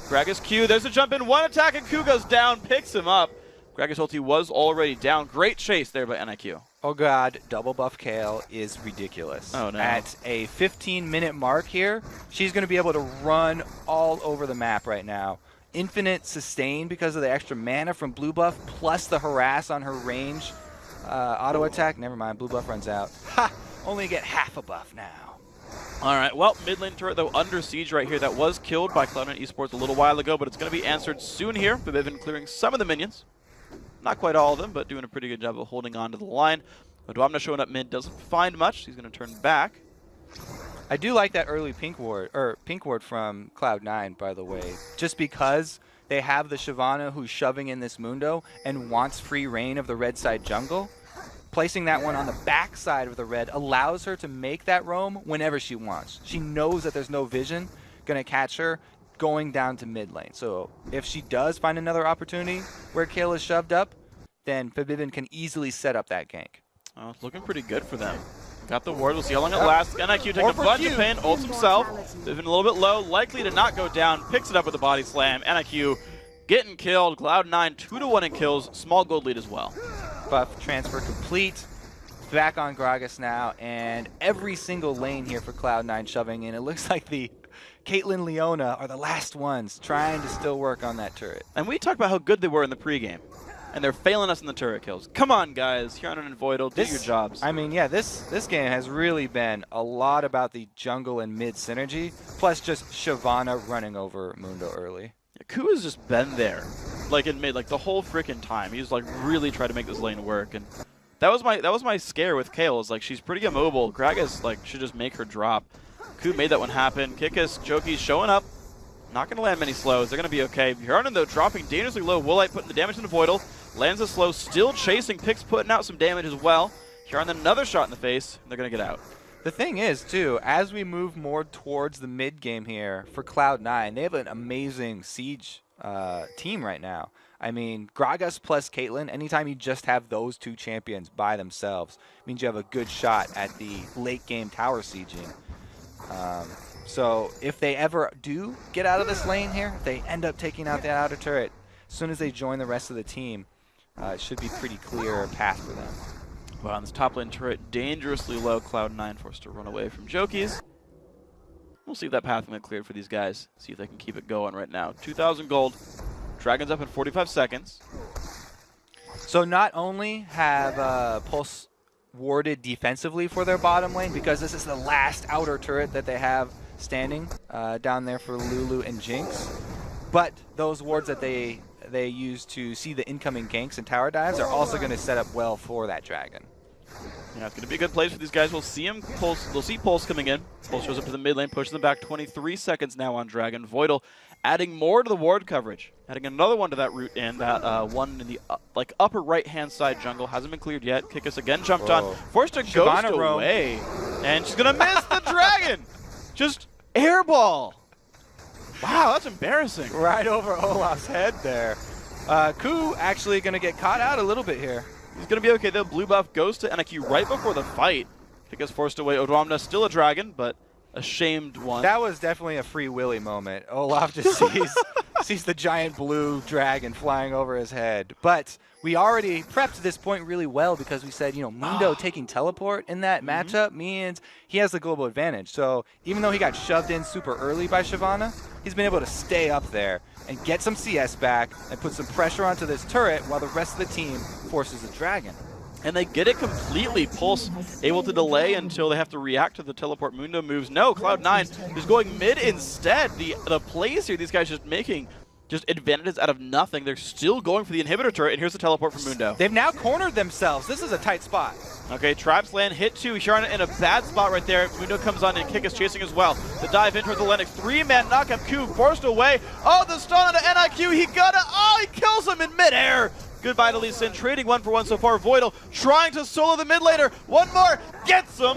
Gragas Q, there's a jump in, one attack, and Q goes down, picks him up. Gragas' ulti was already down. Great chase there by NIQ. Oh god, double buff Kale is ridiculous. Oh no. At a 15-minute mark here, she's going to be able to run all over the map right now. Infinite sustain because of the extra mana from blue buff, plus the harass on her range auto attack. Never mind, blue buff runs out. Ha! Only get half a buff now. All right, well, mid lane turret, though, under siege right here. That was killed by Cloud9 Esports a little while ago, but it's going to be answered soon here. FNC clearing some of the minions. Not quite all of them, but doing a pretty good job of holding on to the line. Odoamne showing up mid doesn't find much. He's going to turn back. I do like that early pink ward from Cloud9, by the way, just because they have the Shyvana who's shoving in this Mundo and wants free reign of the red side jungle. Placing that one on the back side of the red allows her to make that roam whenever she wants. She knows that there's no vision going to catch her going down to mid lane. So if she does find another opportunity where Kale is shoved up, then FNC can easily set up that gank. Oh, it's looking pretty good for them. Got the ward. We'll see how long it lasts. NIQ taking a bunch of pain. Ults himself. Moving a little bit low. Likely to not go down. Picks it up with a body slam. NIQ getting killed. Cloud9 2-1 in kills. Small gold lead as well. Buff transfer complete. Back on Gragas now. And every single lane here for Cloud9 shoving in. It looks like the Caitlyn Leona are the last ones trying to still work on that turret. And we talked about how good they were in the pregame. And they're failing us in the turret kills. Come on, guys. Huron and Voidal, do your jobs. I mean, yeah, this game has really been a lot about the jungle and mid synergy, plus just Shyvana running over Mundo early. Yeah, Ku has just been there, like in mid, like the whole freaking time. He's like really tried to make this lane work, and that was my scare with Kale. Is like she's pretty immobile. Gragas like should just make her drop. Ku made that one happen. Kikis, Joki's showing up. Not going to land many slows. They're going to be okay. Huron, though, dropping dangerously low. Woolite putting the damage into Voidal. Lands a slow, still chasing. Picks putting out some damage as well. Huron then another shot in the face, and they're going to get out. The thing is, too, as we move more towards the mid game here for Cloud9, they have an amazing siege team right now. I mean, Gragas plus Caitlyn, anytime you just have those two champions by themselves, means you have a good shot at the late game tower sieging. So if they ever do get out of this lane here, if they end up taking out the outer turret, as soon as they join the rest of the team, it should be pretty clear path for them. But on this top lane turret, dangerously low. Cloud9 forced to run away from Jokies. We'll see if that path can get cleared for these guys. See if they can keep it going right now. 2,000 gold. Dragons up in 45 seconds. So not only have Pulse warded defensively for their bottom lane, because this is the last outer turret that they have standing down there for Lulu and Jinx, but those wards that they use to see the incoming ganks and tower dives are also going to set up well for that dragon. Yeah, it's going to be a good place for these guys. We'll see him Pulse. We'll see Pulse coming in. Pulse shows up to the mid lane, pushes them back. 23 seconds now on Dragon. Voidal adding more to the ward coverage, adding another one to that route in, that one in the upper right-hand side jungle. Hasn't been cleared yet. Kickus again jumped on. Forced to ghost away. And she's going to miss the dragon. Just airball. Wow, that's embarrassing. Right over Olaf's head there. Ku actually going to get caught out a little bit here. He's going to be okay. They'll blue buff goes to NIQ right before the fight. Kickus forced away. Odwamna still a dragon, but a shamed one. That was definitely a Free Willy moment. Olaf just sees the giant blue dragon flying over his head. But we already prepped this point really well because we said, Mundo taking teleport in that matchup means he has the global advantage. So even though he got shoved in super early by Shyvana, he's been able to stay up there and get some CS back and put some pressure onto this turret while the rest of the team forces a dragon. And they get it completely. Pulse able to delay until they have to react to the teleport Mundo moves. No, Cloud9 is going mid instead. The plays here, these guys just making just advantages out of nothing. They're still going for the inhibitor turret, and here's the teleport from Mundo. They've now cornered themselves. This is a tight spot. Okay, Traps land, hit 2. Sharna in a bad spot right there. Mundo comes on and Kick is chasing as well. The dive in towards the Lennox. 3-man knockup. Q forced away. Oh, the stun onto NIQ. He got it. Oh, he kills him in midair. Goodbye to Lee Sin, trading 1 for 1 so far. Voidal trying to solo the mid laner. One more, gets him.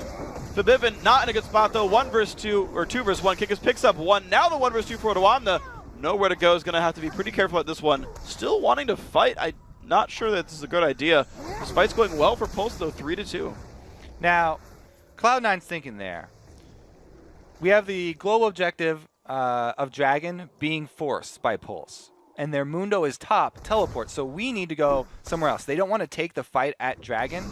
Fabivin not in a good spot though. 1 versus 2, or 2 versus 1. Kickus picks up 1. Now the 1 versus 2 for Odwamna. Nowhere to go. Is going to have to be pretty careful at this one. Still wanting to fight. I'm not sure that this is a good idea. This fight's going well for Pulse though, 3-2. Now, Cloud9's thinking there. We have the global objective of Dragon being forced by Pulse. And their Mundo is top teleport, so we need to go somewhere else. They don't want to take the fight at Dragon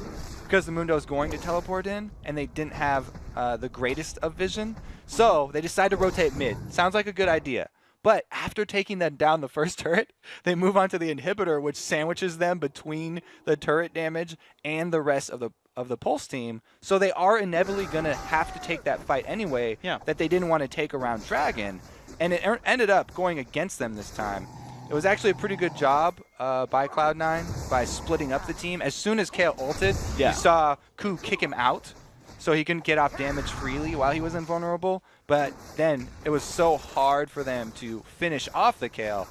because the Mundo is going to teleport in, and they didn't have the greatest of vision. So they decide to rotate mid. Sounds like a good idea. But after taking them down the first turret, they move on to the inhibitor, which sandwiches them between the turret damage and the rest of the Pulse team. So they are inevitably going to have to take that fight anyway that they didn't want to take around Dragon. And it ended up going against them this time. It was actually a pretty good job by Cloud9 by splitting up the team. As soon as Kale ulted, you saw Ku kick him out so he couldn't get off damage freely while he was invulnerable. But then it was so hard for them to finish off the Kale.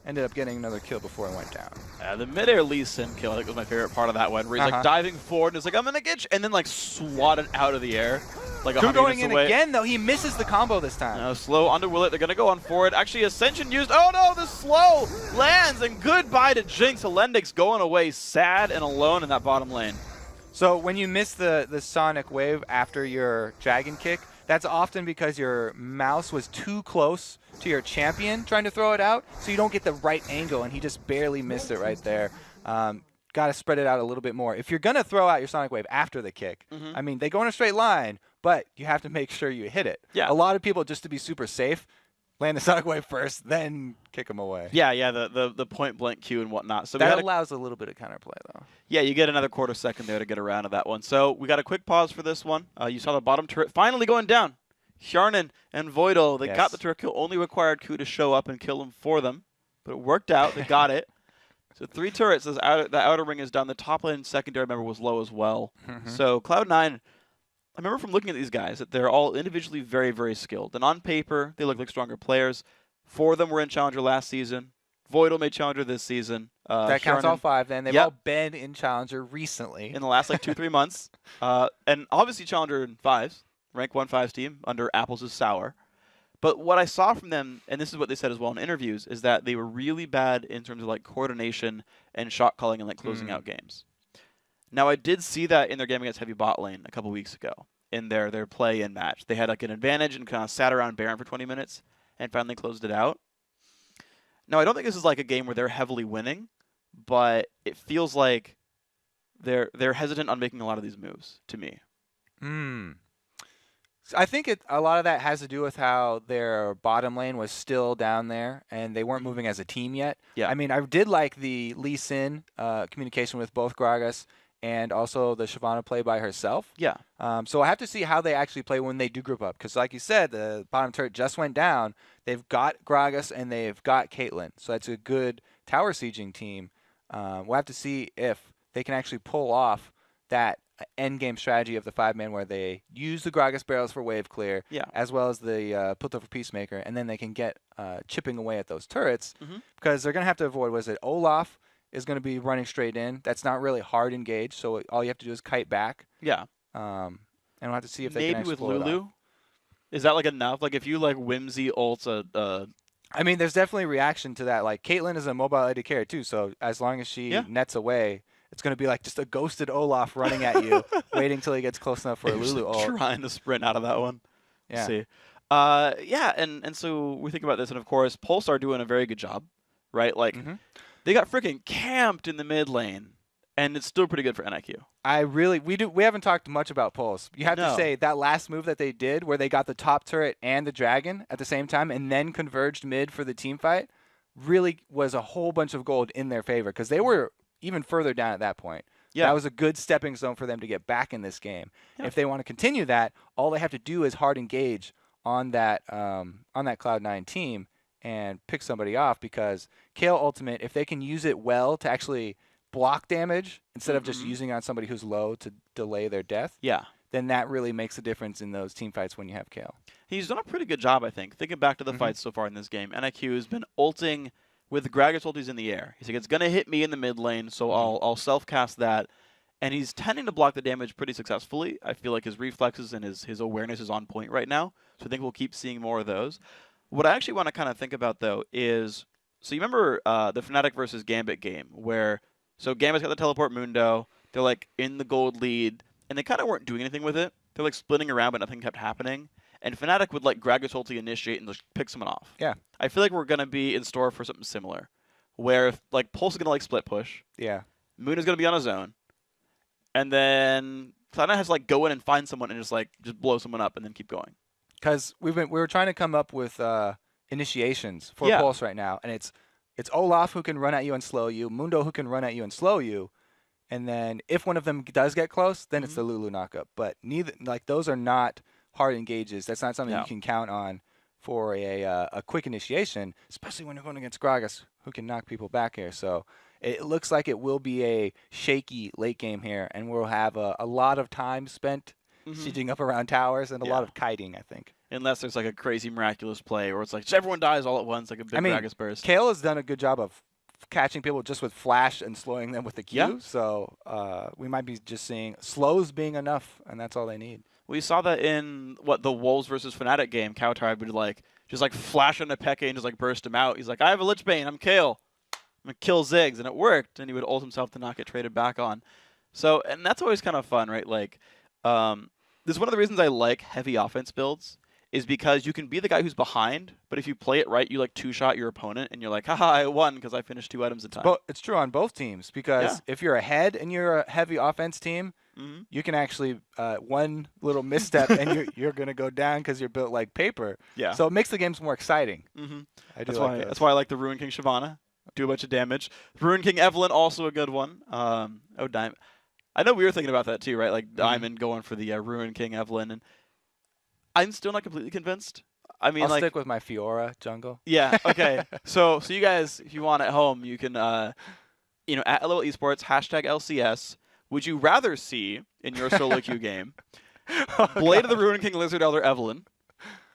Ended up getting another kill before it went down. The mid-air Lee Sin kill, I think was my favorite part of that one, where he's like diving forward and it's like, I'm gonna get you, and then like swatted out of the air. Like Ku going in again, though. He misses the combo this time. Slow onto Willet. They're going to go on forward. Actually, Ascension used. Oh, no, the slow lands. And goodbye to Jinx. Alendix going away sad and alone in that bottom lane. So when you miss the Sonic Wave after your Dragon Kick, that's often because your mouse was too close to your champion trying to throw it out, so you don't get the right angle, and he just barely missed it right there. Got to spread it out a little bit more. If you're going to throw out your Sonic Wave after the kick, I mean, they go in a straight line, but you have to make sure you hit it. Yeah. A lot of people, just to be super safe, land the Sonic Wave first, then kick them away. Yeah, the point-blank Q and whatnot. So that allows a little bit of counterplay, though. Yeah, you get another quarter second there to get around to that one. So we got a quick pause for this one. You saw the bottom turret finally going down. Hjarnan and Voidal, they got the turret kill, only required Ku to show up and kill him for them. But it worked out, they got it. So 3 turrets, the outer ring is done. The top lane secondary, remember, was low as well. So Cloud9, I remember from looking at these guys that they're all individually very, very skilled. And on paper, they look like stronger players. 4 of them were in Challenger last season. Voidal made Challenger this season. That counts all 5 then. They've all been in Challenger recently. In the last like 2-3 months. And obviously Challenger in 5s. Rank 1 5s team under Apples is sour. But what I saw from them, and this is what they said as well in interviews, is that they were really bad in terms of like coordination and shot calling and like closing out games. Now I did see that in their game against Heavy Bot Lane a couple weeks ago in their play-in match. They had like an advantage and kind of sat around Baron for 20 minutes and finally closed it out. Now I don't think this is like a game where they're heavily winning, but it feels like they're hesitant on making a lot of these moves to me. I think a lot of that has to do with how their bottom lane was still down there, and they weren't moving as a team yet. Yeah. I mean, I did like the Lee Sin communication with both Gragas and also the Shyvana play by herself. Yeah. So I have to see how they actually play when they do group up, because like you said, the bottom turret just went down. They've got Gragas and they've got Caitlyn, so that's a good tower sieging team. We'll have to see if they can actually pull off that end game strategy of the 5-man where they use the Gragas barrels for wave clear, as well as the put over Peacemaker, and then they can get chipping away at those turrets because they're going to have to avoid, was it Olaf is going to be running straight in. That's not really hard engage, so all you have to do is kite back. Yeah. And we'll have to see if they maybe can with explode Lulu. off. Is that like enough? Like if you like whimsy ults I mean, there's definitely reaction to that. Like Caitlyn is a mobile AD carry too, so as long as she nets away, it's going to be like just a ghosted Olaf running at you, waiting till he gets close enough for a Lulu ult. Trying to sprint out of that one. Yeah. Let's see. And so we think about this, and of course, Pulsar doing a very good job, right? Like they got freaking camped in the mid lane, and it's still pretty good for NIQ. We haven't talked much about Pulse. You have to say that last move that they did, where they got the top turret and the dragon at the same time, and then converged mid for the team fight, really was a whole bunch of gold in their favor because they were even further down at that point. Yeah. That was a good stepping stone for them to get back in this game. Yeah. If they want to continue that, all they have to do is hard engage on that Cloud9 team and pick somebody off, because Kayle Ultimate, if they can use it well to actually block damage instead of just using it on somebody who's low to delay their death, then that really makes a difference in those team fights when you have Kayle. He's done a pretty good job, I think. Thinking back to the fights so far in this game, NIQ has been ulting with Gragas ultis in the air. He's like, it's going to hit me in the mid lane, so I'll self-cast that. And he's tending to block the damage pretty successfully. I feel like his reflexes and his awareness is on point right now, so I think we'll keep seeing more of those. What I actually want to kind of think about, though, is, so you remember the Fnatic versus Gambit game, where, so Gambit's got the teleport Mundo, they're like in the gold lead, and they kind of weren't doing anything with it. They're like splitting around, but nothing kept happening. And Fnatic would like Gragas ulti initiate and just pick someone off. Yeah. I feel like we're going to be in store for something similar, where if, like Pulse is going to like split push. Yeah. Moon is going to be on his own. And then Cloud9 has to like go in and find someone and just blow someone up and then keep going. Because we were trying to come up with initiations for Pulse right now, and it's Olaf who can run at you and slow you, Mundo who can run at you and slow you, and then if one of them does get close, then it's the Lulu knockup. But neither, like, those are not hard engages. That's not something you can count on for a quick initiation, especially when you're going against Gragas, who can knock people back here. So it looks like it will be a shaky late game here, and we'll have a lot of time spent sieging up around towers and a lot of kiting, I think. Unless there's like a crazy miraculous play where it's like everyone dies all at once, like a big Gragas burst. Kayle has done a good job of catching people just with flash and slowing them with the Q. Yeah. So we might be just seeing slows being enough, and that's all they need. We saw that in the Wolves versus Fnatic game. Kautar would like just like flash on a Peke and just like burst him out. He's like, I have a Lich Bane, I'm Kayle. I'm gonna kill Ziggs, and it worked. And he would ult himself to not get traded back on. So, and that's always kind of fun, right? Like, this is one of the reasons I like heavy offense builds, is because you can be the guy who's behind, but if you play it right, you like two-shot your opponent, and you're like, haha, I won because I finished 2 items at a time. But it's true on both teams, because if you're ahead and you're a heavy offense team, you can actually one little misstep and you're going to go down because you're built like paper. Yeah. So it makes the games more exciting. That's why I like the Ruin King Shyvana. Do a bunch of damage. Ruin King Evelynn, also a good one. Diamond. I know we were thinking about that too, right? Like Diamond going for the Ruin King Evelynn, and I'm still not completely convinced. I mean, I'll stick with my Fiora jungle. Yeah. Okay. so you guys, if you want at home, you can, at LOL Esports #LCS. Would you rather see in your solo queue game Blade of the Ruin King Lizard Elder Evelynn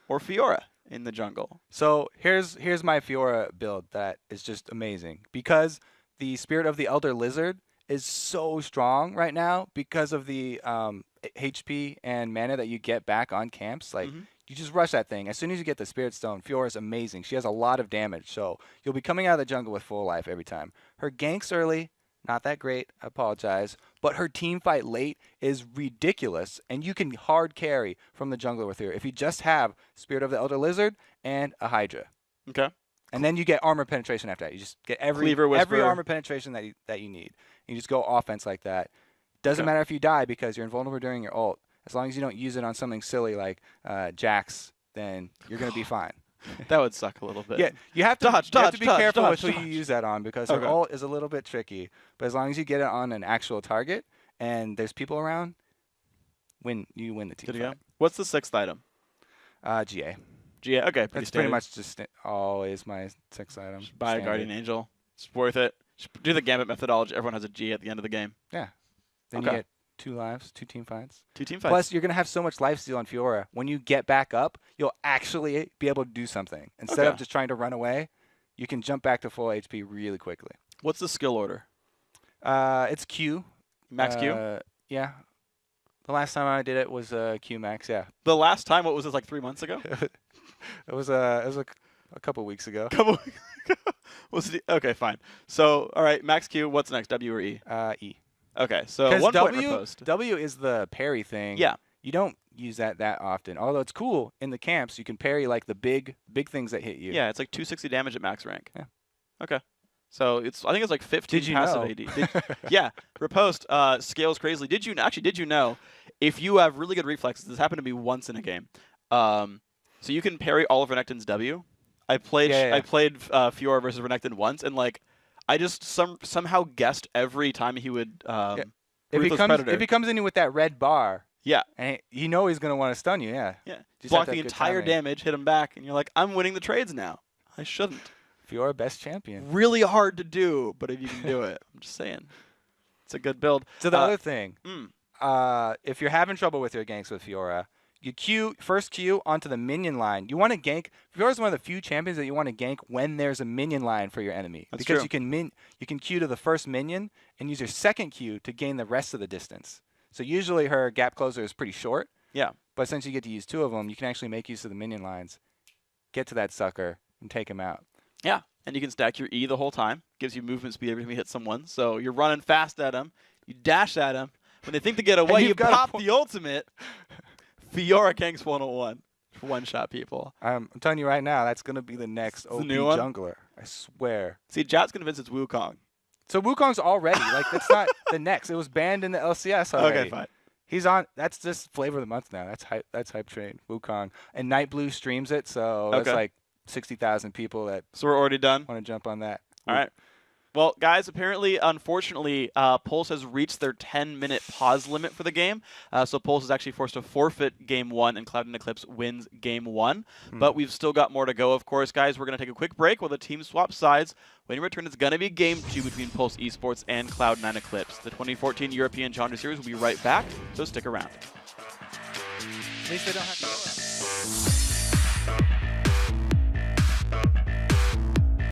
or Fiora in the jungle? So here's my Fiora build that is just amazing, because the Spirit of the Elder Lizard is so strong right now because of the HP and mana that you get back on camps. Like, you just rush that thing. As soon as you get the Spirit Stone, Fiora is amazing. She has a lot of damage, so you'll be coming out of the jungle with full life every time. Her ganks early, not that great, I apologize, but her team fight late is ridiculous, and you can hard carry from the jungler with her if you just have Spirit of the Elder Lizard and a Hydra. Okay. And then you get armor penetration after that. You just get every armor penetration that you need. You just go offense like that. Doesn't matter if you die because you're invulnerable during your ult. As long as you don't use it on something silly like Jax, then you're going to be fine. That would suck a little bit. Yeah, you have to be careful with who you use that on, because her Okay. ult is a little bit tricky. But as long as you get it on an actual target and there's people around, you win the team fight. What's the 6th item? GA. GA, okay. That's pretty much just always my 6th item. Just buy a Guardian Angel. It's worth it. Just do the Gambit methodology. Everyone has a G at the end of the game. Yeah. Then Okay. you get 2 lives, 2 team fights. 2 team fights. Plus, you're going to have so much lifesteal on Fiora. When you get back up, you'll actually be able to do something. Instead of just trying to run away, you can jump back to full HP really quickly. What's the skill order? It's Q. Max Q? Yeah. The last time I did it was Q max, yeah. The last time, what was this, like 3 months ago? It was a couple weeks ago. Okay, fine. So, all right, Max Q, what's next, W or E? E. Okay, so 1 point riposte. W is the parry thing. Yeah. You don't use that often. Although it's cool in the camps, you can parry like the big things that hit you. Yeah, it's like 260 damage at max rank. Yeah. Okay. So I think it's like 15 Did you passive know? AD. Yeah, riposte scales crazily. Did you know if you have really good reflexes, this happened to me once in a game. So you can parry all of Renekton's W. I played Fiora versus Renekton once, and like I just somehow guessed every time he would If he comes in with that red bar, yeah, and you know he's gonna want to stun you, yeah. Just block the entire damage, hit him back, and you're like, I'm winning the trades now. I shouldn't. Fiora best champion. Really hard to do, but if you can do it, I'm just saying, it's a good build. So the other thing, if you're having trouble with your ganks with Fiora, you first Q onto the minion line. You want to gank. Fiora's one of the few champions that you want to gank when there's a minion line for your enemy. That's because true. you can Q to the first minion and use your second Q to gain the rest of the distance. So usually her gap closer is pretty short. Yeah. But since you get to use 2 of them, you can actually make use of the minion lines, get to that sucker, and take him out. Yeah, and you can stack your E the whole time. Gives you movement speed every time you hit someone. So you're running fast at them. You dash at them. When they think to get away, you pop the ultimate. Fiora ganks 101. One-shot people. I'm telling you right now, that's going to be the next OP new one? jungler. I swear. See, Jat's convinced it's Wukong. So Wukong's already. Like, it's not the next. It was banned in the LCS already. Okay, fine. He's on. That's just flavor of the month now. That's hype train. Wukong. And Night Blue streams it, so that's like 60,000 people that. So we're already done? Want to jump on that. All right. Well, guys, apparently, unfortunately, Pulse has reached their 10-minute pause limit for the game. So Pulse is actually forced to forfeit Game 1, and Cloud9 Eclipse wins Game 1. But we've still got more to go, of course, guys. We're going to take a quick break while the team swap sides. When you return, it's going to be Game 2 between Pulse Esports and Cloud9 Eclipse. The 2014 European Challenger Series will be right back, so stick around. At least they don't have to go out.